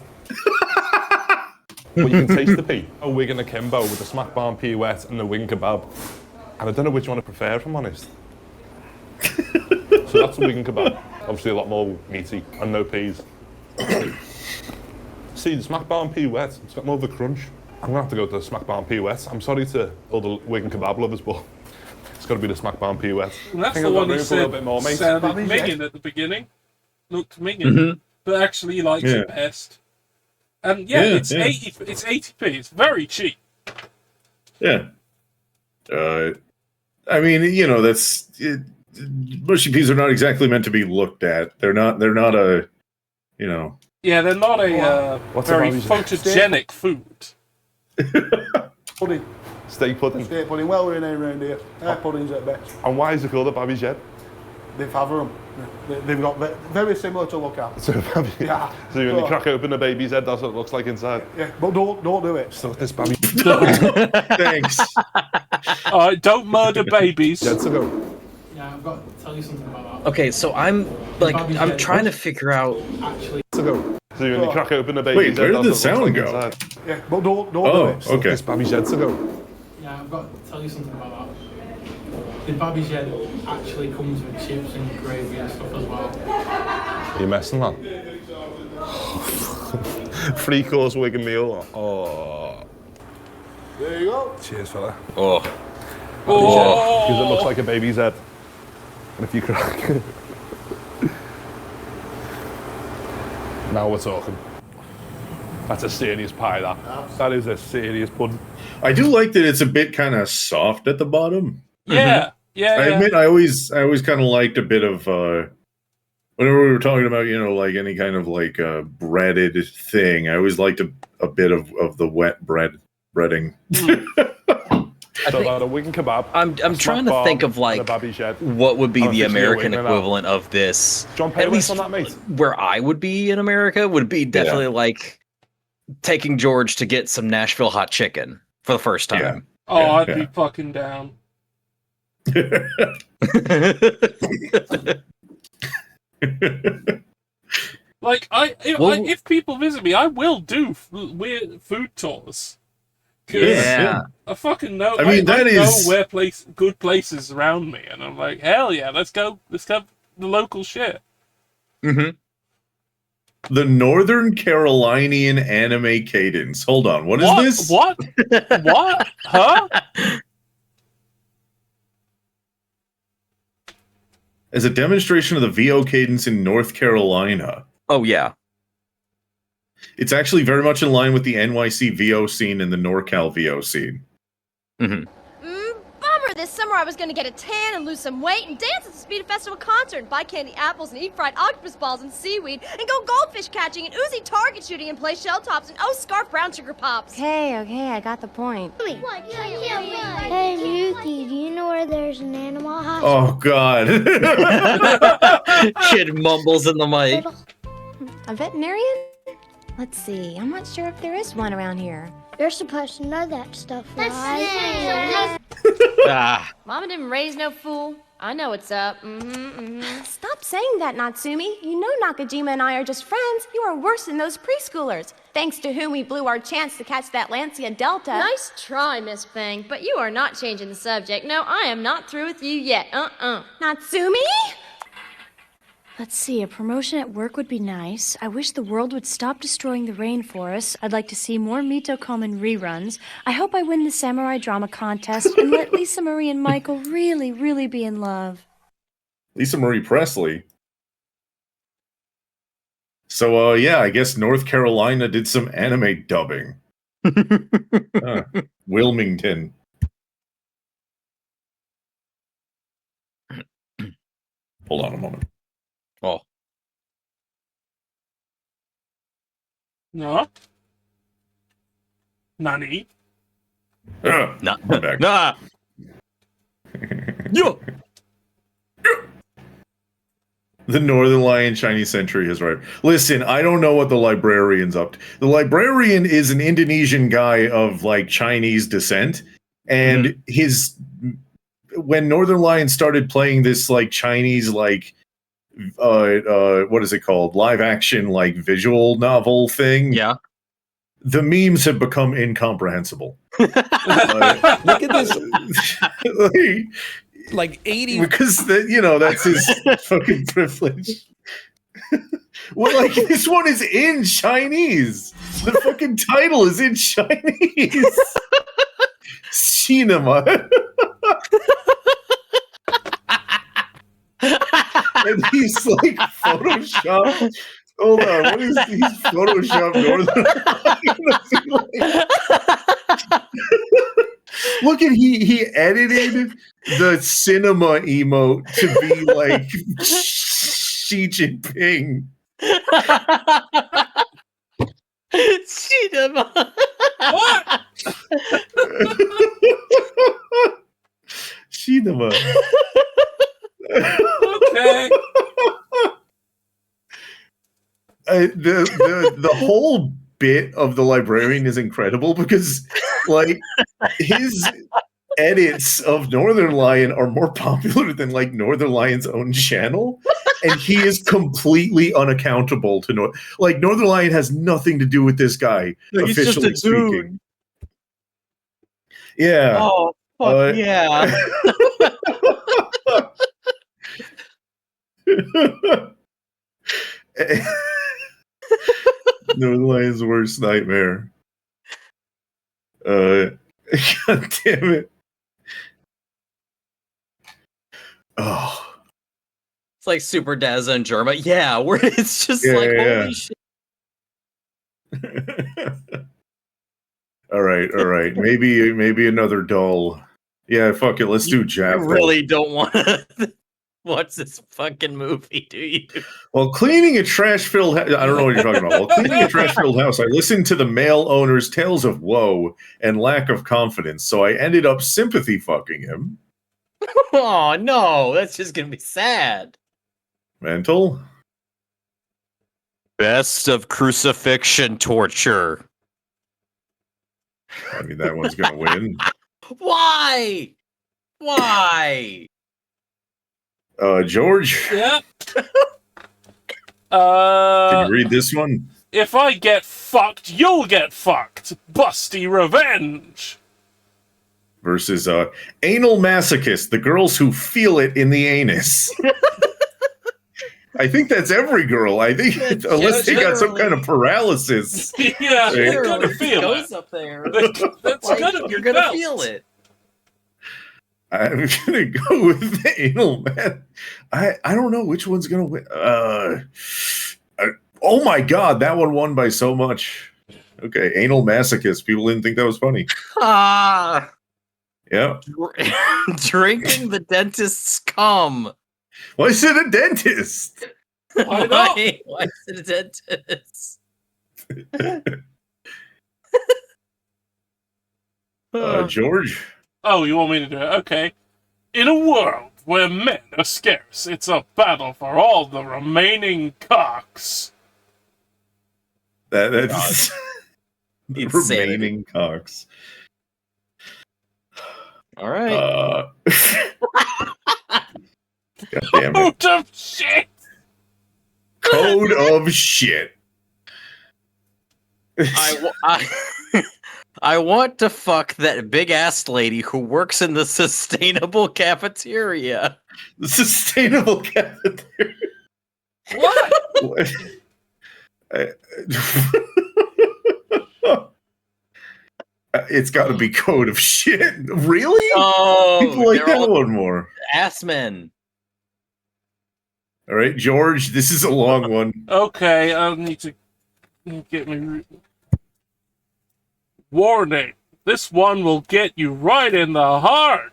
But you can taste the pea. A Wigan akimbo with the smack bar pea wet and the wing kebab. And I don't know which one I prefer, if I'm honest. So that's the Wigan kebab. Obviously a lot more meaty and no peas. See, the smack bar pea wet, it's got more of a crunch. I'm gonna have to go to the smack bar pea wet. I'm sorry to all the Wigan kebab lovers, but it's got to be the smack bar pea wet. And that's I think the I've got one who room for a little said bit more, mate. sounded Bobby's minging at the beginning. Looked minging, but actually he likes it best. And yeah, Yeah, it's yeah. 80p. It's very cheap. Yeah. I mean, you know, mushy peas are not exactly meant to be looked at. They're not a, you know. Yeah, they're not a What's very the photogenic food. Pudding. Steak pudding. Steak pudding. Well, we're in around here. Puddings at best. And why is it called a Babby's Head? They favour them. They've got very similar to look at. So, Babby, Yeah. so when you crack open a baby's head, that's what it looks like inside. Yeah, but don't do it. So this Babby. Thanks. Don't murder babies. Let's go. Yeah, I've got to tell you something about that. Okay, so I'm trying to figure out. Actually, Let's go. So when you crack open a baby's Wait, where head, did that's the what it looks sound like go? inside. Yeah, but don't do Oh, it. okay. This Babby's head to go. yeah, I've got to tell you something about that. The Babby's Head actually comes with chips and gravy and stuff as well. Are you messing that? 3-course Wigan meal. Oh. There you go. Cheers, fella. Oh, Because it looks like a baby's head. And if you crack it. Now we're talking. That's a serious pie, that. That is a serious pudding. I do like that it's a bit kind of soft at the bottom. Yeah, yeah. I admit, I always kind of liked a bit of whenever we were talking about, you know, like any kind of like breaded thing. I always liked a bit of the wet breading. So about a Wigan kebab. I'm trying to think of like what would be I'm the officially a American Wigan now. equivalent of this. John At Paywest least on that, mate. where I would be in America would be definitely like taking George to get some Nashville hot chicken for the first time. Oh, I'd be fucking down. Like if people visit me, I will do weird food tours. 'Cause Yeah. I fucking know. I mean, that know is- where good places around me, and I'm like, hell yeah, let's go the local shit. Mm-hmm. The Northern Carolinian anime cadence. Hold on, what is this? What? What? Huh? As a demonstration of the VO cadence in North Carolina. Oh yeah. It's actually very much in line with the NYC VO scene and the NorCal VO scene. Mm-hmm. Bummer! This summer I was gonna get a tan and lose some weight and dance at the Speed Festival concert and buy candy apples and eat fried octopus balls and seaweed and go goldfish catching and Uzi target shooting and play shell tops and scarf brown sugar pops. Okay, I got the point. Hey, Yuki, do you know where there's an animal hospital? Oh, God. Kid mumbles in the mic. A veterinarian? Let's see. I'm not sure if there is one around here. You're supposed to know that stuff, right? Ah. Mama didn't raise no fool. I know what's up. Stop saying that, Natsumi. You know Nakajima and I are just friends. You are worse than those preschoolers, thanks to whom we blew our chance to catch that Lancia Delta. Nice try, Miss Fang, but you are not changing the subject. No, I am not through with you yet. Natsumi? Let's see, a promotion at work would be nice. I wish the world would stop destroying the rainforest. I'd like to see more Mito Common reruns. I hope I win the samurai drama contest and let Lisa Marie and Michael really, really be in love. Lisa Marie Presley. So, yeah, I guess North Carolina did some anime dubbing. Wilmington. Hold on a moment. Oh. No. Nani? I'm back. Nah. Yo. The Northern Lion Chinese century has arrived. Listen, I don't know what the librarian's up to. The librarian is an Indonesian guy of like Chinese descent, and when Northern Lion started playing this like Chinese like what is it called? Live action like visual novel thing. Yeah. The memes have become incomprehensible. Look at this. Like 80 because that's his fucking privilege. Well, like this one is in Chinese. The fucking title is in Chinese. Cinema. And he's like Photoshop. Hold on, what is these Photoshop Northern Lion? Look at he edited the cinema emote to be like Xi Jinping. Cinema. What? Cinema. Okay. The whole bit of the librarian is incredible because like his edits of Northern Lion are more popular than like Northern Lion's own channel, and he is completely unaccountable to Northern Lion has nothing to do with this guy. No, he's officially just a dude. speaking. Yeah. Oh fuck yeah. Northern Lion's worst nightmare. God damn it. Oh. It's like Super Dazza and Germa. Yeah, where it's just holy shit. All right. Maybe another dull. Yeah, fuck it. Let's do Jap. You really don't want to watch this fucking movie, do you? While cleaning a trash-filled I don't know what you're talking about. While cleaning a trash-filled house, I listened to the male owner's tales of woe and lack of confidence, so I ended up sympathy fucking him. Oh, no. That's just going to be sad. Mental? Best of crucifixion torture. I mean, that one's going to win. Why? Why? George? Yeah. Can you read this one? If I get fucked, you'll get fucked. Busty revenge. Versus anal masochist, the girls who feel it in the anus. I think that's every girl. I think unless they got some kind of paralysis. Yeah, they're gonna feel goes it. Up there. That's gonna you're be gonna felt. feel it. I'm gonna go with the anal man. I don't know which one's gonna win. Oh my god, that one won by so much. Okay, anal masochist. People didn't think that was funny. Ah. Yeah. Drinking the dentist's cum. Why is it a dentist? I know. Why is it a dentist? George? Oh, you want me to do it? Okay. In a world where men are scarce, it's a battle for all the remaining cocks. That's the remaining cocks. All right. God damn it. Code of shit. Code of shit. I want to fuck that big ass lady who works in the sustainable cafeteria. The sustainable cafeteria. What? It's got to be code of shit. Really? Oh, people like they're that all one more. Ass men. All right, George, this is a long one. Okay, I'll need to get me. Warning! This one will get you right in the heart.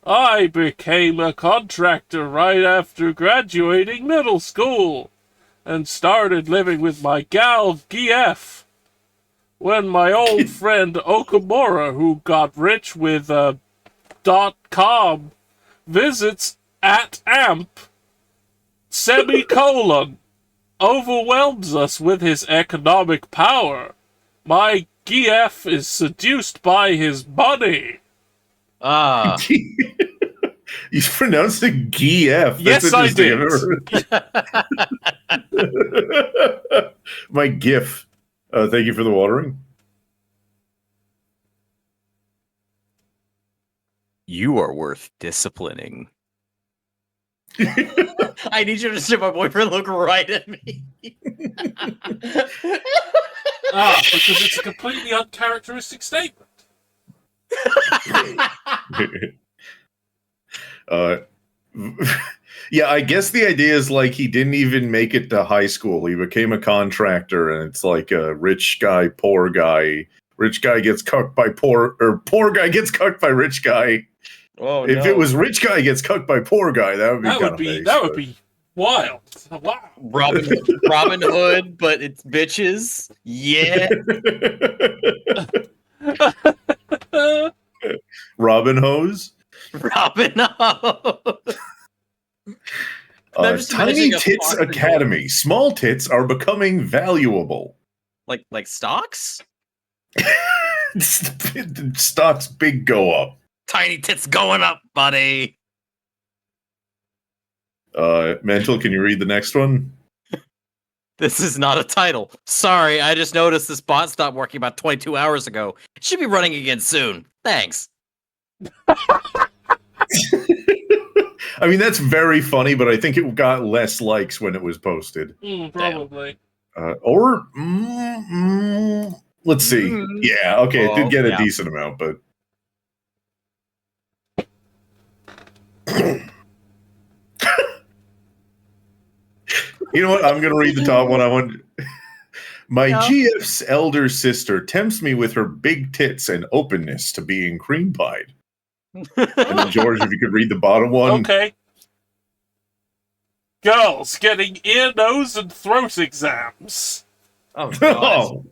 I became a contractor right after graduating middle school and started living with my gal GF. When my old friend Okamura, who got rich with .com, visits @amp, overwhelms us with his economic power. My GF is seduced by his money. Ah. You pronounced it GF. Yes, I did. My GIF. Thank you for the watering. You are worth disciplining. I need you to see my boyfriend look right at me. Because it's a completely uncharacteristic statement. Yeah, I guess the idea is like he didn't even make it to high school. He became a contractor, and it's like a rich guy, poor guy. Rich guy gets cucked by poor guy gets cucked by rich guy. Oh, if it was rich guy gets cucked by poor guy, that would be that would be wild. Wow. Robin Hood, but it's bitches. Yeah. Robin Hose. Robin Hood. Tiny Tits Academy. Small tits are becoming valuable. Like stocks? Stocks big go up. Tiny tits going up, buddy. Mental, can you read the next one? This is not a title. Sorry, I just noticed this bot stopped working about 22 hours ago. It should be running again soon. Thanks. I mean, that's very funny, but I think it got less likes when it was posted. Probably. Let's see. Yeah, okay, it did get a decent amount, but... You know what? I'm going to read the top one. My GF's elder sister tempts me with her big tits and openness to being cream pied. And then George, if you could read the bottom one. Okay. Girls getting ear, nose, and throat exams. Oh, God.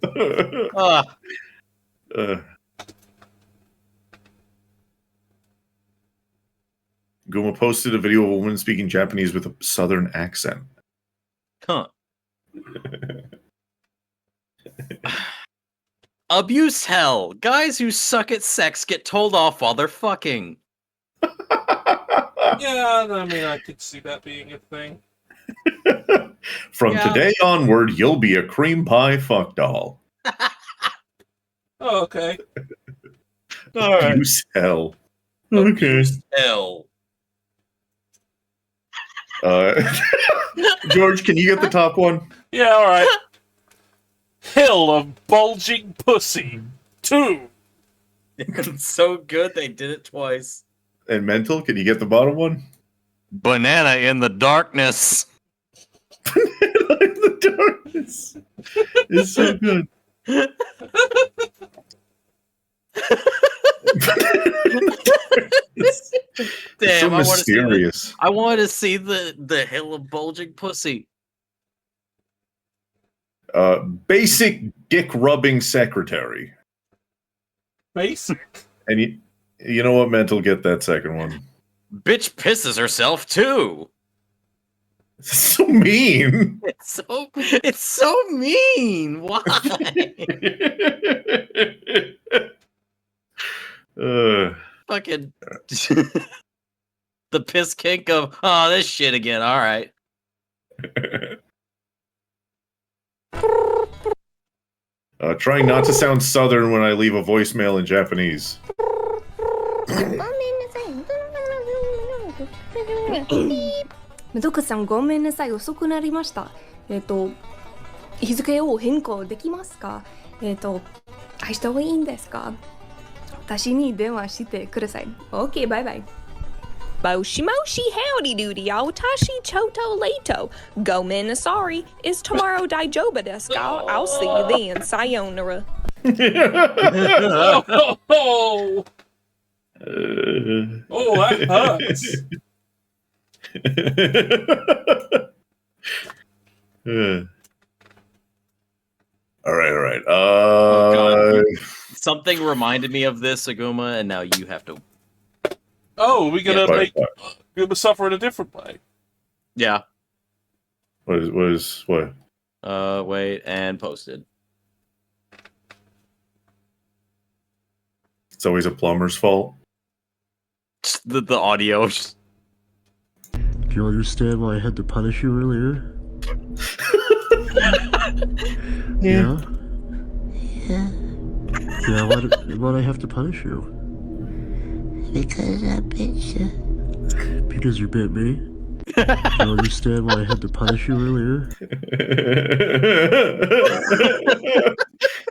Guma posted a video of a woman speaking Japanese with a southern accent. Huh. Abuse hell. Guys who suck at sex get told off while they're fucking. Yeah, I mean, I could see that being a thing. From today onward, you'll be a cream pie fuck doll. Oh, okay. All right. Abuse hell. Okay. Hell. George, can you get the top one? Yeah, all right. Hill of bulging pussy 2. It's so good they did it twice. And Mental, can you get the bottom one? Banana in the darkness. Banana in the darkness. It's so good. Damn, so mysterious. I wanted to see the hill of bulging pussy. Basic dick rubbing secretary. Basic. And you know what, Mental, get that second one. Bitch pisses herself too. So mean. It's so mean. Why? Fucking the piss kink of this shit again. All right. Trying not to sound southern when I leave a voicemail in Japanese. ドクさんごめんなさい遅くなりました日付を変更できますか明日はいいんですか私に電話してください OK バイバイ Moshi moshi howdy doody otashi choto lato. Go Minasari. Is tomorrow daijoba desu ka? I'll see you then. Sayonara. Oh, that hurts. All right. Something reminded me of this, Aguma, and now you have to. Oh, we're gonna Yeah. make Aguma suffer in a different way. Yeah. What? Wait, and posted. It's always a plumber's fault. The audio. Do you understand why I had to punish you earlier? Yeah. Yeah, why'd I have to punish you? Because I bit you. Because you bit me? Do you understand why I had to punish you earlier?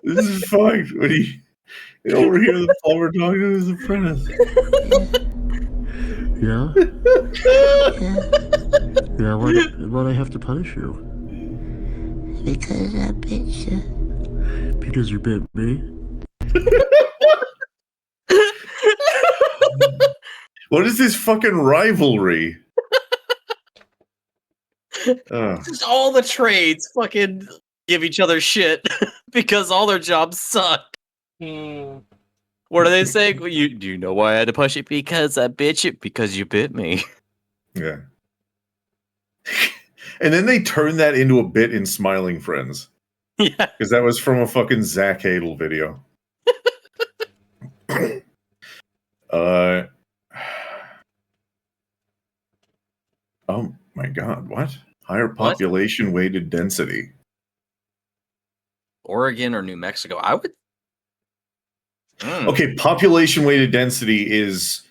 This is fine. When you overhear the plumber talking to his apprentice. Yeah? Yeah, why'd I have to punish you? Because I bit you. Because you bit me? What is this fucking rivalry? Just all the trades fucking give each other shit because all their jobs suck. What are they saying? Do you know why I had to push it? Because I bit you. Because you bit me. Yeah. And then they turned that into a bit in Smiling Friends. Yeah. Because that was from a fucking Zach Hadel video. Oh my god, what? Higher population weighted density. Oregon or New Mexico? I would. Okay, population weighted density is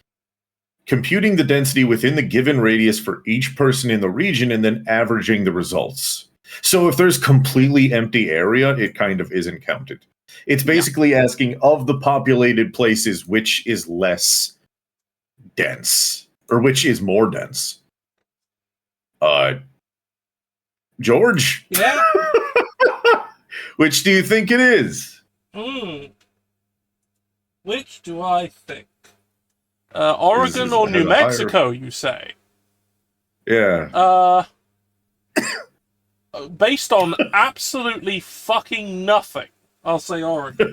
computing the density within the given radius for each person in the region and then averaging the results. So if there's completely empty area, it kind of isn't counted. It's basically asking of the populated places which is less dense or which is more dense. George? Yeah. Which do you think it is? Which do I think? Oregon or New Mexico, you say? Yeah. Based on absolutely fucking nothing, I'll say Oregon.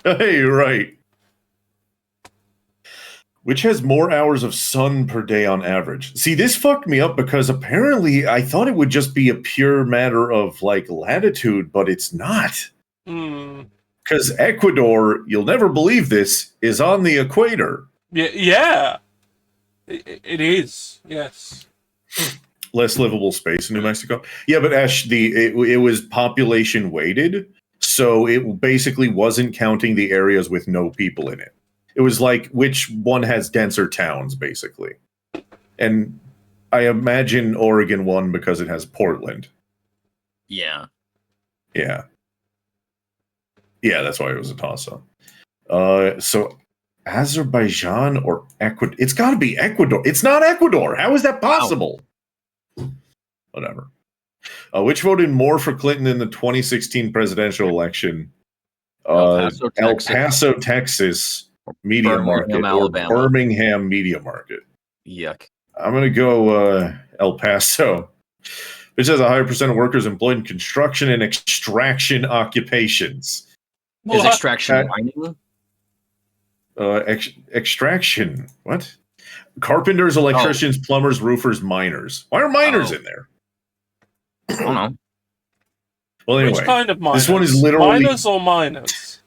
Hey, you're right. Which has more hours of sun per day on average? See, this fucked me up because apparently I thought it would just be a pure matter of like latitude, but it's not. Because Ecuador, you'll never believe this, is on the equator. Yeah. It is, yes. Less livable space in New Mexico. Yeah, but Ash, it was population weighted, so it basically wasn't counting the areas with no people in it. It was like which one has denser towns, basically. And I imagine Oregon won because it has Portland. Yeah. Yeah. Yeah, that's why it was a toss-up. So Azerbaijan or Ecuador? It's got to be Ecuador. It's not Ecuador. How is that possible? Whatever. Which voted more for Clinton in the 2016 presidential election? El Paso, Texas media market or Birmingham media market. Yuck. I'm going to go El Paso, which has a higher percent of workers employed in construction and extraction occupations. Is extraction mining? Extraction. What? Carpenters, electricians, plumbers, roofers, miners. Why are miners in there? I don't know. Well, anyway, Which kind of miners? this one is literally miners or miners?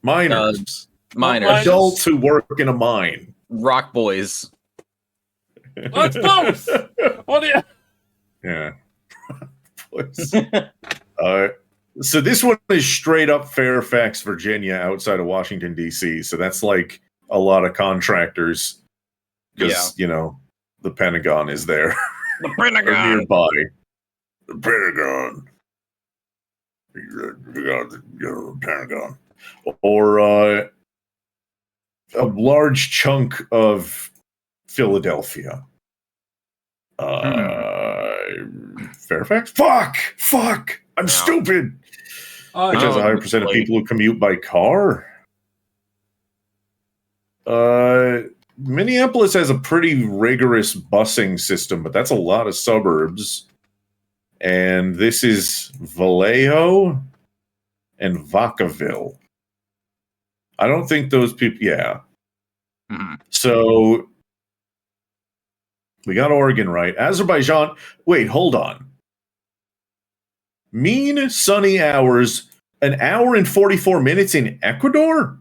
Miners. Miners. Adults who work in a mine. Rock boys. That's both. What do you? Yeah. So this one is straight up Fairfax, Virginia, outside of Washington, D.C. So that's like a lot of contractors because, you know, the Pentagon is there. The Pentagon. Nearby. The Pentagon. The Pentagon. Or a large chunk of Philadelphia. Fairfax? Fuck! I'm stupid! Which has a higher percent of people who commute by car. Minneapolis has a pretty rigorous busing system, but that's a lot of suburbs. And this is Vallejo and Vacaville. I don't think those people... Yeah. So... we got Oregon right. Azerbaijan... Wait, hold on. Mean sunny hours, 1 hour and 44 minutes in Ecuador?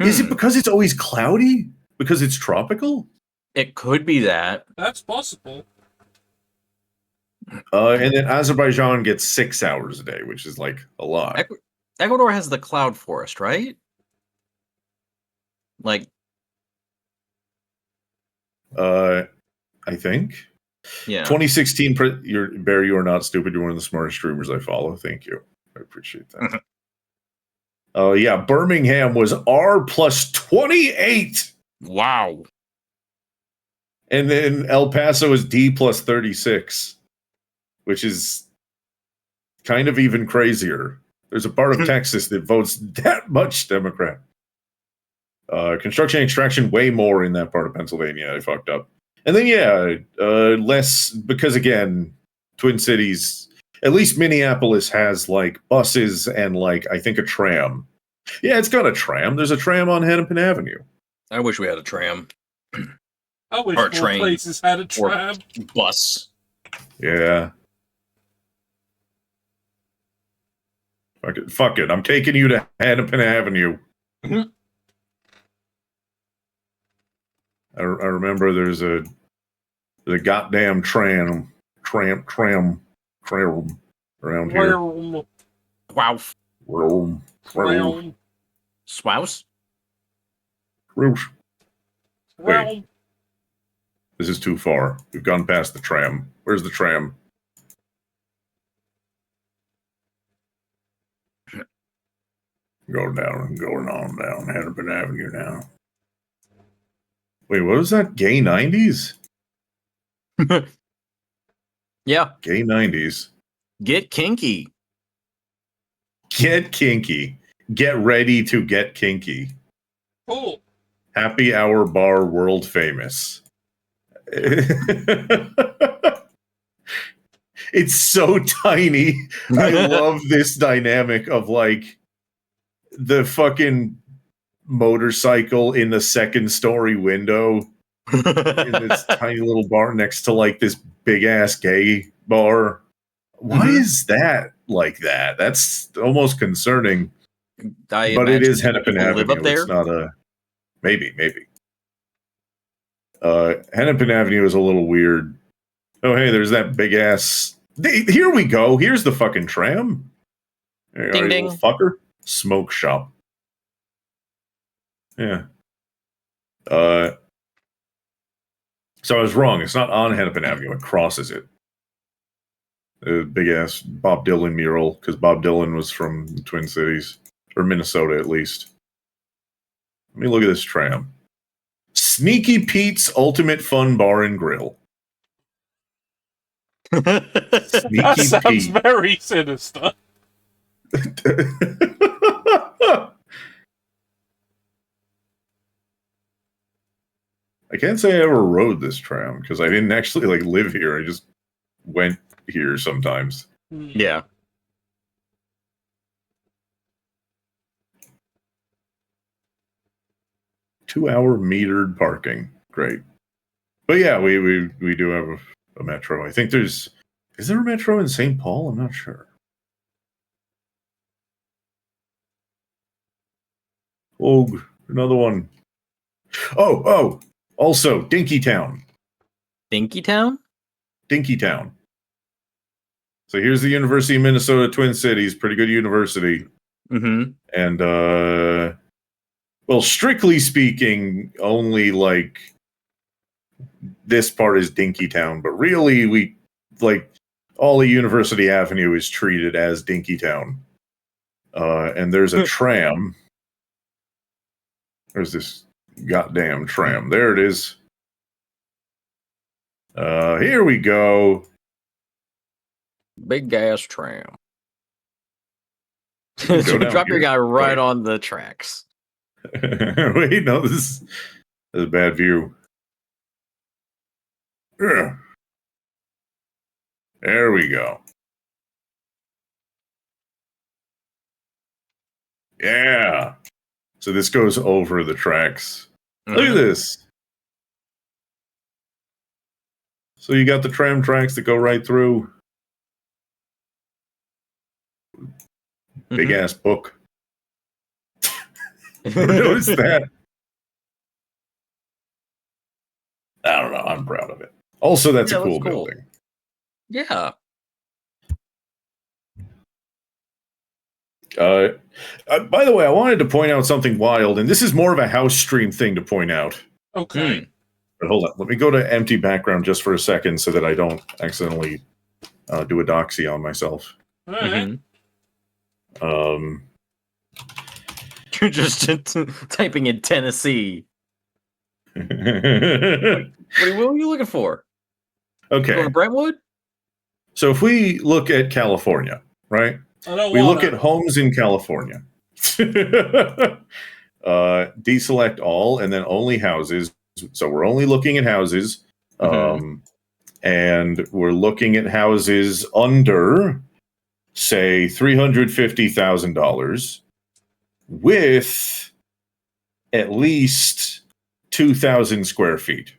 Is it because it's always cloudy? Because it's tropical? It could be that. That's possible. And then Azerbaijan gets 6 hours a day, which is like a lot. Ecuador has the cloud forest, right? Like, I think. Yeah. 2016. Barry, you are not stupid. You're one of the smartest streamers I follow. Thank you. I appreciate that. Yeah, Birmingham was R plus 28. Wow. And then El Paso is D plus 36, which is kind of even crazier. There's a part of Texas that votes that much Democrat. Construction extraction way more in that part of Pennsylvania. I fucked up. And then, yeah, less, because again, Twin Cities, at least Minneapolis has like buses and like, I think a tram. Yeah, it's got a tram. There's a tram on Hennepin Avenue. I wish we had a tram. I wish Or more a train. places had a Or tram. bus. Yeah. Fuck it. I'm taking you to Hennepin Avenue. I remember there's the goddamn tram around here. Wow. Tram. Swouse? Wait. This is too far. We've gone past the tram. Where's the tram? Going on down Hennepin Avenue now. Wait, what was that? Gay 90s? Yeah. Gay 90s. Get kinky. Get kinky. Get ready to get kinky. Cool. Happy Hour Bar world famous. It's so tiny. I love this dynamic of like the fucking motorcycle in the second story window in this tiny little bar next to like this big ass gay bar. Why is that like that? That's almost concerning. But it is Hennepin Avenue. Live up there? It's not a maybe. Hennepin Avenue is a little weird. Oh, hey, there's that big ass. Here we go. Here's the fucking tram. There Ding, you ding. little fucker. Smoke shop. Yeah. So I was wrong. It's not on Hennepin Avenue. It crosses it. A big ass Bob Dylan mural, because Bob Dylan was from the Twin Cities, or Minnesota at least. Let me look at this tram. Sneaky Pete's Ultimate Fun Bar and Grill. That sounds very sinister. I can't say I ever rode this tram because I didn't actually like live here. I just went here sometimes. Yeah. Two-hour metered parking. Great. But yeah, we do have a metro. I think is there a metro in St. Paul? I'm not sure. Oh, another one. Oh, also Dinkytown. Dinkytown? Dinkytown. So here's the University of Minnesota Twin Cities, pretty good university. Mm-hmm. And well, strictly speaking, only like this part is Dinkytown, but really we like all of University Avenue is treated as Dinkytown. And there's a tram. There's this goddamn tram. There it is. Here we go. Big gas tram. Go down Drop your here. guy right on the tracks. Wait, no, this is a bad view. Ugh. There we go. Yeah. So this goes over the tracks. Look at this. So you got the tram tracks that go right through. Big ass book. Never noticed that. I don't know. I'm proud of it. Also, that's a cool building. Yeah. By the way, I wanted to point out something wild, and this is more of a house stream thing to point out. Okay. But hold on. Let me go to empty background just for a second so that I don't accidentally do a doxy on myself. All right. You're just typing in Tennessee. What are you looking for? Okay. Going to Brentwood? So if we look at California, right? We look at homes in California. Deselect all and then only houses. So we're only looking at houses. And we're looking at houses under, say, $350,000 with at least 2,000 square feet.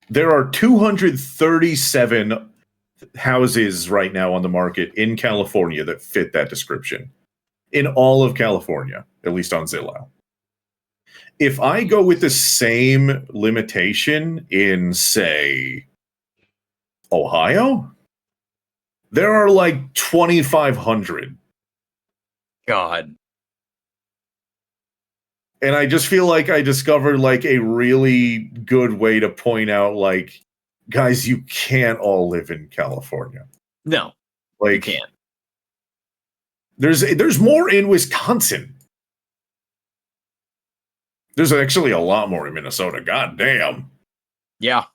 There are 237 houses right now on the market in California that fit that description. In all of California, at least on Zillow. If I go with the same limitation in, say, Ohio, there are like 2,500. God. And I just feel like I discovered like a really good way to point out, like, guys, you can't all live in California. No, like, you can't. There's more in Wisconsin. There's actually a lot more in Minnesota. God damn. Yeah.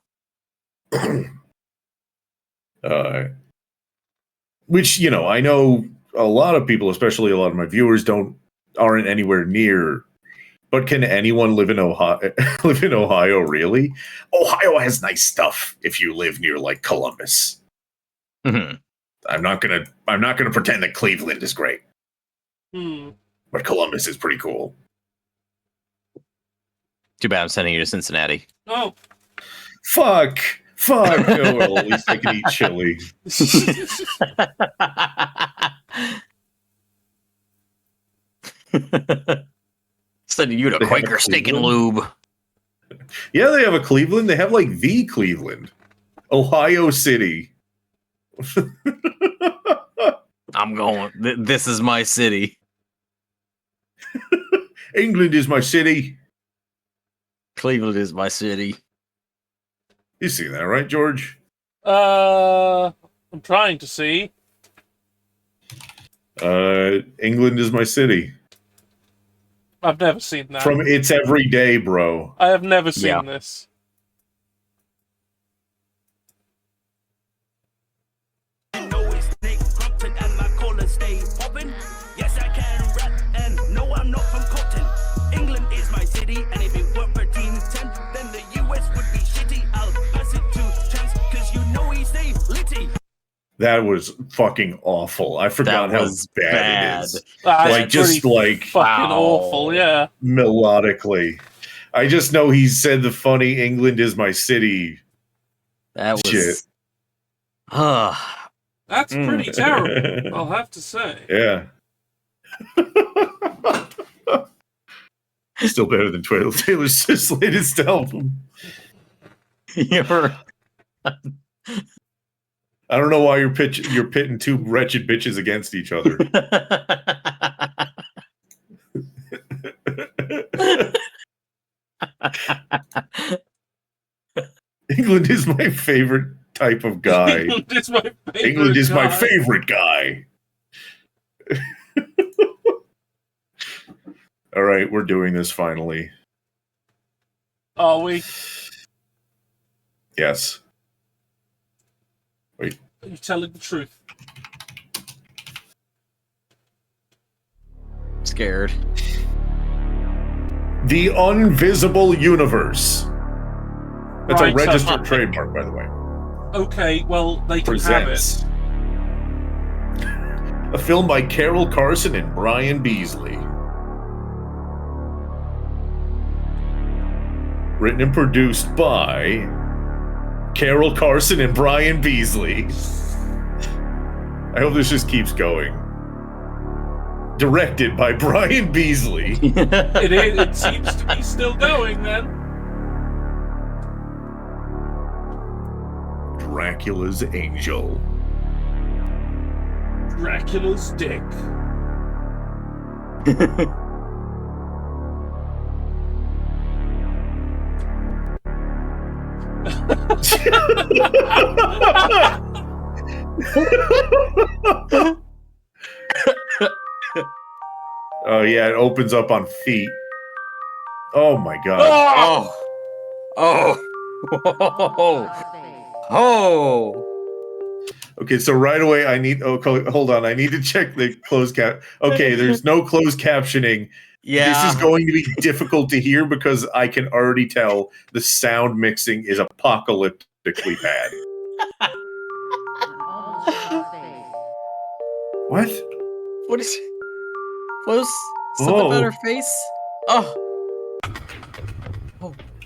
Which, you know, I know a lot of people, especially a lot of my viewers, aren't anywhere near. But can anyone live in Ohio? Live in Ohio, really? Ohio has nice stuff if you live near like Columbus. Mm-hmm. I'm not gonna pretend that Cleveland is great, but Columbus is pretty cool. Too bad I'm sending you to Cincinnati. Oh, fuck! Oh, well, at least I can eat chili. Sending you to Quaker Steak and Lube. Yeah, they have a Cleveland. They have like the Cleveland, Ohio City. I'm going. This is my city. England is my city. Cleveland is my city. You see that, right, George? I'm trying to see. England is my city. I've never seen that. From It's Every Day, bro. I have never seen this. Yes, I can rap, and no, I'm not from Compton. England is my city, and if it weren't for Team 10, then the US would be shitty. I'll pass it to Chance, cause you know he stay litty. That was fucking awful. I forgot how bad it is. That's like, just like fucking awful, yeah. Melodically. I just know he said the funny England is my city. That was shit. That's pretty terrible, I'll have to say. Yeah. Still better than Taylor Swift's latest album. You're... I don't know why you're pitting two wretched bitches against each other. England is my favorite type of guy. England is my favorite guy. All right, we're doing this finally. Are we? Yes. Wait. Are you telling the truth? Scared. The Unvisible Universe. That's Right, a registered so- trademark, by the way. Okay, well, they can Presents have a film by Carol Carson and Brian Beasley. Written and produced by Carol Carson and Brian Beasley. I hope this just keeps going. Directed by Brian Beasley. it seems to be still going, then. Dracula's Angel. Dracula's dick. Oh yeah, it opens up on feet. Oh my god. Oh. Okay, so right away I need hold on, I need to check the closed cap. Okay, there's no closed captioning. Yeah. This is going to be difficult to hear because I can already tell the sound mixing is apocalyptically bad. What? What is close? Something Oh. about her face? Oh.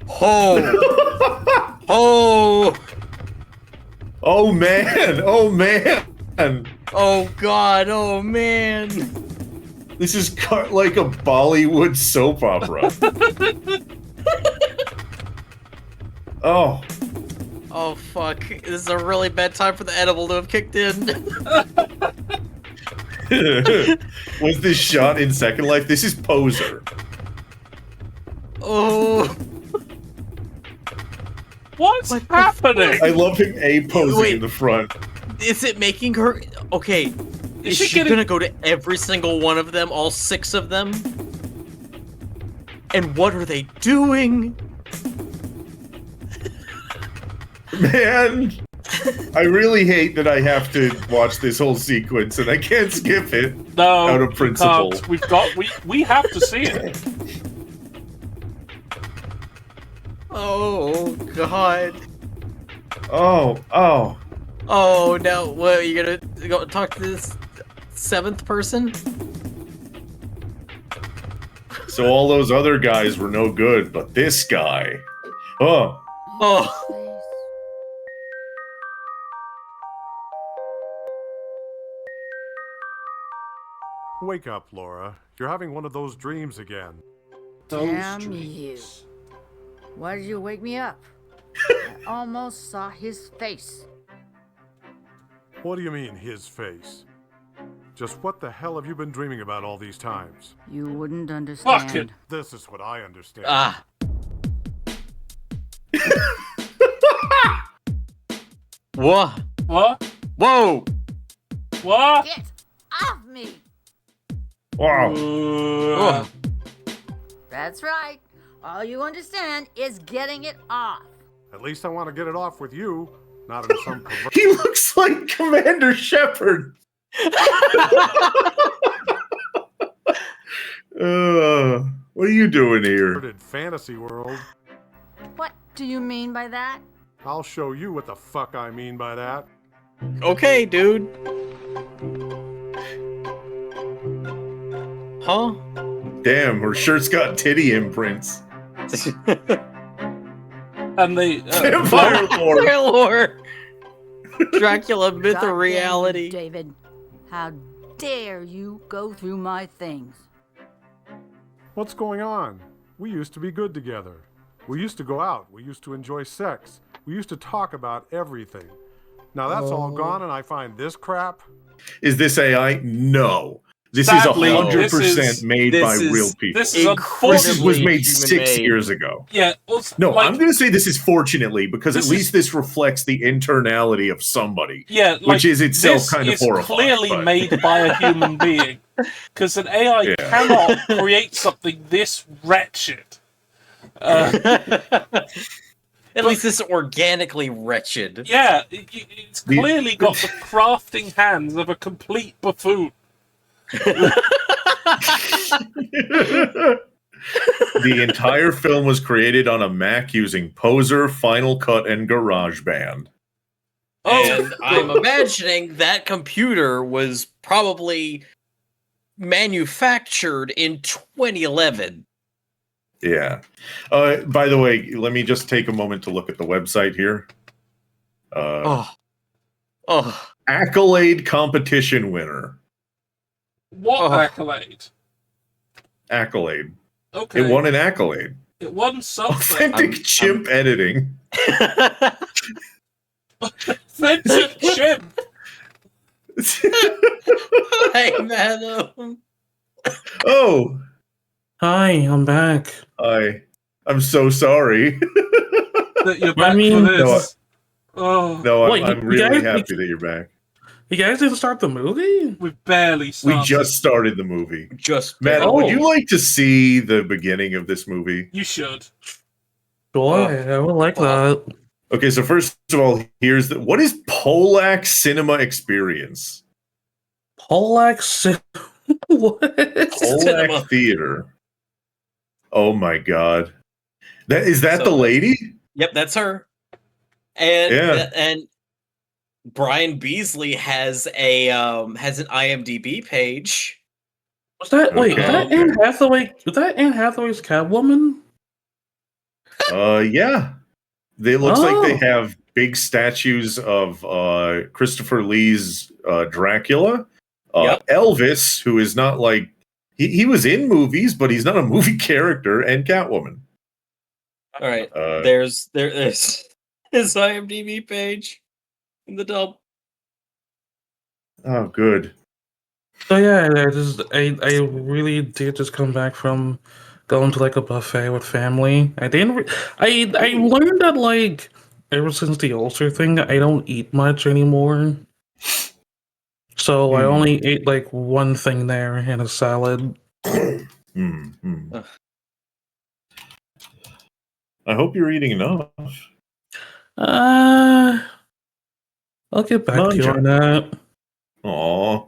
Oh. Oh. Oh man! Oh man! Oh god! Oh man! This is cut like a Bollywood soap opera. Oh. Oh fuck! This is a really bad time for the edible to have kicked in. Was this shot in Second Life? This is Poser. Oh. What's happening? I love him posing Wait. in the front. Is it making her okay? Is she gonna go to every single one of them, all 6 of them? And what are they doing? Man, I really hate that I have to watch this whole sequence and I can't skip it No, out of you principle. can't. We have to see it. Oh god. Oh. Oh no! What, are you gonna go talk to this 7th person? So all those other guys were no good, but this guy. Oh. Oh. Wake up, Laura. You're having one of those dreams again. Damn you. Why did you wake me up? I almost saw his face. What do you mean, his face? Just what the hell have you been dreaming about all these times? You wouldn't understand. This is what I understand. Ah. What? What? Whoa! What? Get off me! Wow. That's right. All you understand is getting it off. At least I want to get it off with you, not in some perverted... He looks like Commander Shepard. What are you doing here? fantasy world. What do you mean by that? I'll show you what the fuck I mean by that. Okay, dude. Huh? Damn, her shirt's got titty imprints. And the Vampire lore. Vampire lore. Dracula myth Goddamn or you, reality. David, how dare you go through my things? What's going on? We used to be good together. We used to go out. We used to enjoy sex. We used to talk about everything. Now that's all gone and I find this crap. Is this AI? No. This Sadly, is 100% this is- made this by is- real people. this is This was made human 6 made. years ago. Yeah. Also, No, like, I'm going to say this is fortunately because at This least this reflects the internality of somebody. yeah, like, which is itself this kind of is horrifying. clearly but- made by a human being, because an AI Yeah. cannot create something this wretched. At least it's organically wretched. Yeah, it's clearly got the crafting hands of a complete buffoon. The entire film was created on a Mac using Poser, Final Cut, and GarageBand. And I'm imagining that computer was probably manufactured in 2011. Yeah. By the way, let me just take a moment to look at the website here. Accolade competition winner. What accolade? Accolade. Okay. It won an accolade. It won something. Authentic chimp editing. Authentic chimp. Hey, madam. Oh. Hi, I'm back. Hi. I'm so sorry. That you're back for this. I'm really happy that you're back. You guys didn't start the movie? We've barely started. We just started the movie. Matt, would you like to see the beginning of this movie? You should. Sure, I would like that. Okay, so first of all, what is Polack Cinema Experience? Polack what? Polack Theater. Oh my god. Is that the lady? Yep, that's her. And Yeah. and Brian Beasley has an IMDb page. Was that Okay. was that Anne Hathaway? Was that Anne Hathaway's Catwoman? Yeah. They looks like they Oh. have big statues of Christopher Lee's Dracula. Elvis, who is not like he was in movies, but he's not a movie character, and Catwoman. All right, there's his IMDb page in the dub. Oh, good. So yeah, I really did just come back from going to like a buffet with family. I learned that like ever since the ulcer thing, I don't eat much anymore. So I only ate like one thing there and a salad. I hope you're eating enough. I'll get back to you on that. Aw.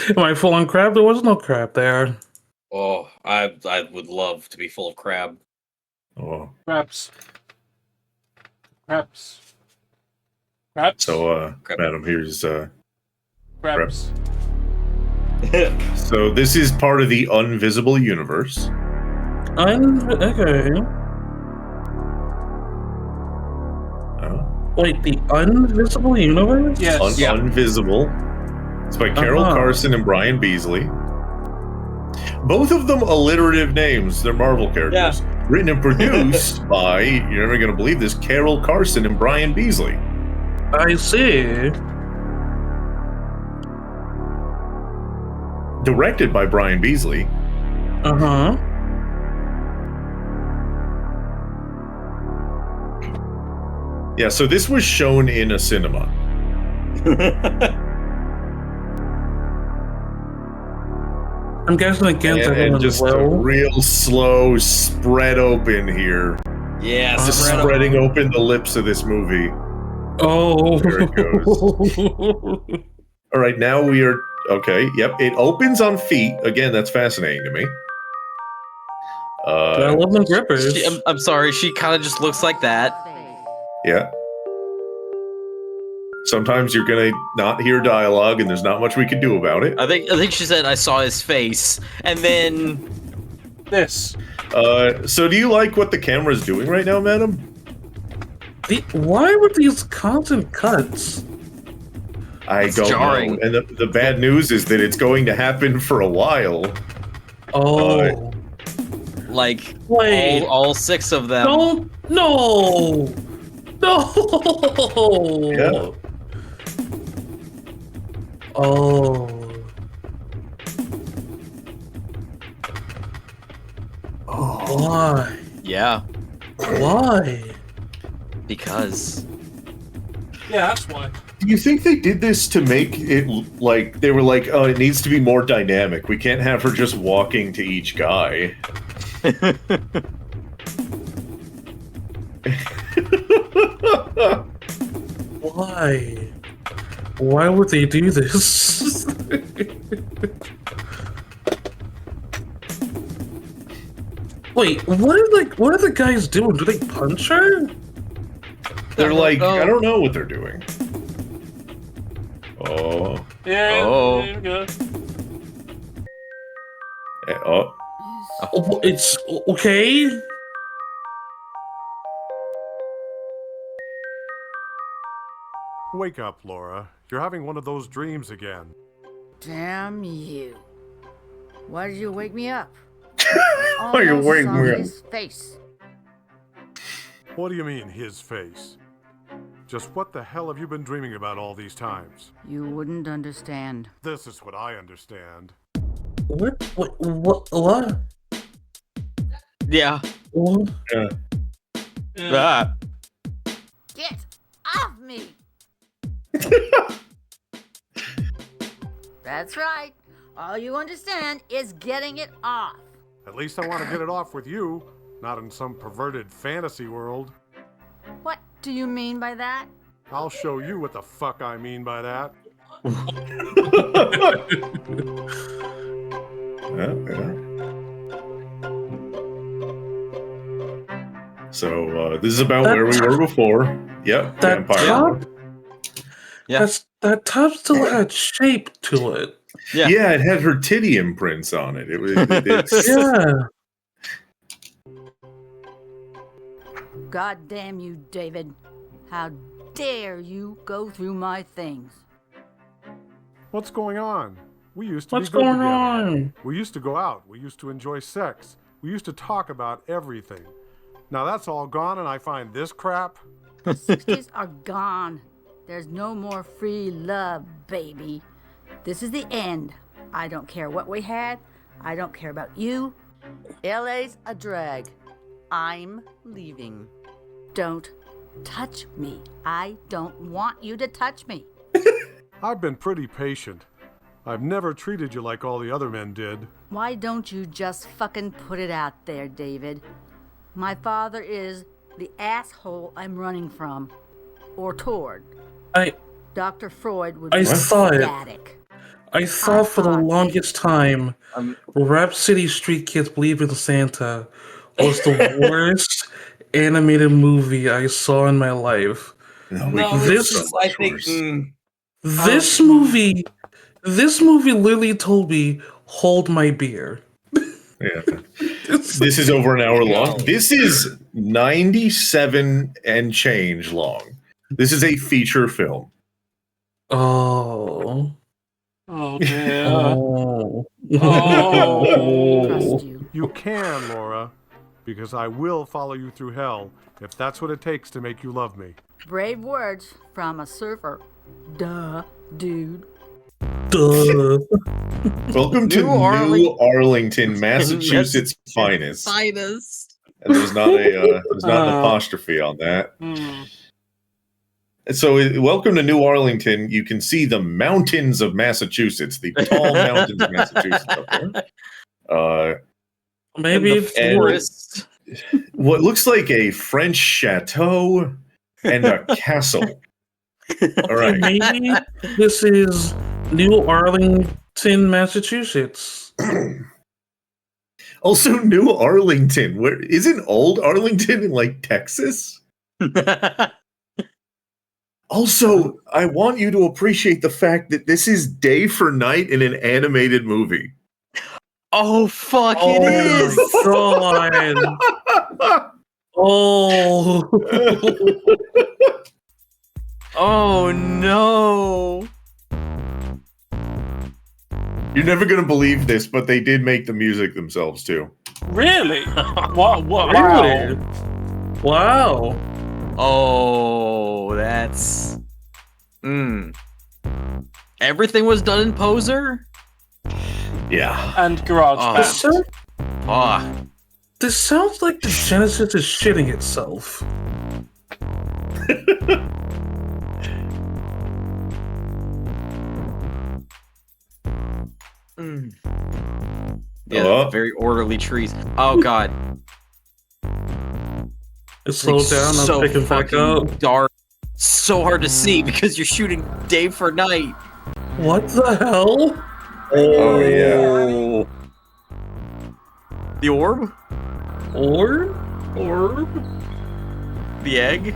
Am I full on crab? There was no crab there. Oh, I would love to be full of crab. Oh. Crabs. So, madam, here's Crabs. So this is part of the Unvisible Universe. Okay. Wait, the Unvisible Universe? Yes. Unvisible. It's by Carol Carson and Brian Beasley. Both of them alliterative names. They're Marvel characters. Written and produced by, you're never going to believe this, Carol Carson and Brian Beasley. I see. Directed by Brian Beasley. Uh-huh. Yeah, so this was shown in a cinema. I'm guessing against and everyone's just will. a real slow spread open here. Yeah, just spreading open the lips of this movie. Oh. There it goes. All right, now we are okay. Yep, it opens on feet. Again, that's fascinating to me. I love the grippers. I'm sorry, she kind of just looks like that. Yeah. Sometimes you're gonna not hear dialogue, and there's not much we can do about it. I think she said I saw his face, and then this. So do you like what the camera's doing right now, madam? Why were these constant cuts? I don't know. And the bad news is that it's going to happen for a while. Oh. Like Wait. all six of them. No. Yeah. Oh. Why? Yeah. Why? Because. Yeah, that's why. Do you think they did this to make it like they were like, oh, it needs to be more dynamic. We can't have her just walking to each guy. Why? Why would they do this? Wait, what are the guys doing? Do they punch her? They're like, I don't know what they're doing. Oh. Yeah. Oh. There we go. Oh. Oh, it's okay. Wake up, Laura. You're having one of those dreams again. Damn you. Why did you wake me up? Why you Almost wake saw me up? his face. What do you mean, his face? Just what the hell have you been dreaming about all these times? You wouldn't understand. This is what I understand. What? Yeah. What? Ah. Get off me! That's right. All you understand is getting it off. At least I want to get it off with you, not in some perverted fantasy world. What do you mean by that? I'll show you what the fuck I mean by that. So this is about where we were before. Yep, That vampire. top? That top still had shape to it. Yeah, it had her titty imprints on it. It was. It's, Yeah. God damn you, David. How dare you go through my things? What's going on? We used to What's be good going together. on? We used to go out. We used to enjoy sex. We used to talk about everything. Now that's all gone and I find this crap. The 60s are gone. There's no more free love, baby. This is the end. I don't care what we had. I don't care about you. LA's a drag. I'm leaving. Don't touch me. I don't want you to touch me. I've been pretty patient. I've never treated you like all the other men did. Why don't you just fucking put it out there, David? My father is the asshole I'm running from. Or toward. Dr. Freud would be saw it. ecstatic. I thought for the longest time, Rhapsody Street Kids Believe in Santa was the worst animated movie I saw in my life. I think. This movie literally told me, hold my beer. Yeah. This is over an hour long. This is 97 and change long. This is a feature film. Oh. Oh, dear. Oh. Trust you. You can, Laura, because I will follow you through hell if that's what it takes to make you love me. Brave words from a surfer. Duh, dude. Duh. Welcome to New Arlington, Massachusetts finest. Finest. And there's not an apostrophe on that. So, welcome to New Arlington. You can see the mountains of Massachusetts, the tall mountains of Massachusetts up there. Maybe forest. What looks like a French chateau and a castle. All right. Maybe this is New Arlington, Massachusetts. Also, New Arlington. Where isn't Old Arlington in like Texas? Also, I want you to appreciate the fact that this is day for night in an animated movie. Oh fuck! It is. God. Oh. Oh no. You're never gonna believe this, but they did make the music themselves too. Really? Wow! Really? Wow. Oh, that's. Everything was done in Poser? Yeah. And GarageBand. This sounds like the Genesis is shitting itself. Yeah, very orderly trees. Oh god. It slowed down. So I'm picking back fucking up. dark. So hard to see because you're shooting day for night. What the hell? Oh yeah. The orb? Orb? The egg?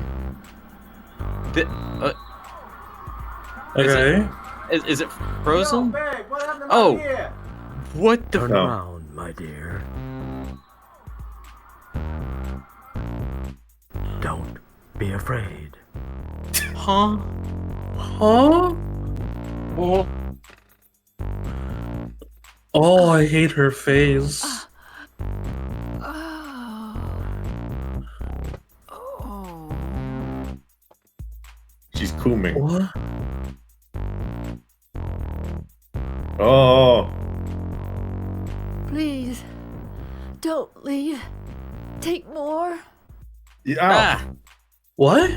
Okay. Is it frozen? Oh. What the Turn fuck? around, my dear. Don't be afraid. Huh? Huh? Oh, I hate her face. She's cooming. What? Oh. Please, don't leave. Take more. Yeah. What?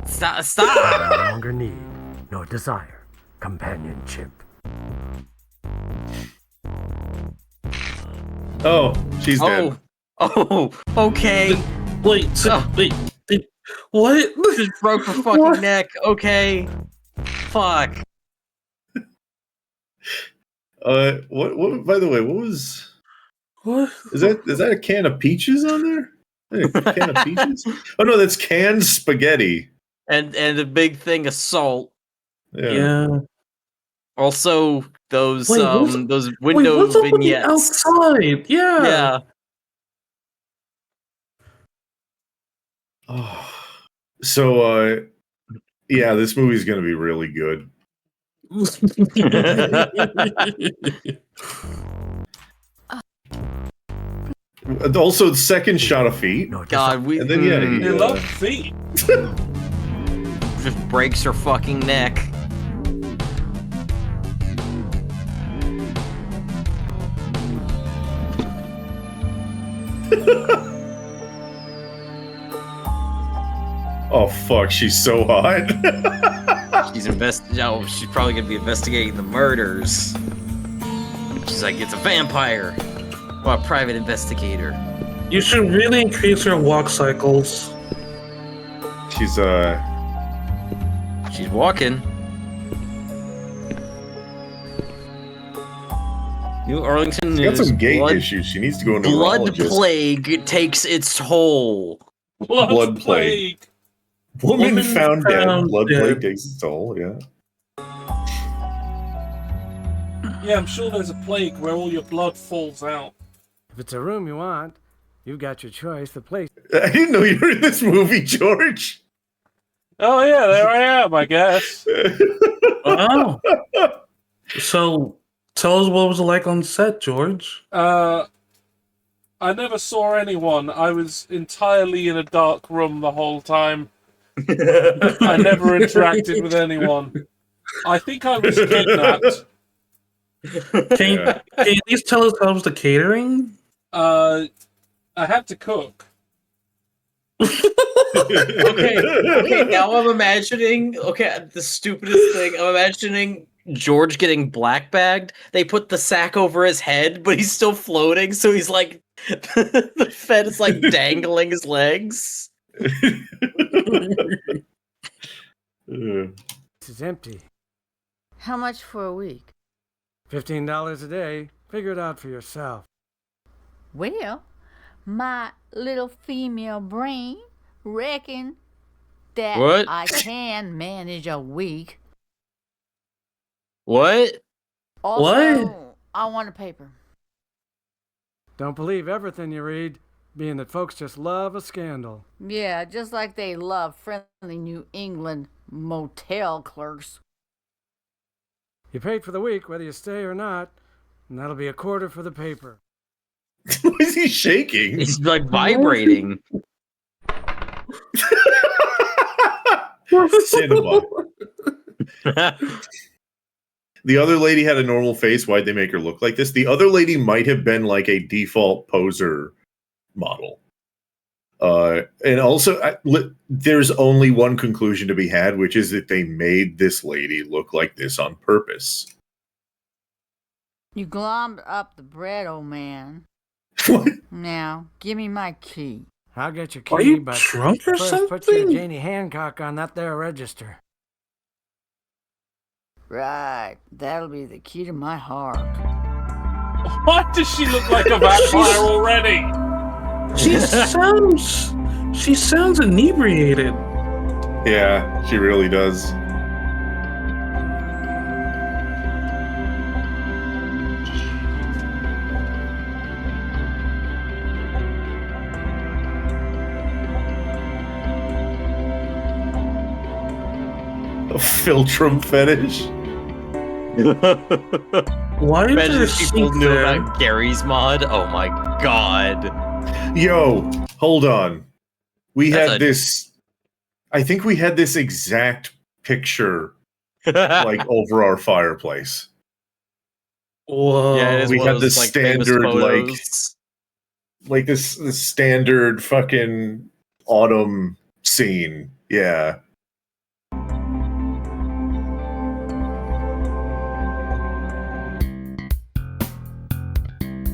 Stop! I no longer need nor desire companionship. Oh, she's dead. Oh, okay. Wait, wait. What? Just broke her fucking neck. Okay. Fuck. What? By the way, what was? What is that? A can of peaches on there? A can of peaches? Oh no, that's canned spaghetti. And a big thing of salt. Yeah. Also, those Wait, those wait, Windows what's up with the vignettes. outside? Yeah. Yeah. Oh. So, yeah, this movie's gonna be really good. Also, the second shot of feet. God, and then They love feet. Just breaks her fucking neck. Oh fuck, she's so hot. She's probably gonna be investigating the murders. She's like, it's a vampire. Well, a private investigator. You should really increase your walk cycles. She's walking. New Arlington She's got News. some gait issues. She needs to go into Blood neurologist. plague takes its toll. Blood plague. Woman found dead. Blood plague takes its toll. Yeah. Yeah, I'm sure there's a plague where all your blood falls out. If it's a room you want, you've got your choice. The place. I didn't know you were in this movie, George. Oh yeah, there I am, I guess. Wow. So, tell us what it was like on set, George. I never saw anyone. I was entirely in a dark room the whole time. I never interacted with anyone. I think I was kidnapped. Can you at least tell us how was the catering? I had to cook. Okay, now I'm imagining, the stupidest thing, I'm imagining George getting black bagged. They put the sack over his head, but he's still floating, so he's like, the Fed is like dangling his legs. This is empty. How much for a week? $15 a day. Figure it out for yourself. Well, my little female brain reckon that What? I can manage a week. What? Also, I want a paper. Don't believe everything you read, being that folks just love a scandal. Yeah, just like they love friendly New England motel clerks. You paid for the week, whether you stay or not, and that'll be $25 for the paper. Why is he shaking? He's like vibrating. Cinema. The other lady had a normal face. Why'd they make her look like this? The other lady might have been like a default poser model. And also, there's only one conclusion to be had, which is that they made this lady look like this on purpose. You glommed up the bread, old man. Now, give me my key. I'll get your Are key, you but drunk or first put your something? Janie Hancock on that there register. Right, that'll be the key to my heart. Why does she look like a vampire already? She sounds inebriated. Yeah, she really does. A Philtrum fetish. Why is Imagine there a if people sink knew there? about Gary's mod. Oh my god. Yo, hold on. We That's had a- this. I think we had this exact picture like over our fireplace. Whoa. Yeah, it is We one of had those, the like, famous standard photos. like this standard fucking autumn scene. Yeah.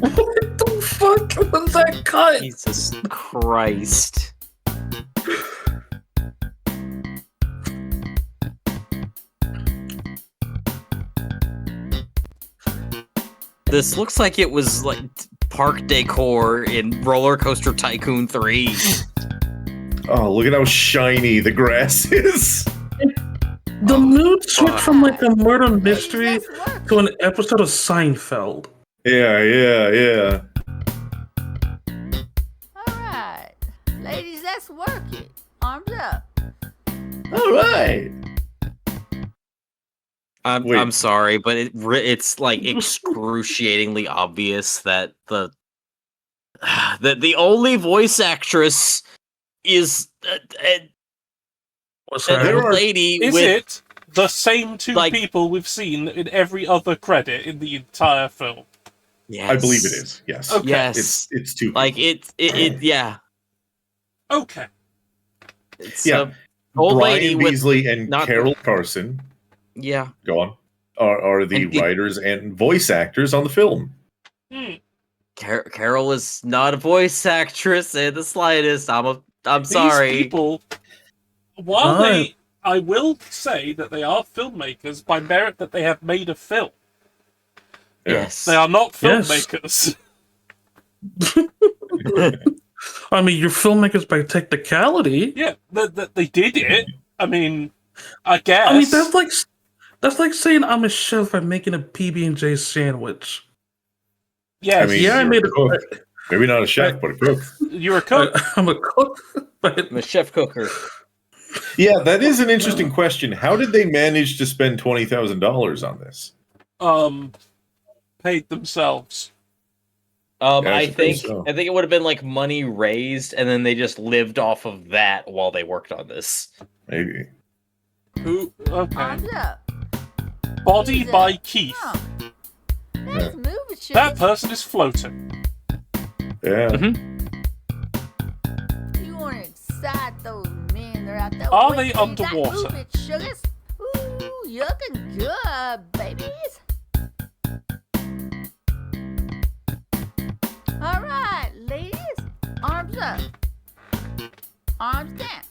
What the fuck was that cut? Jesus Christ. This looks like it was like park decor in Roller Coaster Tycoon 3. Oh, look at how shiny the grass is. The mood switched from like a murder mystery to an episode of Seinfeld. Yeah. Alright, ladies, let's work it. Arms up. All right. I'm sorry, but it's like excruciatingly obvious that the only voice actress is There are- lady Is with it the same two people we've seen in every other credit in the entire film? Yes. I believe it is. Yes. Okay. Yes. It's two. Like it yeah. Okay. It's Yeah. old Brian lady with Beasley and not- Carol Carson. Yeah. Go on. Are the And the- writers and voice actors on the film. Carol is not a voice actress in the slightest. I'm sorry. These people, while I will say that they are filmmakers by merit that they have made a film. Yes. They are not Yes. filmmakers. I mean, you're filmmakers by technicality. Yeah, they did it. I mean, I guess. I mean, that's like saying I'm a chef by making a PB&J sandwich. Yes. I mean, Yeah, I you're made a cook. Maybe not a chef, but a cook. You're a cook. I'm a cook. I'm a chef cooker. Yeah, that is an interesting question. How did they manage to spend $20,000 on this? Paid themselves. Yeah, I think so. it would have been like money raised, and then they just lived off of that while they worked on this. Maybe. Who? Okay. Arms up. Body by Keith. Let's move it, sugar. That person is floating. Yeah. You want to excite those men that are out there. Are waiting they for you. Like, underwater? move it, sugars. Ooh, you looking good, babies. All right, ladies. Arms up. Arms down.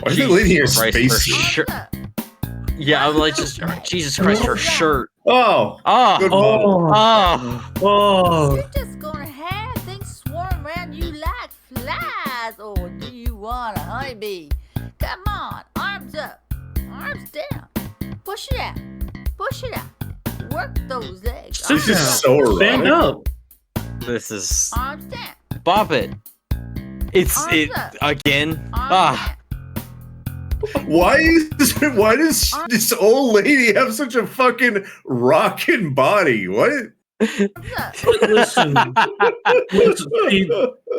Why is that lady in a Jesus Christ, her spacesuit? shirt. Yeah, I'm like, just Jesus Christ, her shirt. Oh. Oh. Good Oh. Oh. You just gonna have things swarm around you like flies, or do you want a honeybee? Come on, arms up, arms down. Push it out, push it out. Work those legs. This is so Stand erotic. up. This is Arms down. bop it. It's Arms it up. again. Arms Why does this old lady have such a fucking rockin' body? What? Listen,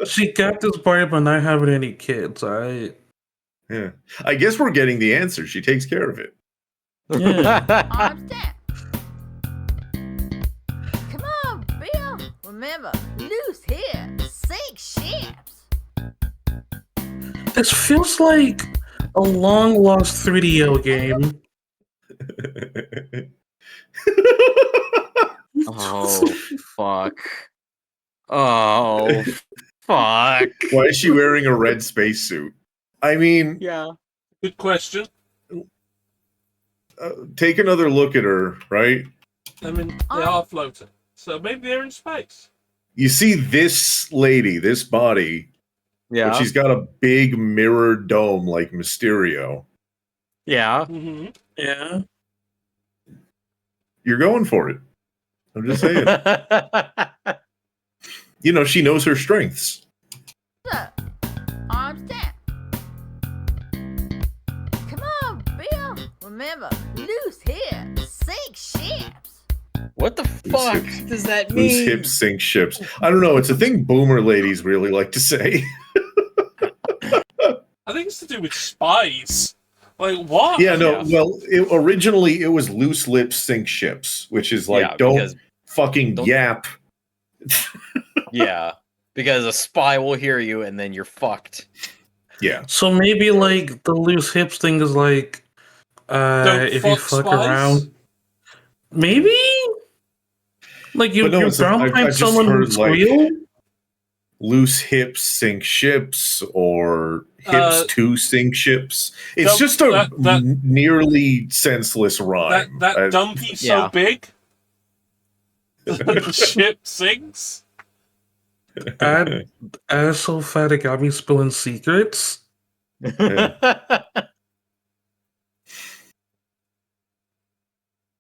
she got this party by not having any kids, alright? Yeah. I guess we're getting the answer. She takes care of it. Yeah. Arms down. Come on, Bill. Remember, loose here, sink ships. This feels like a long lost 3DO game. Oh fuck. Oh, fuck. Why is she wearing a red spacesuit? I mean, Yeah. Good question. Take another look at her, right? I mean, they are floating. So maybe they're in space. You see this lady, this body, Yeah. but she's got a big mirror dome like Mysterio. Yeah. Mm-hmm. Yeah. You're going for it. I'm just saying. You know, she knows her strengths. Look, arms down. Come on, Bill. Remember, loose hips, sink ships. What the fuck does that mean? Loose hips sink ships. I don't know. It's a thing boomer ladies really like to say. I think it's to do with spies. Like, what? Yeah, no. Well, originally it was loose lips sink ships, which is like Yeah, don't because- fucking yap. Yeah. Because a spy will hear you and then you're fucked. Yeah. So maybe like the loose hips thing is like if you fuck around. Maybe? Like you're bound to find someone who's real? Loose hips sink ships or hips to sink ships. It's Dump- just a that- nearly senseless rhyme. That dumpy's so big that the ship sinks. Ass so fat it got me spilling secrets.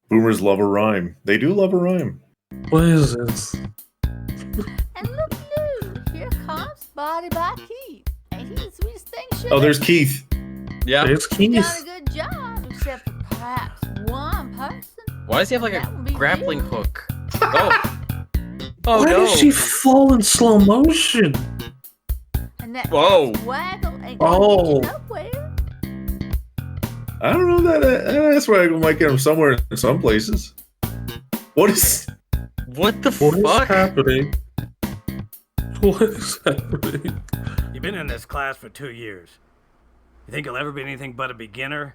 Boomers love a rhyme. They do love a rhyme. What is this? And look, here comes Body by Keith. Ain't he the sweetest thing? Oh, there's Keith. Yeah. There's Done Keith. a good job, except for perhaps one person. Why does he have like a grappling hook? Oh. Oh Why no. does she fall in slow motion? And that Whoa. waggle ain't Oh. gonna get you nowhere. I don't know that's why I might get him somewhere in some places. What is What the What is fuck? happening? What is happening? You've been in this class for 2 years. You think you'll ever be anything but a beginner?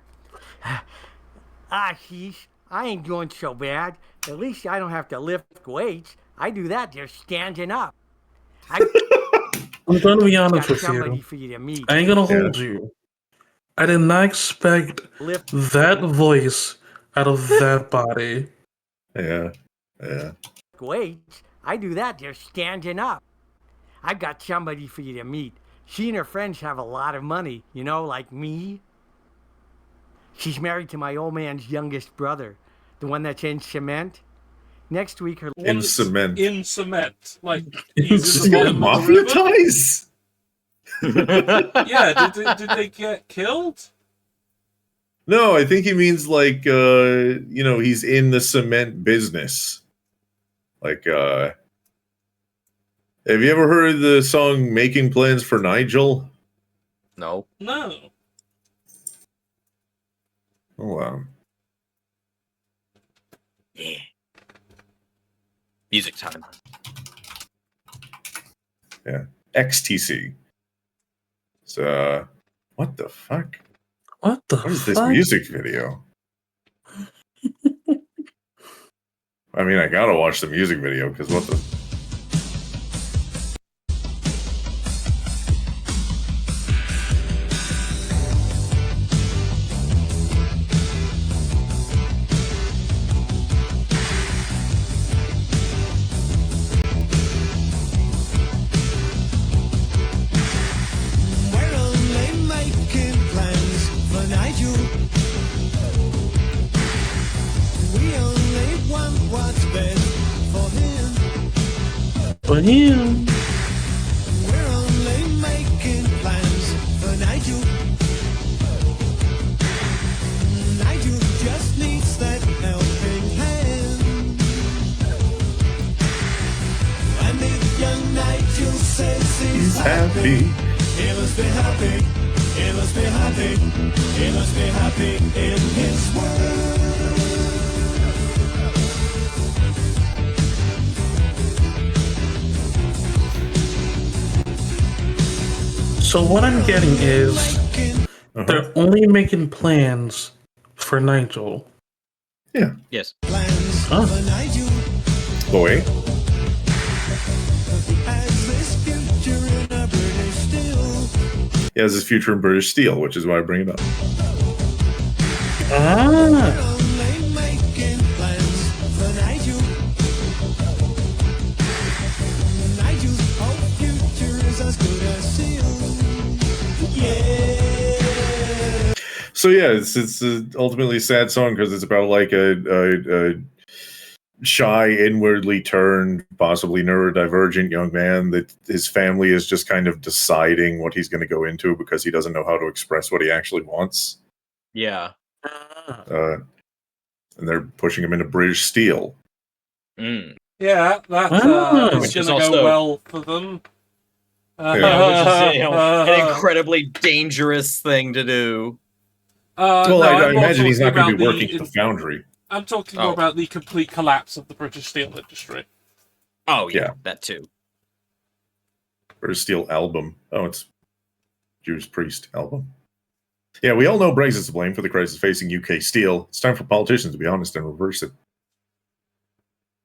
Sheesh, I ain't doing so bad. At least I don't have to lift weights. I do that just standing up. I'm gonna be honest got with somebody you. for you to meet. I ain't gonna hold you. I did not expect that voice out of that body. Yeah. Yeah. Weights, I do that just standing up. I got somebody for you to meet. She and her friends have a lot of money, you know, like me. She's married to my old man's youngest brother, the one that's in cement. Next week, her In cement. In cement. Like, She's got mafia ties? Yeah, did they get killed? No, I think he means like you know, he's in the cement business. Like have you ever heard the song Making Plans for Nigel? No. No. Oh wow. Yeah. Music time. Yeah. XTC. So what the fuck? What the What is this fuck? music video? I mean, I gotta watch the music video because what the. We're only making plans for Nigel. We only want what's best for him. For him. We're only making plans for Nigel. Nigel just needs that helping hand. And if young Nigel says he's happy, he must be happy. He must be happy. He must be happy in his world. So what I'm getting is they're only making plans for Nigel. Yeah. Yes. Huh. Boy. He has his future in British Steel, which is why I bring it up. Ah. So yeah, it's ultimately a sad song because it's about like a shy, inwardly turned, possibly neurodivergent young man that his family is just kind of deciding what he's going to go into because he doesn't know how to express what he actually wants. Yeah. And they're pushing him into British Steel. Mm. Yeah, that is Which going to is go also- well for them. Which is an incredibly dangerous thing to do. Well, no, I I'm more imagine he's not going to talking be about working at the foundry. I'm talking more about the complete collapse of the British steel industry. Oh, Yeah. that too. British Steel album. Oh, it's Judas Priest album. Yeah, we all know Brexit's to blame for the crisis facing UK steel. It's time for politicians to be honest and reverse it.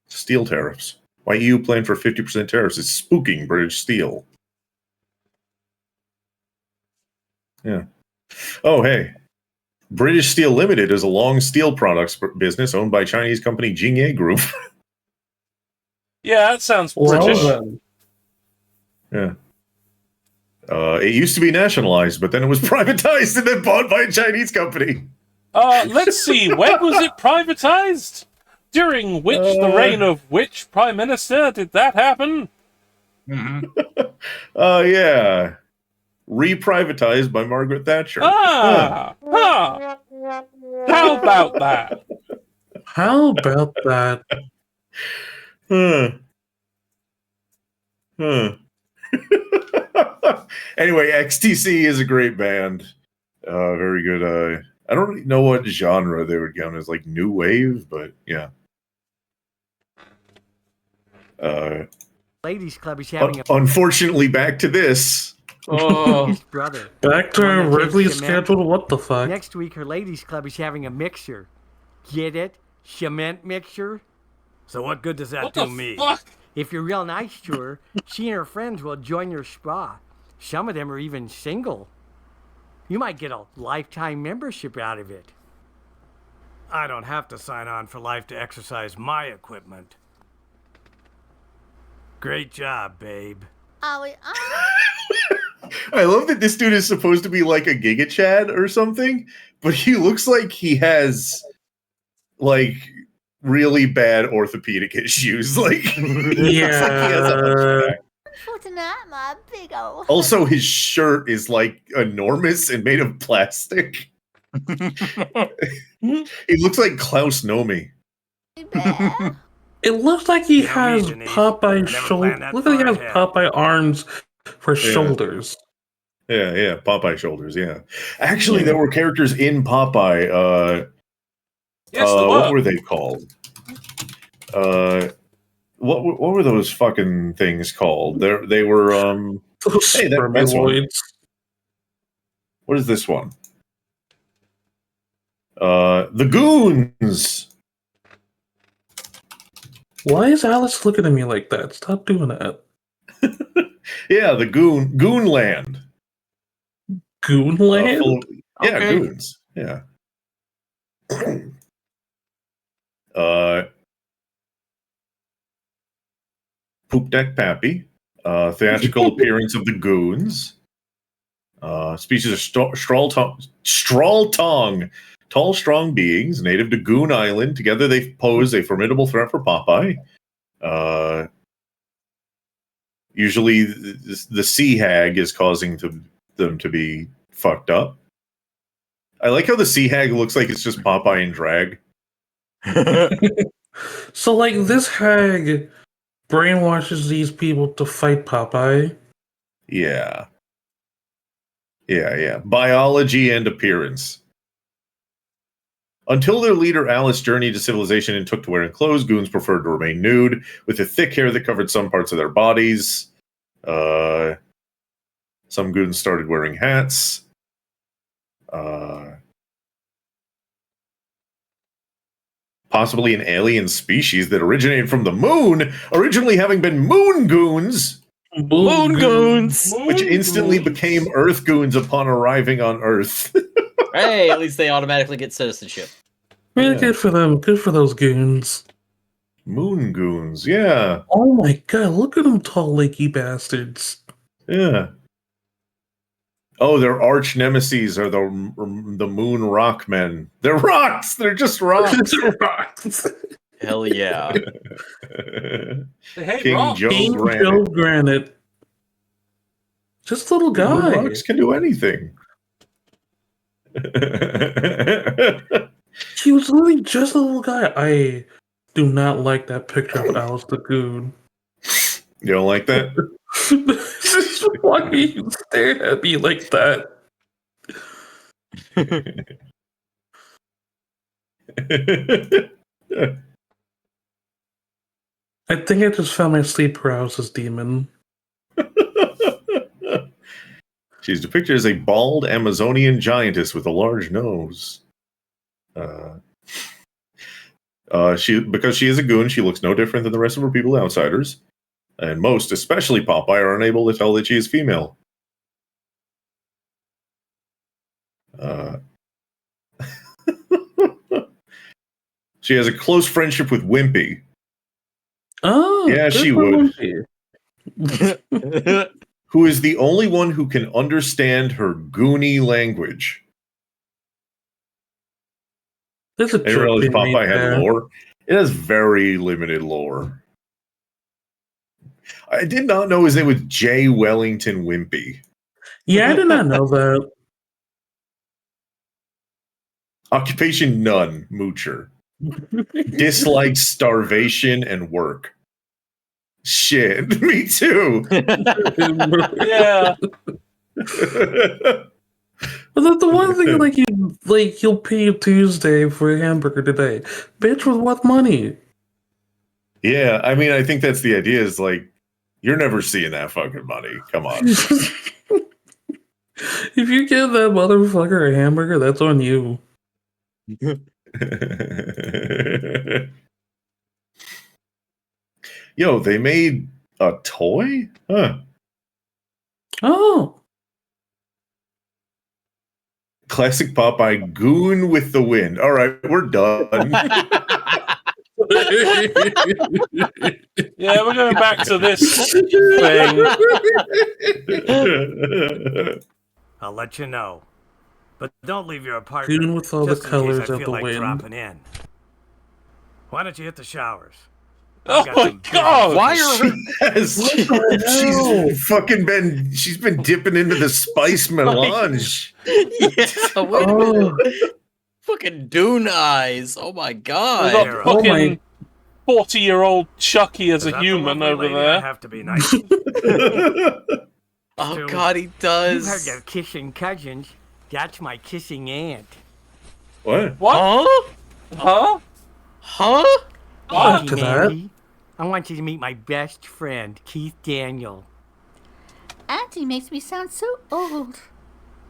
Steel tariffs. Why EU plan for 50% tariffs is spooking British Steel. Yeah. Oh, hey. British Steel Limited is a long steel products business owned by Chinese company Jingye Group. Yeah, that sounds British. Yeah. It used to be nationalized, but then it was privatized and then bought by a Chinese company. Let's see, when was it privatized? During which the reign of which prime minister did that happen? Yeah. Re-privatized by Margaret Thatcher. How about that? How about that? Anyway, XTC is a great band. Very good. I don't really know what genre they would count as, like new wave, but yeah. Ladies Club is having a Unfortunately, back to this. his brother. Back to The one our that takes regularly cement. scheduled. What the fuck? Next week, her ladies club is having a mixer. Get it? Cement mixer. So what good does that What do the me? fuck? If you're real nice to her, she and her friends will join your spa. Some of them are even single. You might get a lifetime membership out of it. I don't have to sign on for life to exercise my equipment. Great job, babe. I love that this dude is supposed to be like a Giga Chad or something, but he looks like he has like really bad orthopedic issues. Like, he looks like he has a hunchback. For tonight, my big old. Also, his shirt is like enormous and made of plastic. He looks like Klaus Nomi. It looks like he has Popeye shoulders. Looks like he has Popeye arms for shoulders. Yeah, Popeye shoulders. Yeah, actually, there were characters in Popeye. Yes, there what were. were they called? What were those fucking things called? They were hey, that's one. What is this one? The Goons. Why is Alice looking at me like that? Stop doing that. Yeah, the Goonland. Goonland? Yeah, Okay. Goons. Yeah. Poop Deck Pappy. Theatrical appearance of the Goons. Species of Straltong, tall, strong beings native to Goon Island. Together they pose a formidable threat for Popeye. Usually the sea hag is causing them to be fucked up. I like how the sea hag looks like it's just Popeye in drag. So, like, this hag brainwashes these people to fight Popeye. Yeah. Biology and appearance. Until their leader Alice journeyed to civilization and took to wearing clothes, Goons preferred to remain nude, with the thick hair that covered some parts of their bodies. Some Goons started wearing hats. Possibly an alien species that originated from the moon, originally having been Moon Goons. Moon Goons. Which instantly became Earth Goons upon arriving on Earth. Hey, at least they automatically get citizenship. Yeah, good for them. Good for those goons. Moon Goons, yeah. Oh my god, look at them tall, lakey bastards. Yeah. Oh, their arch nemesis are the Moon Rock Men. They're rocks! They're just rocks! Rocks. Hell yeah. King Joe Granite. Joe Granite. Just a little guy. Rocks can do anything. He was literally just a little guy. I do not like that picture of Alice the Goon. You don't like that? Why are you staring at me like that? I think I just found my sleep paralysis demon. She's depicted as a bald Amazonian giantess with a large nose. Because she is a goon, she looks no different than the rest of her people outsiders. And most, especially Popeye, are unable to tell that she is female. She has a close friendship with Wimpy. Oh, yeah, she would. Who is the only one who can understand her Goonie language. There's a I didn't realize joke being Popeye made had there. lore. It has very limited lore. I did not know his name was J. Wellington Wimpy. Yeah, I did not know that. Occupation none, moocher. Dislikes starvation and work. Shit, me too. Yeah. But that's the one thing, you'll pay Tuesday for a hamburger today. Bitch, with what money? Yeah, I mean, I think that's the idea is like, you're never seeing that fucking money. Come on. If you give that motherfucker a hamburger, that's on you. Yo, they made a toy? Huh. Oh. Classic Popeye, Goon with the Wind. All right, we're done. Yeah, we're going back to this thing. I'll let you know. But don't leave your apartment. Goon with all the just in colors case I of feel the like wind. dropping in. Why don't you hit the showers? Oh my god! Why are she's been dipping into the spice melange. Yeah, wait a minute. Fucking Dune eyes. Oh my We've god. got fucking 40-year-old Chucky as a human over I there. have to be nice. Oh god, he does. You heard of kissing cousins. That's my kissing aunt. What? What? Huh? Huh? Auntie Mandy, I want you to meet my best friend, Keith Daniel. Auntie makes me sound so old.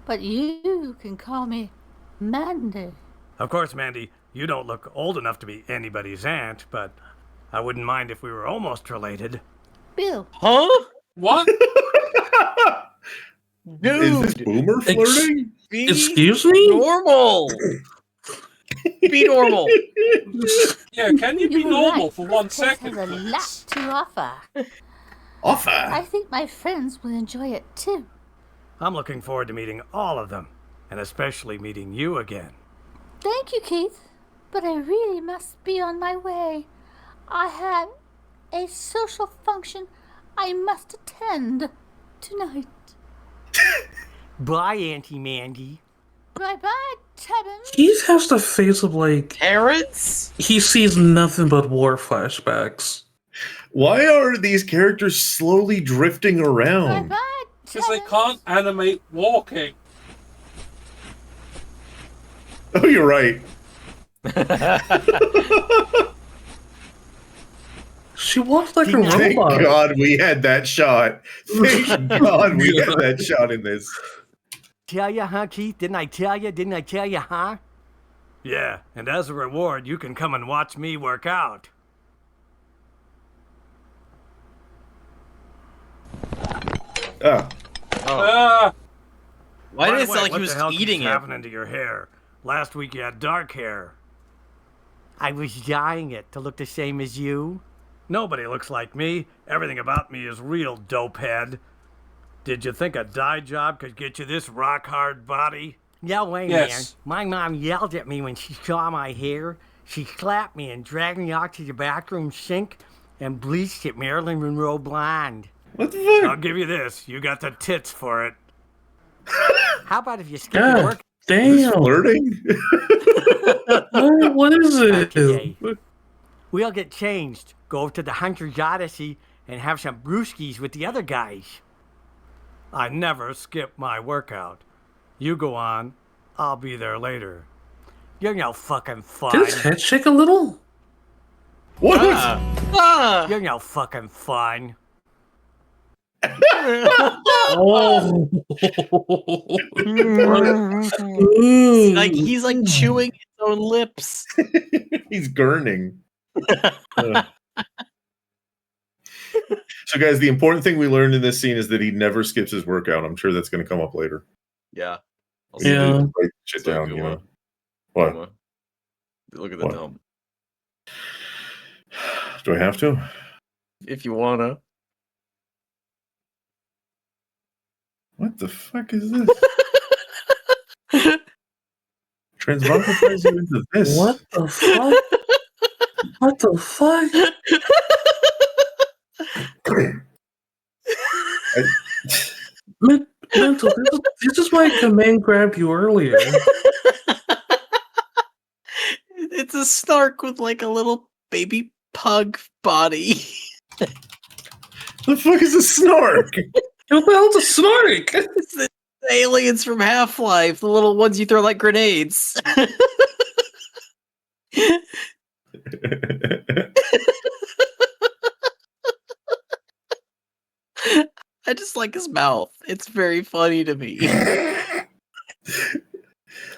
But you can call me Mandy. Of course, Mandy, you don't look old enough to be anybody's aunt, but I wouldn't mind if we were almost related. Bill. Huh? What? Dude. Is this Boomer flirting? Excuse me? Normal. Be normal. Yeah, can you be You're normal right. for 1 This place second? has a lot to offer. Offer? I think my friends will enjoy it too. I'm looking forward to meeting all of them, and especially meeting you again. Thank you, Keith. But I really must be on my way. I have a social function I must attend tonight. Bye, Auntie Mandy. Bye-bye, Tubbins. He has the face of Terrence? He sees nothing but war flashbacks. Why are these characters slowly drifting around? Bye-bye, Because they can't animate walking. Oh, you're right. She walks like a Thank robot. God we had that shot. Thank God we had that shot in this. Tell ya, huh, Keith? Didn't I tell ya? Didn't I tell ya, huh? Yeah, and as a reward, you can come and watch me work out. Ah. Why By did it the sound way, like he what was the hell eating keeps it? happening to your hair? Last week you had dark hair. I was dyeing it to look the same as you. Nobody looks like me. Everything about me is real, dopehead. Did you think a dye job could get you this rock-hard body? No way, Yes. man. My mom yelled at me when she saw my hair. She slapped me and dragged me out to the bathroom sink and bleached it Marilyn Monroe blonde. What the fuck? I'll give you this. You got the tits for it. How about if you skip your God work? damn. Flirting? What is it? Okay. We'll get changed, go over to the Hunter's Odyssey, and have some brewskis with the other guys. I never skip my workout. You go on. I'll be there later. You're no fucking fun. Did his head shake a little? What? You're no fucking fun. Oh. Like he's like chewing his own lips. He's gurning. So, guys, the important thing we learned in this scene is that he never skips his workout. I'm sure that's going to come up later. Yeah. Yeah. Write shit down, you know. What? Look at the What? dump. Do I have to? If you wanna. What the fuck is this? Transmogrifies you into this. What the fuck? What the fuck? Mental, this is why I command grabbed you earlier. It's a snark with like a little baby pug body. The fuck is a snark? What the hell's a snark? It's the aliens from Half-Life, the little ones you throw like grenades. I just like his mouth. It's very funny to me.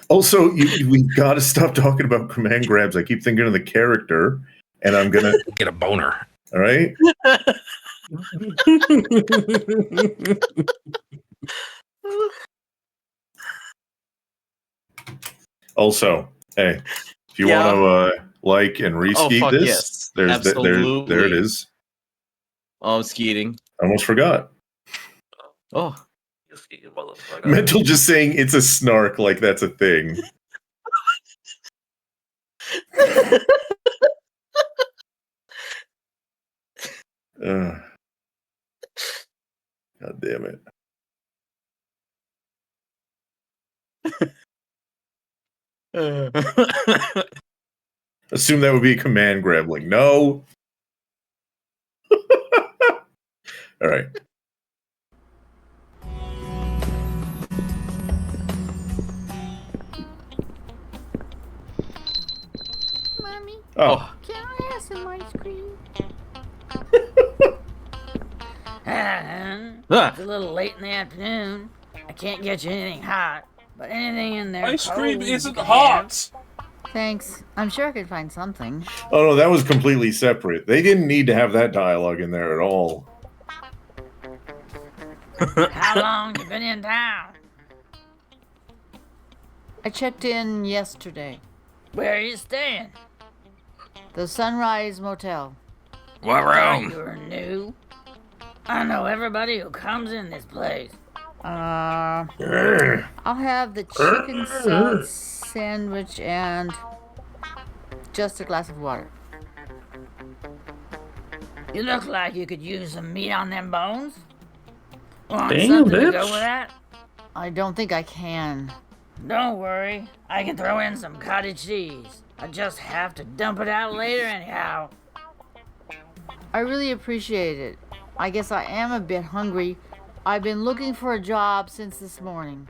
Also, we've got to stop talking about command grabs. I keep thinking of the character, and I'm gonna Get a boner. All right. Also, hey, if you want to like and reskeet fuck this, yes. there it Absolutely. is. Oh, I'm skeeting. I almost forgot. Oh. Mental just saying it's a snark like that's a thing. God damn it. Assume that would be a command grab link. No. All right. Mommy, Oh. can I have some ice cream? It's a little late in the afternoon. I can't get you anything hot, but anything in there. Ice cream cold isn't you can hot. have. Thanks. I'm sure I could find something. Oh no, that was completely separate. They didn't need to have that dialogue in there at all. How long you been in town? I checked in yesterday. Where are you staying? The Sunrise Motel. What room? You're new. I know everybody who comes in this place. I'll have the chicken salad sandwich and just a glass of water. You look like you could use some meat on them bones. Want Damn, something to bitch. go with that? I don't think I can. Don't worry, I can throw in some cottage cheese. I just have to dump it out later anyhow. I really appreciate it. I guess I am a bit hungry. I've been looking for a job since this morning,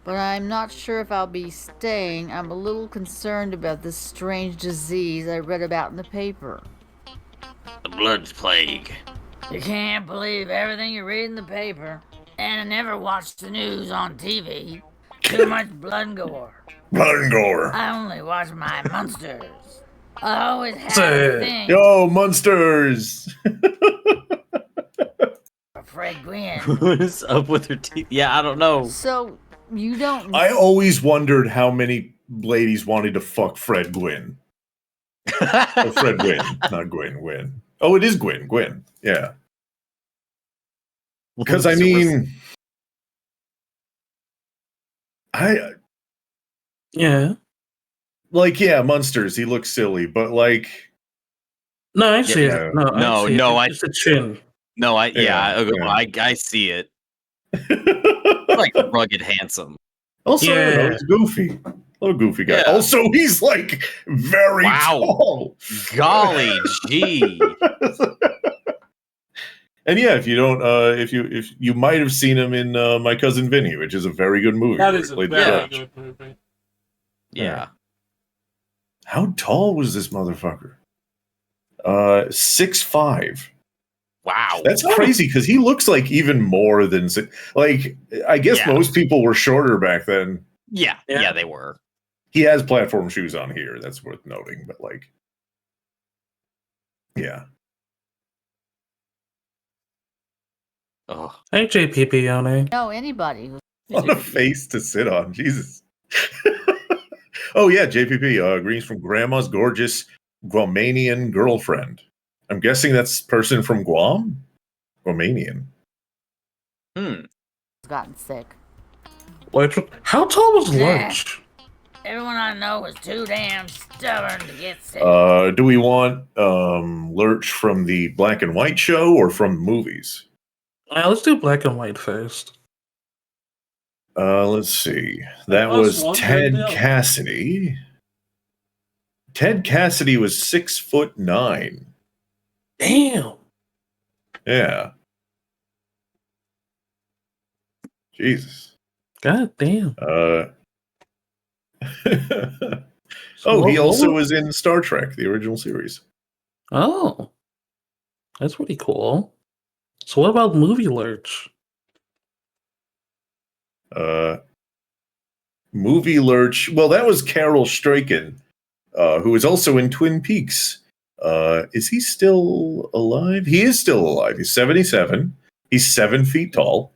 but I'm not sure if I'll be staying. I'm a little concerned about this strange disease I read about in the paper. The blood plague. You can't believe everything you read in the paper. And I never watched the news on TV. Too much blood and gore. Blood and gore. I only watch my monsters. I always had a thing Yo, monsters. Fred Gwynn. What is up with her teeth? Yeah, I don't know. So you don't. I always wondered how many ladies wanted to fuck Fred Gwynn. Oh, Fred Gwynn, not Gwyn. Gwyn. Oh, it is Gwyn. Gwyn. Yeah. Because I mean, Yeah. like, yeah, Munsters. He looks silly, but like, No, I see Yeah. it. No, No, I see no, it. I- It's a chin. No, Yeah. I see it. Like rugged handsome. also, you know, Yeah. he's goofy, little goofy guy. Yeah. Also, he's like very Wow. tall. Golly gee. And yeah, if you don't, if you might have seen him in My Cousin Vinny, which is a very good movie. That where is he a played the very judge. good movie. Yeah. How tall was this motherfucker? 6'5". Wow. That's crazy because he looks like even more than like. I guess Yeah. most people were shorter back then. Yeah. Yeah. Yeah, they were. He has platform shoes on here. That's worth noting. But like, yeah. Oh. Hey, JPP, Yone. know anybody who's What a face to sit on. Jesus. Oh, yeah. JPP. Greens from Grandma's Gorgeous Guamanian Girlfriend. I'm guessing that's person from Guam? Guamanian. gotten sick. How tall was Lurch? Everyone I know is too damn stubborn to get sick. Do we want Lurch from the black and white show or from movies? Let's do black and white first. Let's see. That was Ted Cassidy. Ted Cassidy was 6'9". Damn. Yeah. Jesus. God damn. Oh, he also was in Star Trek, the original series. Oh. That's pretty cool. So what about movie Lurch? Movie Lurch. Well, that was Carol Straykin, who was also in Twin Peaks. Is he still alive? He is still alive. He's 77. He's 7 feet tall.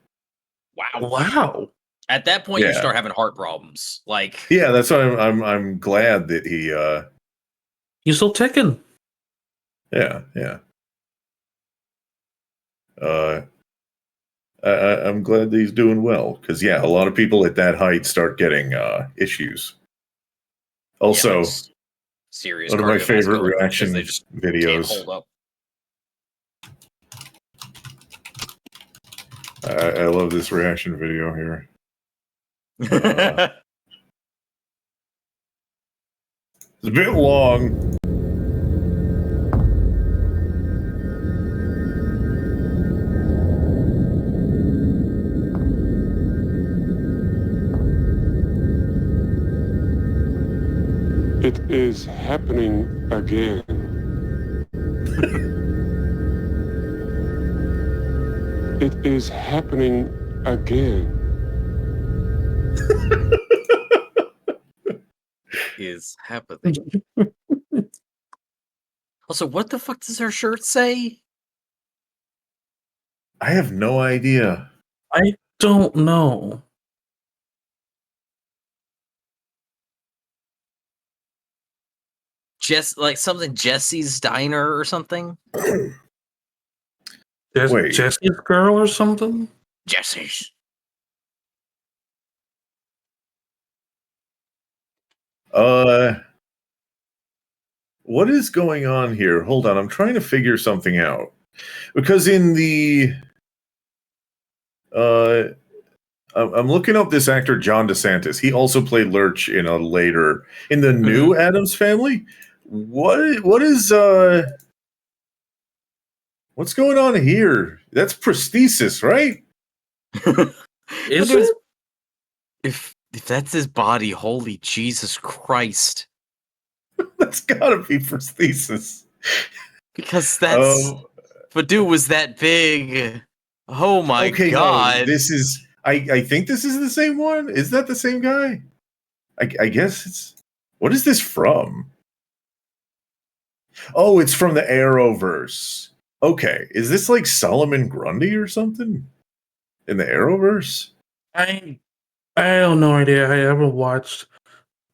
Wow. Wow. At that point, you Yeah. start having heart problems. Like, Yeah, that's why I'm glad that he. He's still ticking. Yeah, yeah. I'm glad that he's doing well because yeah, a lot of people at that height start getting issues. Also, serious. one of my favorite cardiovascular reaction because they just videos. can't hold up. I love this reaction video here. It's a bit long. It is happening again. It is happening again. Is happening. Also, what the fuck does her shirt say? I have no idea. I don't know. Like something Jesse's Diner or something? Wait. Jesse's Girl or something? Jesse's. What is going on here? Hold on, I'm trying to figure something out. Because in the I'm looking up this actor John DeSantis. He also played Lurch in the new Addams Family. What is what's going on here? That's prosthesis, right? Is it? If that's his body, holy Jesus Christ. That's gotta be prosthesis. Because that's Fadu was that big. Oh my god. No, this is I think this is the same one. Is that the same guy? I guess it's what is this from? Oh, it's from the Arrowverse. Okay, is this like Solomon Grundy or something in the Arrowverse? I have no idea. I haven't watched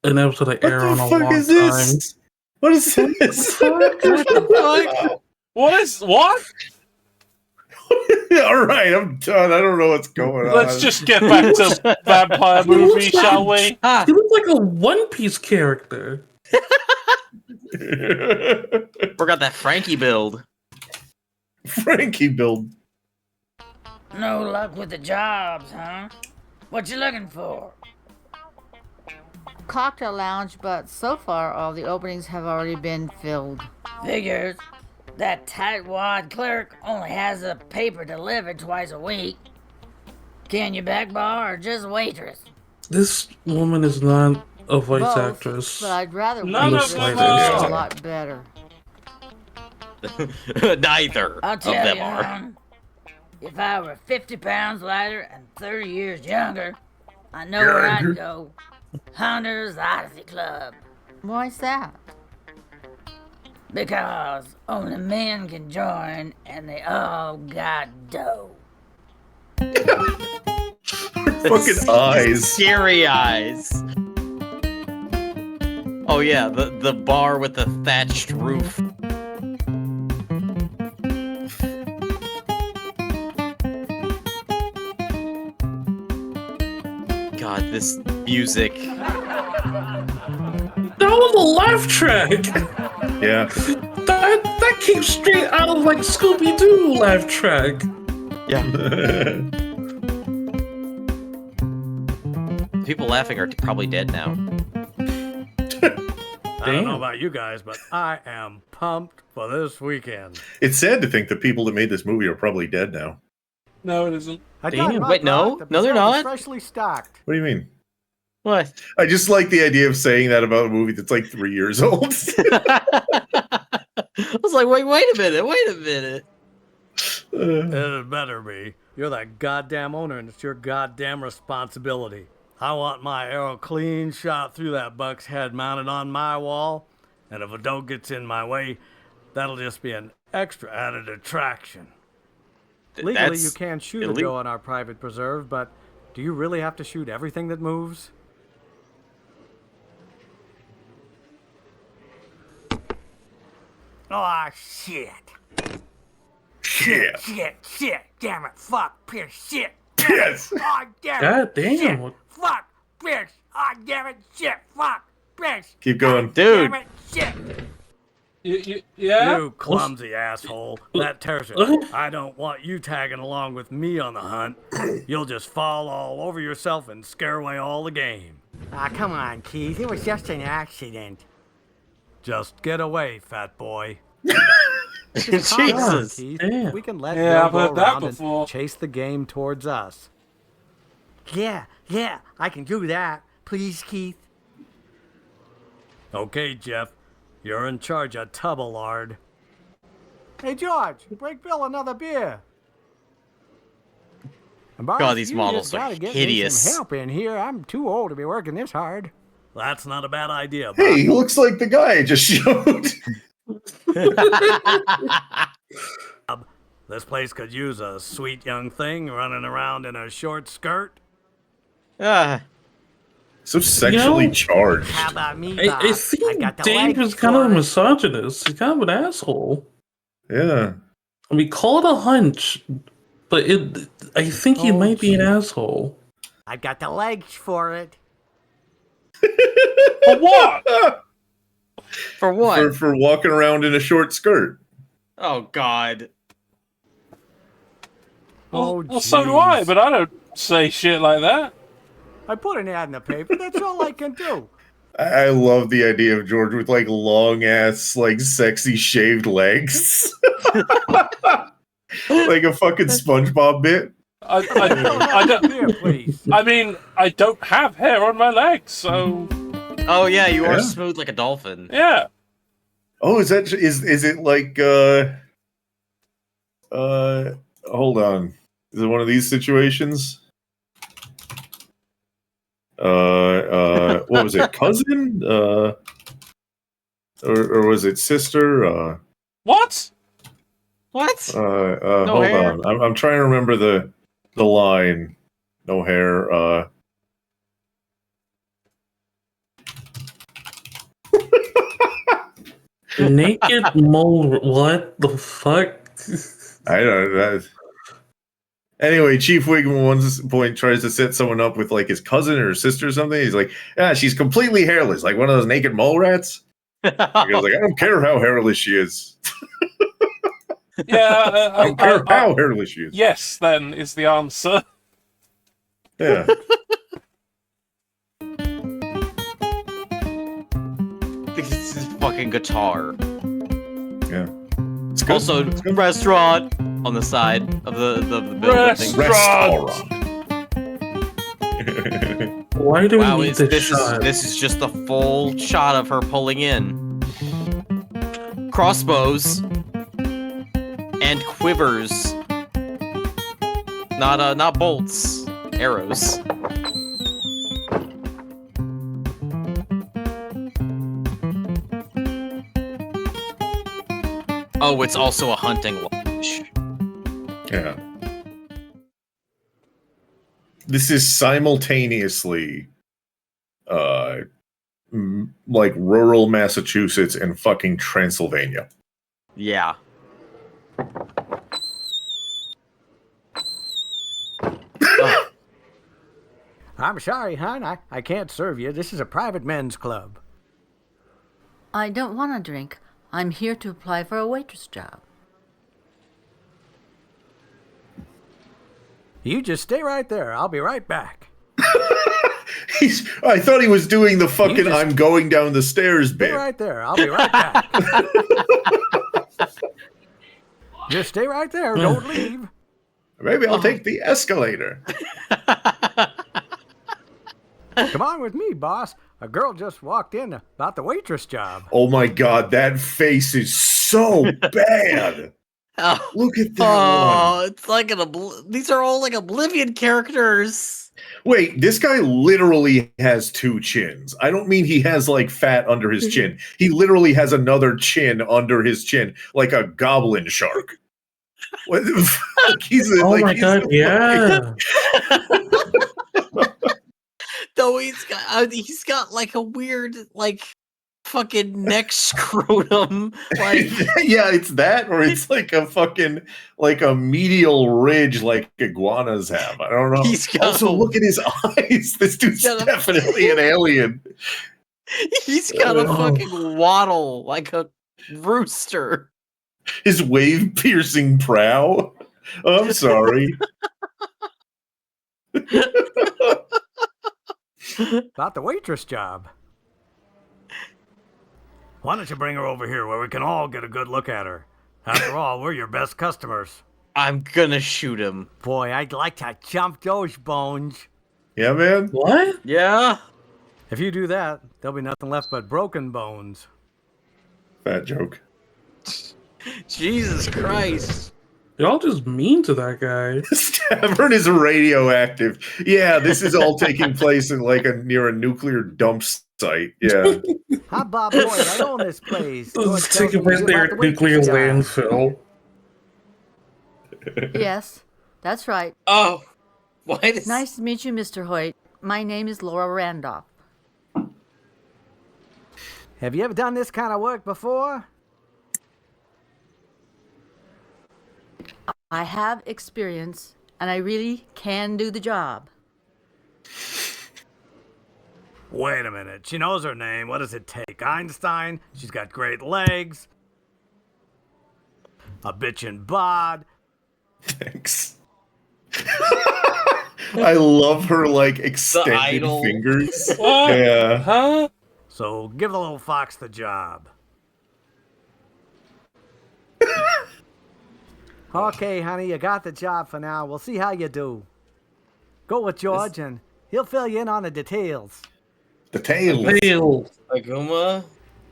an episode of Arrow in a long is time. this? What is this? What? All right, I'm done. I don't know what's going on. Let's just get back to vampire movie, shall we? He looks like a One Piece character. Forgot that Frankie build. Frankie build. No luck with the jobs, huh? What you looking for? Cocktail lounge, but so far all the openings have already been filled. Figures. That tightwad clerk only has a paper delivered twice a week. Can you back bar or just waitress? This woman is not a voice Both, actress. But I'd rather None waitress. of It's them a are. lot better. Neither I'll of tell them you, are. hon, if I were 50 pounds lighter and 30 years younger, I know where I'd go. Hunter's Odyssey Club. Why's that? Because only men can join and they all got dough. Fucking eyes. Scary eyes. Oh yeah, the bar with the thatched roof. God, this music. That was a laugh track. Yeah. That came straight out of like Scooby Doo laugh track. Yeah. People laughing are probably dead now. I don't know about you guys, but I am pumped for this weekend. It's sad to think the people that made this movie are probably dead now. No, it isn't. I Damn. got my Wait, no? product. No, they're The shelf is not? Freshly stocked. What do you mean? What? I just like the idea of saying that about a movie that's like 3 years old. I was like, wait a minute. It better be. You're that goddamn owner, and it's your goddamn responsibility. I want my arrow clean shot through that buck's head mounted on my wall, and if a doe gets in my way, that'll just be an extra added attraction. Legally, That's you can shoot a illegal. doe on our private preserve, but do you really have to shoot everything that moves? Oh, shit. Shit. Shit, damn it, fuck, piss, shit. Yes. Oh, damn God it. damn. Shit, fuck, piss. Oh, damn it, shit, fuck, piss. Keep going. Dude. Damn it, shit. Yeah? You clumsy asshole. That tears it. I don't want you tagging along with me on the hunt. You'll just fall all over yourself and scare away all the game. Ah, come on, Keith. It was just an accident. Just get away, fat boy. Just calm down, Jesus. Keith. Damn. We can let Yeah, Bill I've go heard that around before. and chase the game towards us. Yeah, I can do that. Please, Keith. Okay, Jeff. You're in charge of Tubbalard. Hey, George, break Bill another beer. And Barnes, God, these you models just are gotta get me hideous. some help in here. I'm too old to be working this hard. That's not a bad idea, Bob. Hey, he looks like the guy I just showed. This place could use a sweet young thing running around in a short skirt. Ah, So sexually charged. How about me, Bob? I think got the Dave legs is kind of a for it. misogynist. He's kind of an asshole. Yeah. I mean, call it a hunch, but I think he might be an asshole. I got the legs for it. For what? for what? For walking around in a short skirt. Oh God. Well, so do I, but I don't say shit like that. I put an ad in the paper. That's all I can do. I love the idea of George with like long ass, like sexy shaved legs. Like a fucking SpongeBob bit. I don't. Here, please. I mean, I don't have hair on my legs, so Oh yeah, you are Yeah. smooth like a dolphin. yeah. Oh, is it like hold on. Is it one of these situations? What was it? Cousin? Or was it sister? What? What? Hold on. I'm trying to remember the line. No hair. Naked mole. What the fuck? I don't know. Anyway, Chief Wiggum at one point tries to set someone up with like his cousin or sister or something. He's like, "Yeah, she's completely hairless, like one of those naked mole rats." He goes like, "I don't care how hairless she is." Yeah, I don't care how hairless she is. Yes, then is the answer. Yeah. This is fucking guitar. Yeah. Also, restaurant on the side of the building. Restaurant. Why do Wow, we need this shot? this is just the full shot of her pulling in. Crossbows and quivers. Not bolts, arrows. Oh, it's also a hunting lodge. Yeah. This is simultaneously like rural Massachusetts and fucking Transylvania. Yeah. I'm sorry, hon. I can't serve you. This is a private men's club. I don't want a drink. I'm here to apply for a waitress job. You just stay right there. I'll be right back. I thought he was doing the fucking I'm going down the stairs Stay bit. right there. I'll be right back. Just stay right there. Don't leave. Maybe I'll take the escalator. Come on with me, boss. A girl just walked in about the waitress job. Oh my god, that face is so bad. Look at that one. It's like these are all like Oblivion characters. Wait, this guy literally has two chins. I don't mean he has like fat under his chin. He literally has another chin under his chin, like a goblin shark. What the fuck? Oh my god, yeah. No, he's got like a weird like fucking neck scrotum. Like yeah, it's that, or it's like a fucking like a medial ridge like iguanas have. I don't know. Also, look at his eyes. This dude's definitely an alien. He's got a fucking waddle like a rooster. His wave piercing prow. I'm sorry. About the waitress job. Why don't you bring her over here where we can all get a good look at her? After all, we're your best customers. I'm gonna shoot him. Boy, I'd like to chomp those bones. Yeah, man. What? Yeah. If you do that, there'll be nothing left but broken bones. Fat joke. Jesus Christ. Y'all just mean to that guy. Tavern is radioactive. Yeah, this is all taking place in like near a nuclear dump site. Yeah. Hi, Bob Boyd. I own this place. Let's take it right there at nuclear landfill. Yes, that's right. Oh, why does... Nice to meet you, Mr. Hoyt. My name is Laura Randolph. Have you ever done this kind of work before? I have experience, and I really can do the job. Wait a minute. She knows her name. What does it take? Einstein? She's got great legs. A bitchin' bod. Thanks. I love her like extended idol. fingers. What? Yeah. Huh? So give the little fox the job. Okay, honey, you got the job for now. We'll see how you do. Go with George, and he'll fill you in on the details. Details. Aguma?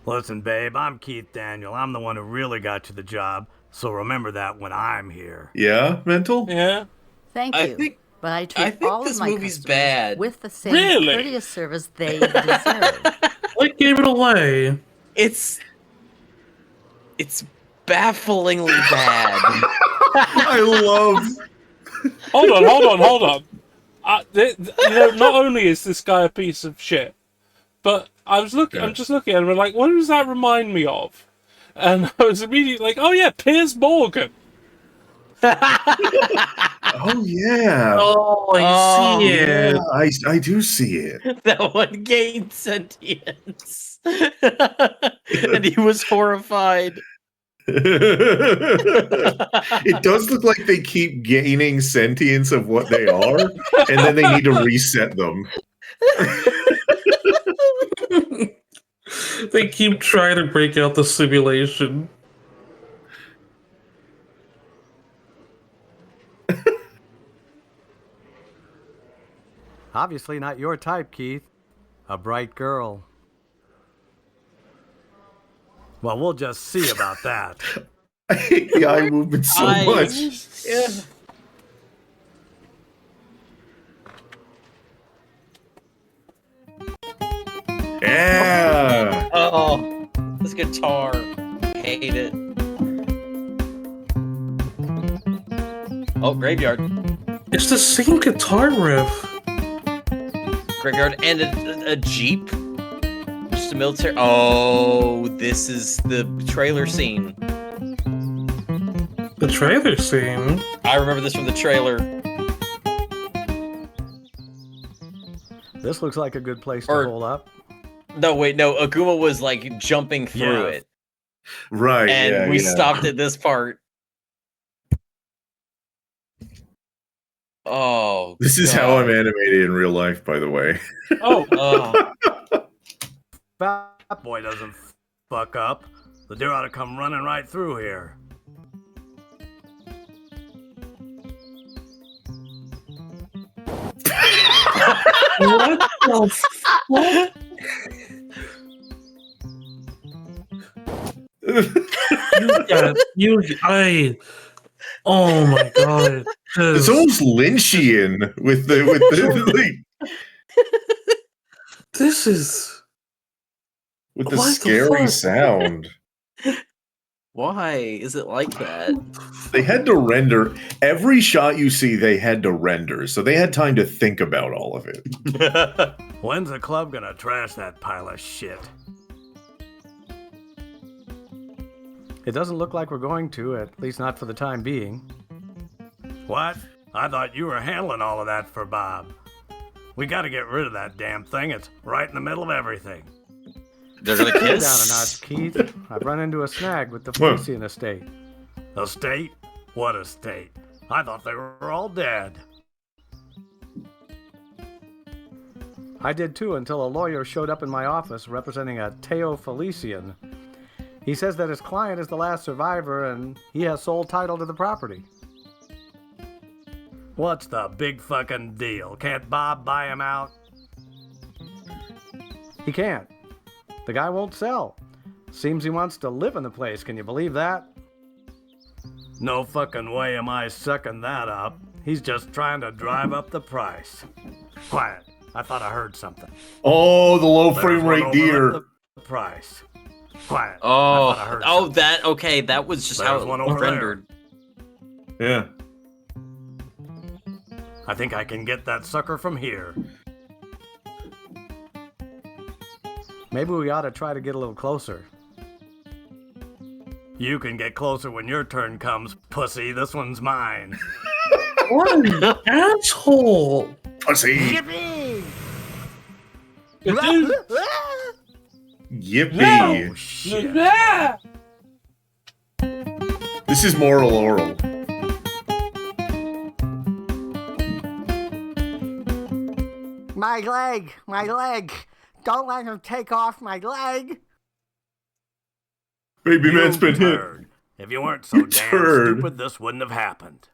Listen, babe, I'm Keith Daniel. I'm the one who really got you the job, so remember that when I'm here. Yeah, mental? Yeah. Thank I you. think- but I I treat think all this of my movie's customers bad. with the same Really? courteous service they deserve. What gave it away? It's bafflingly bad. I love. Hold on. Not only is this guy a piece of shit, but I'm just looking at him and like, what does that remind me of? And I was immediately like, oh yeah, Piers Morgan. Oh yeah. Oh, I see it. Yeah, I do see it. That one gained sentience. And he was horrified. It does look like they keep gaining sentience of what they are, and then they need to reset them. They keep trying to break out the simulation. Obviously not your type, Keith. A bright girl. Well, we'll just see about that. I hate the eye movement so much. Yeah. Yeah. Oh, this guitar. Hate it. Oh, graveyard. It's the same guitar riff. Graveyard and a Jeep. Just a military. Oh, this is the trailer scene. The trailer scene? I remember this from the trailer. This looks like a good place to hold up. No, wait, no. Aguma was like jumping through it. Right. And we stopped at this part. Oh, this is how I'm animated in real life, by the way. Fat boy doesn't fuck up. The deer ought to come running right through here. What the fuck? Oh my god. It's almost Lynchian with the like, this is with the what scary the sound. Why is it like that? They had to render every shot you see. They had to render, so they had time to think about all of it. When's the club gonna trash that pile of shit? It doesn't look like we're going to, at least not for the time being. What? I thought you were handling all of that for Bob. We gotta get rid of that damn thing. It's right in the middle of everything. They're gonna Slow kiss? down a notch, Keith. I've run into a snag with the Felician estate. Estate? What estate? I thought they were all dead. I did too, until a lawyer showed up in my office representing a Teo Felician. He says that his client is the last survivor and he has sole title to the property. What's the big fucking deal? Can't Bob buy him out? He can't. The guy won't sell. Seems he wants to live in the place, can you believe that? No fucking way am I sucking that up. He's just trying to drive up the price. Quiet. I thought I heard something. Oh, the low There's frame one rate over deer. at the price. Quiet. I Oh, thought I heard oh, that okay. That was just how There's it one was over there. rendered. Yeah. I think I can get that sucker from here. Maybe we ought to try to get a little closer. You can get closer when your turn comes, pussy. This one's mine. What an asshole! Pussy. Yippee! Yippee. Oh, shit. This is moral oral. My leg, my leg. Don't let him take off my leg. Baby man's been hit. turd. If you weren't so You damn turd. stupid, this wouldn't have happened.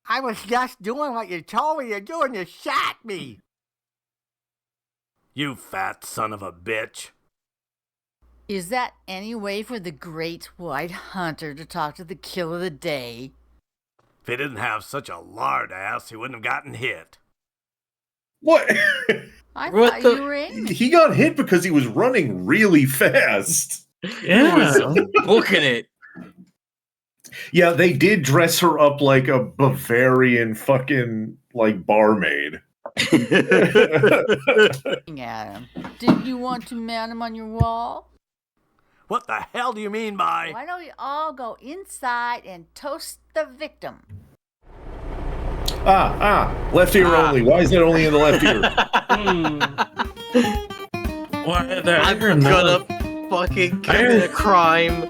I was just doing what you told me to do and you shot me. You fat son of a bitch. Is that any way for the great white hunter to talk to the kill of the day? If he didn't have such a lard ass, he wouldn't have gotten hit. What? I What thought the- you were in. He got hit because he was running really fast. Yeah. Booking it. Yeah, they did dress her up like a Bavarian fucking like barmaid. Adam, didn't you want to mount him on your wall? What the hell do you mean by? Why don't we all go inside and toast the victim? Left ear only. Why is that only in the left ear? I'm gonna fucking commit a crime.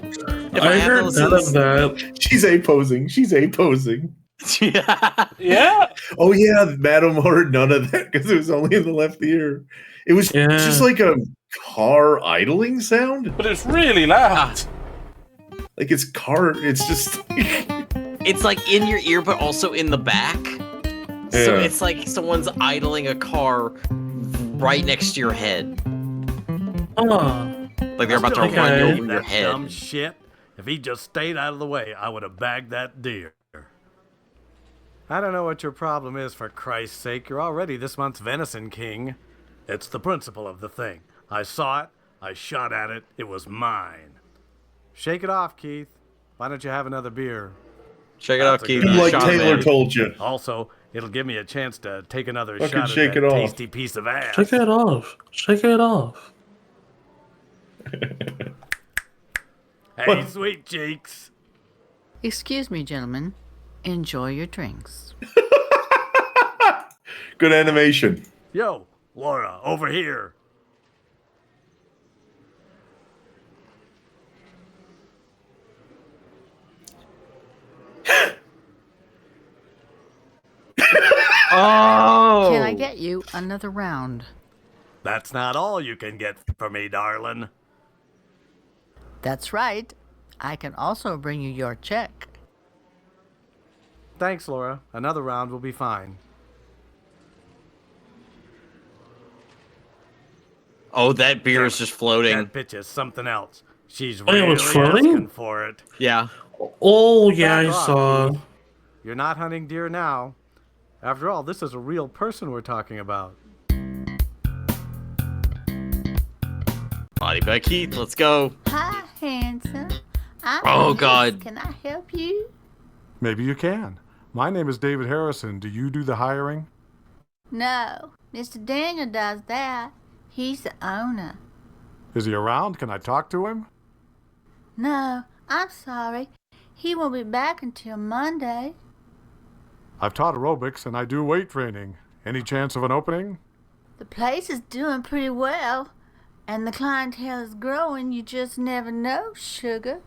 If I heard none of that. She's A-posing. She's A-posing. Yeah. Oh yeah, Madam heard none of that because it was only in the left ear. It was just like a car idling sound, but it's really loud. Like it's just it's like in your ear, but also in the back. So it's like someone's idling a car right next to your head. Like they're about to run over your head. Dumb shit. If he just stayed out of the way, I would have bagged that deer. I don't know what your problem is, for Christ's sake. You're already this month's venison king. It's the principle of the thing. I saw it. I shot at it. It was mine. Shake it off, Keith. Why don't you have another beer? Shake it off, Keith. Like Taylor told you. Also, it'll give me a chance to take another Fucking shot shake at it that off. tasty piece of ass. Shake it off. Shake it off. Hey, sweet cheeks. Excuse me, gentlemen. Enjoy your drinks. Good animation. Yo, Laura, over here. Oh! Can I get you another round? That's not all you can get for me, darling. That's right. I can also bring you your check. Thanks, Laura. Another round will be fine. Oh, that beer is just floating. That bitch is something else. She's Oh, really it was floating? asking for it. Yeah. Oh, yeah, Back I off, saw. Keith. You're not hunting deer now. After all, this is a real person we're talking about. Body back, Keith. Let's go. Hi, handsome. Oh, God. Can I help you? Maybe you can. My name is David Harrison. Do you do the hiring? No, Mr. Daniel does that. He's the owner. Is he around? Can I talk to him? No, I'm sorry. He won't be back until Monday. I've taught aerobics and I do weight training. Any chance of an opening? The place is doing pretty well, and the clientele is growing. You just never know, sugar.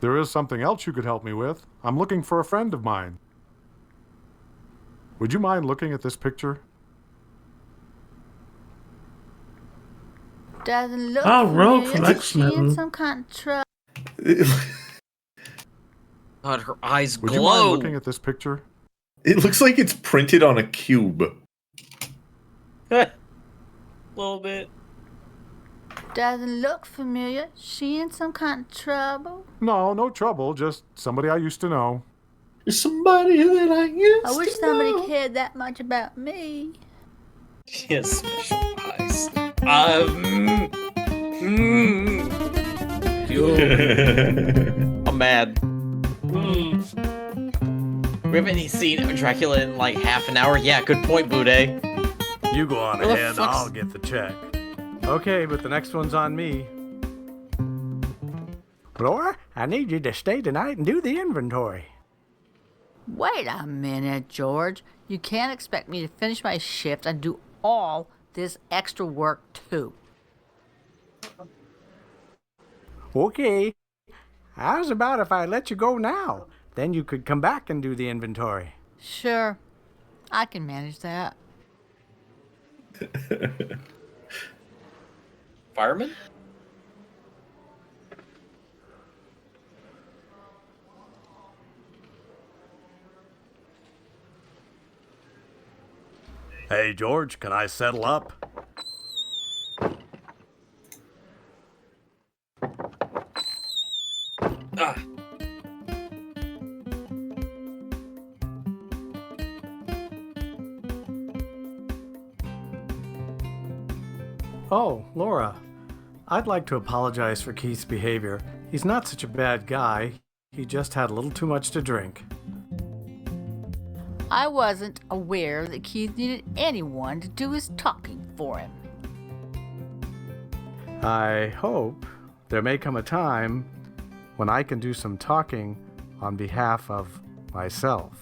There is something else you could help me with. I'm looking for a friend of mine. Would you mind looking at this picture? Doesn't look Rogue familiar. from Is she in X-Men. some kind of trouble? God, her eyes Would you mind glow. looking at this picture? It looks like it's printed on a cube. Little bit. Doesn't look familiar. She in some kind of trouble? No, no trouble. Just somebody I used to know. Somebody that I used I wish to somebody know. cared that much about me. She has special eyes. I'm mad. We haven't seen Dracula in like half an hour. Yeah, good point, Bude. You go on Where the ahead, fuck's- I'll get the check. Okay, but the next one's on me. Laura, I need you to stay tonight and do the inventory. Wait a minute, George. You can't expect me to finish my shift and do all this extra work, too. Okay. How's about if I let you go now? Then you could come back and do the inventory. Sure. I can manage that. Fireman? Hey, George, can I settle up? Ah. Oh, Laura. I'd like to apologize for Keith's behavior. He's not such a bad guy. He just had a little too much to drink. I wasn't aware that Keith needed anyone to do his talking for him. I hope there may come a time when I can do some talking on behalf of myself.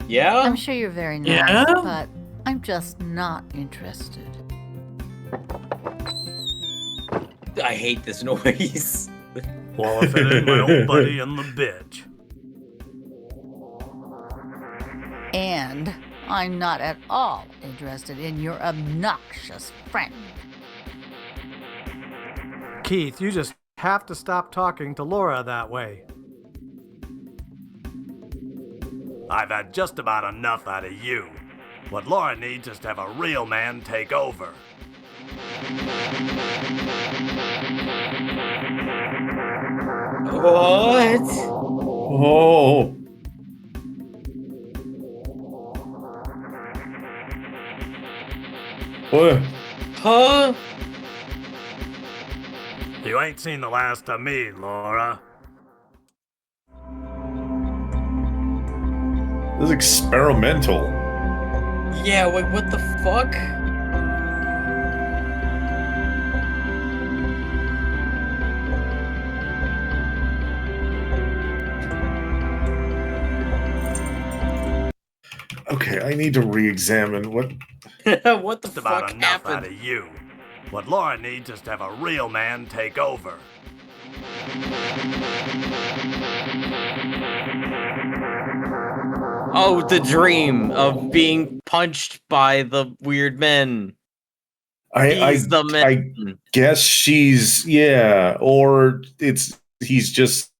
Yeah? I'm sure you're very nice, Yeah? but I'm just not interested. I hate this noise. Well, if it ain't my old buddy and the bitch. And I'm not at all interested in your obnoxious friend. Keith, you just have to stop talking to Laura that way. I've had just about enough out of you. What Laura needs is to have a real man take over. What? Oh. What? Huh? You ain't seen the last of me, Laura. This is experimental. Yeah, wait, what the fuck? Okay, I need to re-examine what. What the Just about fuck enough happened? out of you. What Laura needs is to have a real man take over. Oh, the dream of being punched by the weird men. He's the man. I guess she's or he's just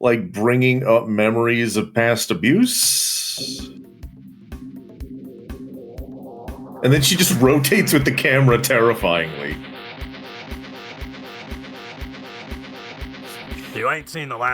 like bringing up memories of past abuse. And then she just rotates with the camera terrifyingly. You ain't seen the last